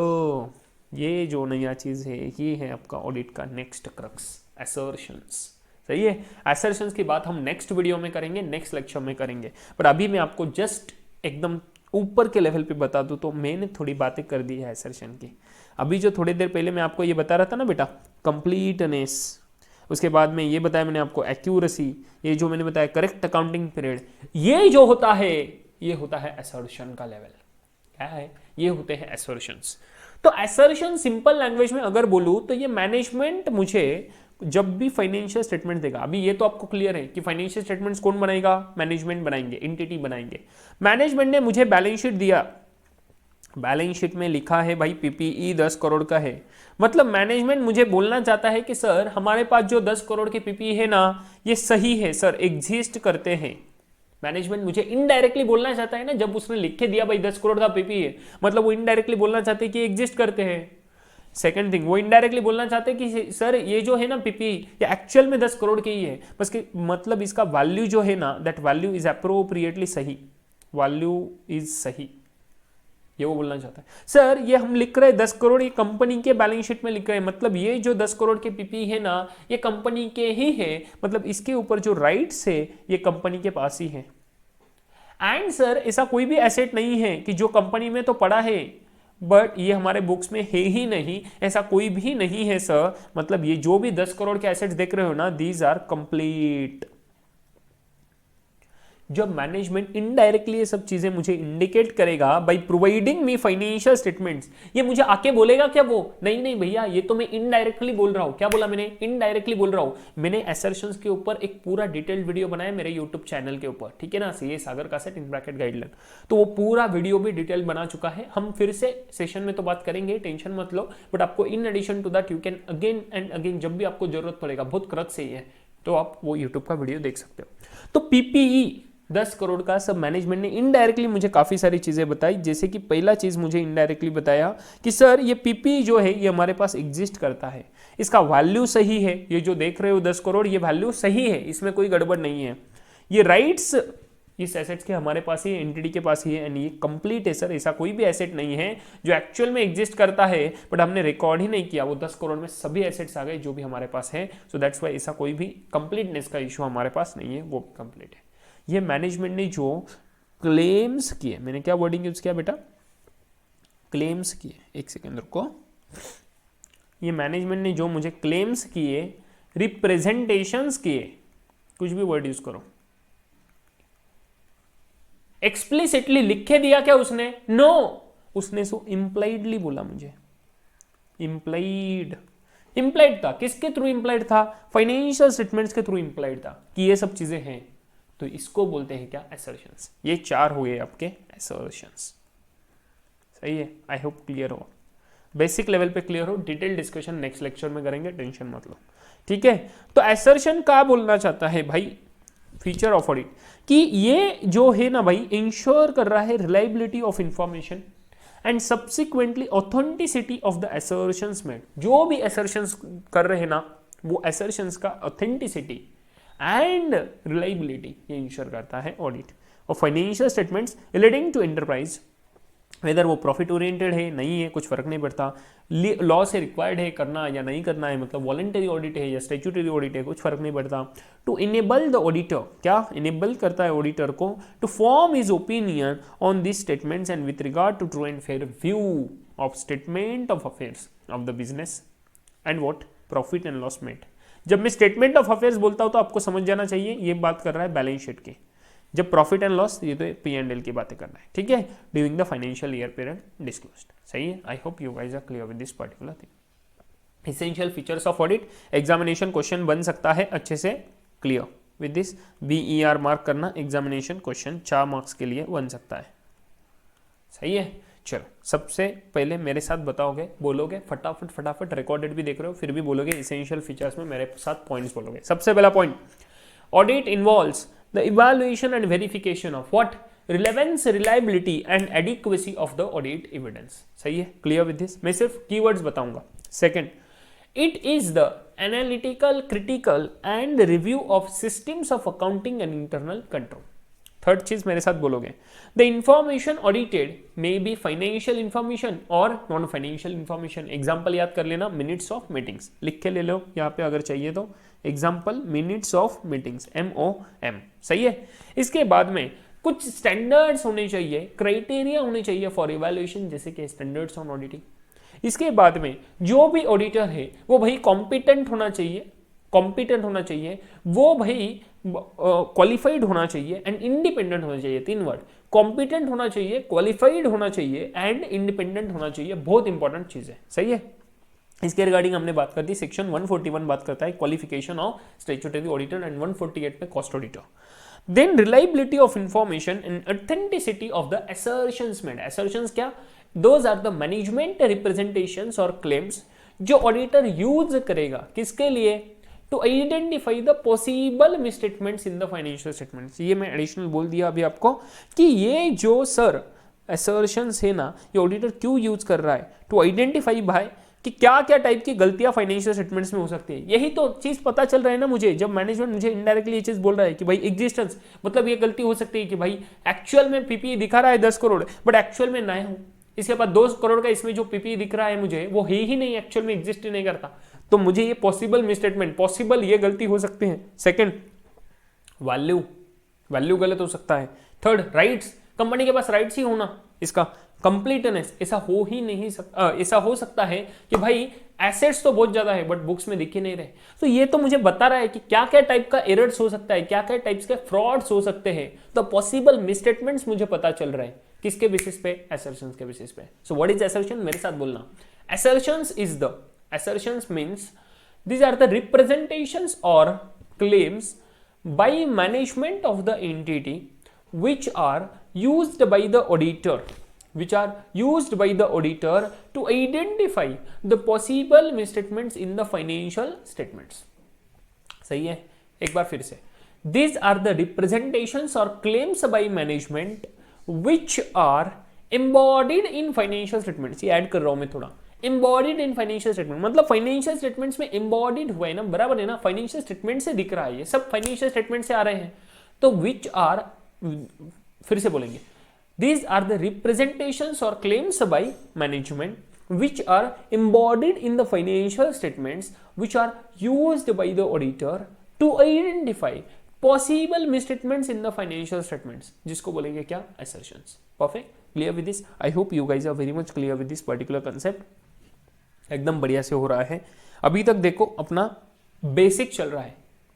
ये जो नया चीज है ये है आपका ऑडिट का नेक्स्ट क्रक्स, असर्शंस। सही है, असर्शंस की बात हम नेक्स्ट वीडियो में करेंगे, नेक्स्ट लेक्चर में करेंगे, पर अभी मैं आपको जस्ट एकदम ऊपर के लेवल पे बता दूं तो मैंने थोड़ी बातें कर दी है असर्शन की। अभी जो थोड़ी देर पहले मैं आपको ये बता रहा था ना बेटा, कंप्लीटनेस, उसके बाद में ये बताया मैंने आपको एक्यूरेसी, ये जो मैंने बताया करेक्ट अकाउंटिंग पीरियड, ये जो होता है ये होता है असर्शन का लेवल। क्या है, ये होते हैं असर्शंस। तो असर्शन सिंपल लैंग्वेज में अगर बोलूं तो ये मैनेजमेंट मुझे जब भी फाइनेंशियल स्टेटमेंट देगा, अभी ये तो आपको क्लियर है कि फाइनेंशियल स्टेटमेंट्स कौन बनाएगा, मैनेजमेंट बनाएंगे, एंटिटी बनाएंगे। मैनेजमेंट ने मुझे बैलेंस शीट दिया, बैलेंस शीट में लिखा है भाई PPE 10 करोड़ का है, मतलब मैनेजमेंट मुझे बोलना चाहता है कि सर हमारे पास जो 10 करोड़ की PPE है ना ये सही है सर, एग्जिस्ट करते हैं। मैनेजमेंट मुझे इनडायरेक्टली बोलना चाहता है ना, जब उसने लिख के दिया भाई 10 करोड़ का PPE है, मतलब वो इनडायरेक्टली बोलना चाहते हैं कि एग्जिस्ट करते हैं। सेकंड थिंग, वो इनडायरेक्टली बोलना चाहते हैं कि सर ये जो है ना PPE ये एक्चुअल में 10 करोड़ की ही है, बस कि मतलब इसका वैल्यू जो है ना दैट वैल्यू इज अप्रोप्रिएटली सही, वैल्यू इज सही। ये वो बोलना चाहता है। सर ये हम लिख रहे हैं 10 करोड़, ये कंपनी के बैलेंस शीट में लिख रहे हैं, मतलब ये जो 10 करोड़ के पीपी है ना ये कंपनी के ही है, मतलब इसके ऊपर जो राइट्स है ये कंपनी के पास ही है। एंड सर ऐसा कोई भी एसेट नहीं है कि जो कंपनी में तो पड़ा है बट ये हमारे बुक्स में है ही नहीं, ऐसा कोई भी नहीं है सर। मतलब ये जो भी 10 करोड़ के एसेट्स देख रहे हो ना, दीज आर कंप्लीट। जब मैनेजमेंट इनडायरेक्टली ये सब चीजें मुझे इंडिकेट करेगा by providing me financial statements, ये मुझे आके बोलेगा क्या वो, नहीं नहीं भैया ये तो मैं इनडायरेक्टली बोल रहा हूं। क्या बोला मैंने, इनडायरेक्टली बोल रहा हूं। मैंने असर्शंस के ऊपर एक पूरा डिटेल्ड वीडियो बनाया मेरे यूट्यूब चैनल के ऊपर, ठीक है ना, CA Sagar Kasat in bracket guideline, तो वो पूरा वीडियो भी डिटेल बना चुका है। हम फिर से सेशन में तो बात करेंगे, टेंशन मत लो, बट आपको in addition to that you can again and again जब भी आपको जरूरत पड़ेगा, बहुत क्रच से ही है, तो आप वो यूट्यूब का वीडियो देख सकते हो। तो पीपीई 10 करोड़ का सब मैनेजमेंट ने इनडायरेक्टली मुझे काफ़ी सारी चीज़ें बताई। जैसे कि पहला चीज़ मुझे इनडायरेक्टली बताया कि सर ये पीपी जो है ये हमारे पास एग्जिस्ट करता है, इसका वैल्यू सही है, ये जो देख रहे हो 10 करोड़ ये वैल्यू सही है, इसमें कोई गड़बड़ नहीं है, ये राइट्स इस एसेट्स के हमारे पास ही, एंटिटी के पास ही है, एंड ये कंप्लीट है सर। ऐसा कोई भी एसेट नहीं है जो एक्चुअल में एग्जिस्ट करता है बट हमने रिकॉर्ड ही नहीं किया, वो 10 करोड़ में सभी एसेट्स आ गए जो भी हमारे पास है। सो दैट्स वाई ऐसा कोई भी कंप्लीटनेस का इशू हमारे पास नहीं है, वो कंप्लीट है। ये मैनेजमेंट ने जो क्लेम्स किए, मैंने क्या वर्डिंग यूज किया बेटा, क्लेम्स किए, एक सेकेंड रुको, ये मैनेजमेंट ने जो मुझे क्लेम्स किए, रिप्रेजेंटेशंस किए, कुछ भी वर्ड यूज करो, एक्सप्लिसिटली लिख के दिया क्या उसने, नो, उसने सो इम्प्लाइडली बोला मुझे, इम्प्लाइड था, किसके थ्रू इम्प्लाइड था, फाइनेंशियल स्टेटमेंट्स के थ्रू इम्प्लाइड था कि ये सब चीजें हैं, तो इसको बोलते हैं क्या, असर्शंस। ये 4 हो गए आपके असर्शंस, सही है। आई होप क्लियर हो, बेसिक लेवल पे क्लियर हो, डिटेल डिस्कशन नेक्स्ट लेक्चर में करेंगे, टेंशन मत लो, ठीक है। तो असर्शन क्या बोलना चाहता है भाई, फीचर ऑफ ऑडिट, कि ये जो है ना भाई इंश्योर कर रहा है reliability of information and subsequently authenticity of the assertions made. जो भी असर्शंस कर रहे हैं ना वो असर्शंस का ऑथेंटिसिटी एंड रिलायबिलिटी ये इंश्योर करता है ऑडिट। और financial statements relating to enterprise, whether वो प्रॉफिट ओरिएंटेड है नहीं है कुछ फर्क नहीं पड़ता, लॉ से रिक्वायर्ड है करना या नहीं करना है, मतलब वॉलंटरी ऑडिट है या स्टैट्यूटरी ऑडिट है कुछ फर्क नहीं पड़ता। टू इनेबल द ऑडिटर, क्या इनेबल करता है ऑडिटर को, to form his opinion on this statements and with regard to true and fair view of statement of affairs of the business and what profit and loss made. जब मैं statement of affairs बोलता हूं तो आपको समझ जाना चाहिए ये बात कर रहा है बैलेंस शीट की, जब प्रॉफिट एंड लॉस ये तो P&L की बातें करना है, ठीक है, during the financial year period disclosed, सही है। I hope you guys are clear with this particular thing. Essential features of audit, examination question बन सकता है अच्छे से, clear with this, BER mark करना, एग्जामिनेशन क्वेश्चन 4 मार्क्स के लिए बन सकता है, सही है। चलो सबसे पहले मेरे साथ बताओगे, बोलोगे फटाफट फटाफट, रिकॉर्डेड भी देख रहे हो फिर भी बोलोगे, एसेंशियल फीचर्स में मेरे साथ पॉइंट्स बोलोगे। सबसे पहला point, audit involves the evaluation and verification of what, relevance, reliability and adequacy of the audit evidence, सही है, क्लियर विद दिस। मैं सिर्फ कीवर्ड्स बताऊंगा। Second, it is the analytical, critical and review of systems of accounting and internal control. Third चीज मेरे साथ बोलोगे, the information audited may be financial information और नॉन फाइनेंशियल इंफॉर्मेशन। एग्जांपल याद कर लेना, मिनट्स ऑफ मीटिंग्स लिख के ले लो यहाँ पे अगर चाहिए तो, example minutes of meetings, MOM, सही है। इसके बाद में कुछ स्टैंडर्ड्स होने चाहिए, क्राइटेरिया होने चाहिए फॉर इवैल्यूएशन, जैसे कि स्टैंडर्ड्स ऑन ऑडिटिंग। इसके बाद में जो भी ऑडिटर है वो भाई कॉम्पिटेंट होना चाहिए, वो भाई क्वालिफाइड होना चाहिए एंड इंडिपेंडेंट होना चाहिए। 3 वर्ड, कॉम्पिटेंट होना चाहिए, क्वालिफाइड होना चाहिए एंड इंडिपेंडेंट होना चाहिए, बहुत इंपॉर्टेंट चीज है, सही है। इसके रिगार्डिंग हमने बात कर दी, सेक्शन 141 बात करता है qualification of statutory auditor and 148 में cost auditor. Then reliability of information and authenticity of the assertions made. Assertions क्या, those are the management representations और क्लेम्स जो ऑडिटर यूज करेगा, किसके लिए, to identify the possible misstatements in the financial statements. ये मैं additional बोल दिया अभी आपको कि ये जो सर असर्शंस है ना, ये ऑडिटर क्यों यूज कर रहा है, टू आइडेंटिफाई भाई कि क्या क्या टाइप की गलतियां फाइनेंशियल स्टेटमेंट्स में हो सकती है। यही तो चीज पता चल रहा है ना मुझे, जब मैनेजमेंट मुझे इनडायरेक्टली ये चीज बोल रहा है कि भाई एग्जिस्टेंस, मतलब ये गलती हो सकती है कि भाई एक्चुअल में पीपी दिखा रहा है 10 करोड़ बट एक्चुअल में ना हो, इसके बाद 2 करोड़ का इसमें जो पीपी दिख रहा है मुझे वो है ही नहीं, एक्चुअल में एग्जिस्ट ही नहीं करता। तो मुझे ये पॉसिबल मिसस्टेटमेंट, पॉसिबल ये गलती हो सकती है। सेकंड, वैल्यू गलत हो सकता है। थर्ड, राइट्स, कंपनी के पास राइट्स ही होना, इसका कंप्लीटनेस, ऐसा हो ही नहीं सकता। ऐसा हो सकता है कि भाई एसेट्स तो बहुत ज्यादा है बट बुक्स में दिख ही नहीं रहे। तो ये तो मुझे बता रहा है कि क्या क्या टाइप का एरर्स हो सकता है, क्या क्या टाइप्स के फ्रॉड्स हो सकते हैं। तो पॉसिबल मिसस्टेटमेंट्स मुझे पता चल रहा है, किसके बेसिस पे, असर्शंस के बेसिस पे। सो व्हाट इज असर्शन, मेरे साथ बोलना। assertions means these are the representations or claims by management of the entity which are used by the auditor to identify the possible misstatements in the financial statements. सही है, एक बार फिर से। These are the representations or claims by management which are embodied in financial statements। ये add कर रहा हूं मैं थोड़ा, embodied in financial statement मतलब फाइनेंशियल स्टेटमेंट्स में embodied हुआ है ना, बराबर है ना, फाइनेंशियल स्टेटमेंट से दिख रहा है, ये सब फाइनेंशियल स्टेटमेंट से आ रहे हैं। तो which are, फिर से बोलेंगे, these are the representations or claims by management which are embodied in the financial statements which are used by the auditor to identify possible misstatements in the financial statements, जिसको बोलेंगे क्या, assertions। Perfect, clear with this? I hope you guys are very much clear with this particular concept। एकदम बढ़िया से हो रहा है। अभी तक देखो अपना बेसिक चल रहा है।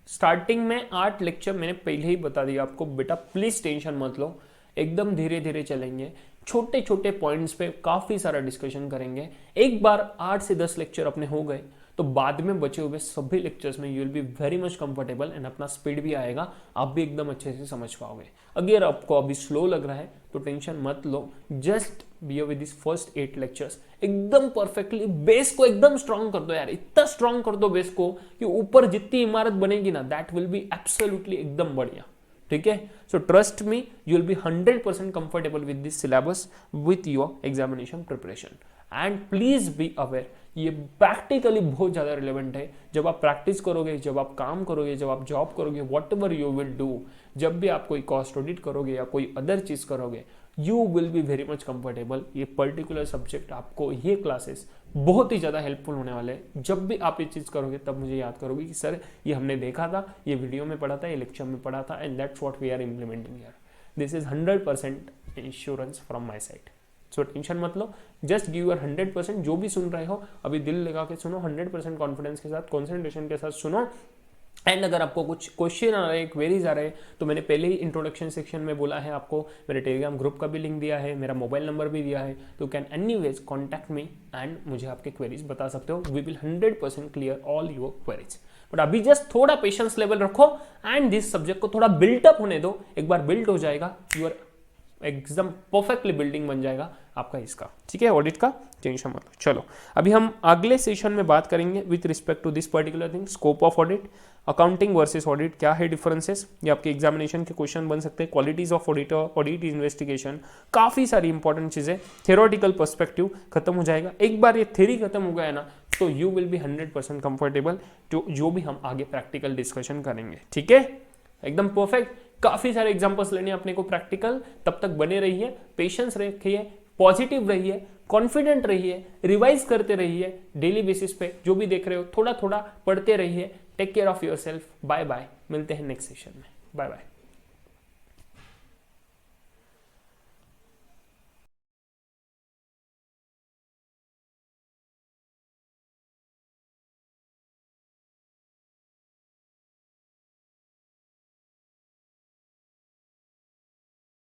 स्टार्टिंग में 8 लेक्चर मैंने पहले ही बता दिया आपको, बेटा प्लीज टेंशन मत लो, एकदम धीरे धीरे चलेंगे, छोटे छोटे पॉइंट्स पे काफी सारा डिस्कशन करेंगे। एक बार 8 से 10 लेक्चर अपने हो गए तो बाद में बचे हुए सभी लेक्चर्स में you will be very much comfortable and अपना स्पीड भी आएगा, आप भी एकदम अच्छे से समझ पाओगे। अगर आपको अभी स्लो लग रहा है तो टेंशन मत लो, just be with this first 8 lectures, एकदम परफेक्टली बेस को एकदम स्ट्रांग कर दो यार, इतना स्ट्रांग कर दो बेस को कि ऊपर जितनी इमारत बनेगी ना, दैट विल बी एब्सोल्युटली एकदम बढ़िया। ठीक है, so trust me, you will be 100% comfortable with this syllabus with your examination preparation. And please be aware, ये प्रैक्टिकली बहुत ज्यादा रिलेवेंट है। जब आप प्रैक्टिस करोगे, जब आप काम करोगे, जब आप जॉब करोगे, what ever you will do, जब भी आप कोई कॉस्ट ऑडिट करोगे या कोई अदर चीज करोगे, you will be very much comfortable. ये पर्टिकुलर सब्जेक्ट आपको, ये क्लासेस बहुत ही ज्यादा हेल्पफुल होने वाले हैं। जब भी आप ये चीज करोगे तब मुझे याद करोगे कि सर ये हमने देखा था, ये वीडियो में पढ़ा था, ये लेक्चर में पढ़ा था, and that's what we are implementing here. This is 100% insurance from my side. So tension मत लो, जस्ट गिव योर 100%। जो भी सुन रहे हो अभी दिल लगा के सुनो, 100% कॉन्फिडेंस के साथ, कॉन्सेंट्रेशन के साथ सुनो। एंड अगर आपको कुछ क्वेश्चन आ रहे हैं, क्वेरीज आ रहे हैं, तो मैंने पहले ही इंट्रोडक्शन सेक्शन में बोला है आपको, मेरे टेलीग्राम ग्रुप का भी लिंक दिया है, मेरा मोबाइल नंबर भी दिया है, तो can anyways contact me and मुझे आपके क्वेरीज बता सकते हो। We will 100% clear all your queries. But अभी जस्ट थोड़ा पेशेंस लेवल रखो एंड दिस सब्जेक्ट को थोड़ा बिल्टअप होने दो। एक बार बिल्ड हो जाएगा, यूर एकदम परफेक्टली बिल्डिंग बन जाएगा आपका इसका। ठीक है, ऑडिट का टेंशन मत लो। चलो अभी हम अगले सेशन में बात करेंगे with respect to this particular thing, scope of audit, accounting versus audit, क्या है डिफरेंसेस, ये आपके एग्जामिनेशन के क्वेश्चन बन सकते हैं, qualities of auditor, audit investigation, काफी सारी इंपॉर्टेंट चीजें। थ्योरेटिकल पर्सपेक्टिव खत्म हो जाएगा। एक बार ये थ्योरी खत्म हो गया ना तो यू विल बी 100% कंफर्टेबल जो भी हम आगे प्रैक्टिकल डिस्कशन करेंगे। ठीक है, एकदम परफेक्ट। काफी सारे एग्जांपल्स लेने अपने को प्रैक्टिकल, तब तक बने रहिए, पेशेंस रखिए, पॉजिटिव रहिए, कॉन्फिडेंट रहिए, रिवाइज करते रहिए डेली बेसिस पे। जो भी देख रहे हो थोड़ा थोड़ा पढ़ते रहिए। Take care of yourself. Bye bye, मिलते हैं नेक्स्ट सेशन में। Bye bye.